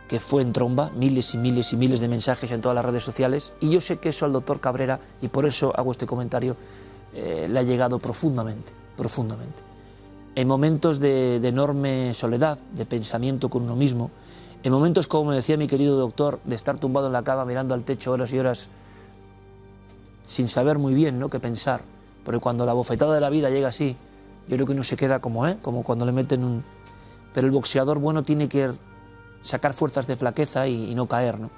que fue en tromba, miles y miles y miles de mensajes en todas las redes sociales, y yo sé que eso al doctor Cabrera, y por eso hago este comentario, le ha llegado profundamente, profundamente. En momentos de enorme soledad, de pensamiento con uno mismo, en momentos, como me decía mi querido doctor, de estar tumbado en la cama mirando al techo horas y horas, sin saber muy bien, ¿no?, qué pensar, porque cuando la bofetada de la vida llega así, yo creo que uno se queda como cuando le meten un... Pero el boxeador bueno tiene que sacar fuerzas de flaqueza y no caer, ¿no?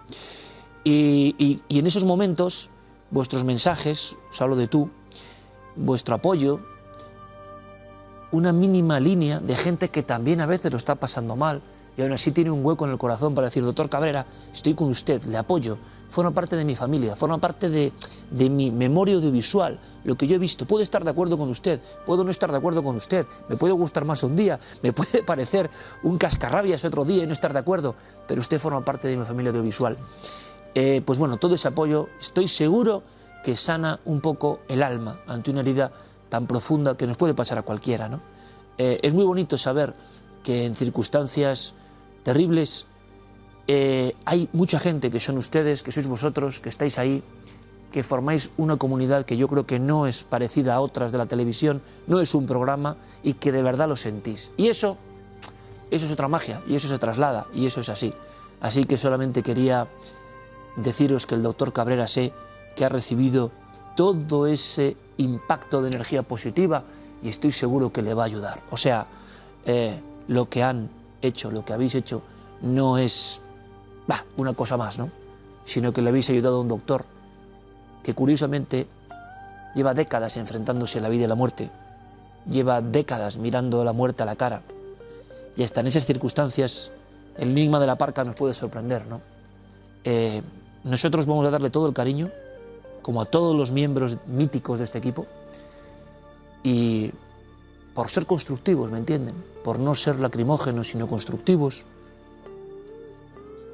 Y en esos momentos, vuestros mensajes, os hablo de tú, vuestro apoyo, una mínima línea de gente que también a veces lo está pasando mal y aún así tiene un hueco en el corazón para decir, doctor Cabrera, estoy con usted, le apoyo, forma parte de mi familia, forma parte de mi memoria audiovisual, lo que yo he visto. Puedo estar de acuerdo con usted, puedo no estar de acuerdo con usted, me puede gustar más un día, me puede parecer un cascarrabias otro día y no estar de acuerdo, pero usted forma parte de mi familia audiovisual. Pues bueno, todo ese apoyo, estoy seguro que sana un poco el alma ante una herida tan profunda que nos puede pasar a cualquiera, ¿no? Es muy bonito saber que en circunstancias terribles hay mucha gente, que son ustedes, que sois vosotros, que estáis ahí, que formáis una comunidad que yo creo que no es parecida a otras de la televisión, no es un programa, y que de verdad lo sentís. Y eso es otra magia, y eso se traslada, y eso es así. Así que solamente quería deciros que el doctor Cabrera sé que ha recibido todo ese impacto de energía positiva y estoy seguro que le va a ayudar. O sea, lo que han hecho, lo que habéis hecho, no es una cosa más, ¿no? Sino que le habéis ayudado a un doctor que curiosamente lleva décadas enfrentándose a la vida y la muerte, lleva décadas mirando la muerte a la cara, y hasta en esas circunstancias el enigma de la parca nos puede sorprender, ¿no? Nosotros vamos a darle todo el cariño, como a todos los miembros míticos de este equipo, y por ser constructivos, ¿me entienden? Por no ser lacrimógenos, sino constructivos,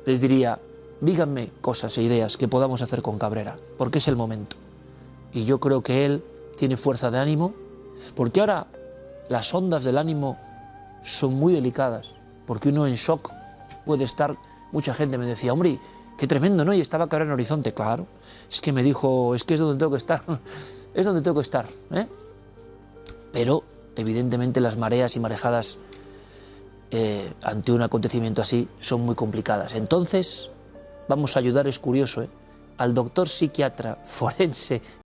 les diría, díganme cosas e ideas que podamos hacer con Cabrera, porque es el momento. Y yo creo que él tiene fuerza de ánimo, porque ahora las ondas del ánimo son muy delicadas, porque uno en shock puede estar. Mucha gente me decía, hombre, qué tremendo, ¿no? Y estaba Cabrera en Horizonte, claro. Es que me dijo, es que es donde tengo que estar, es donde tengo que estar, ¿eh? Pero, evidentemente, las mareas y marejadas ante un acontecimiento así son muy complicadas. Entonces, vamos a ayudar, es curioso, al doctor psiquiatra forense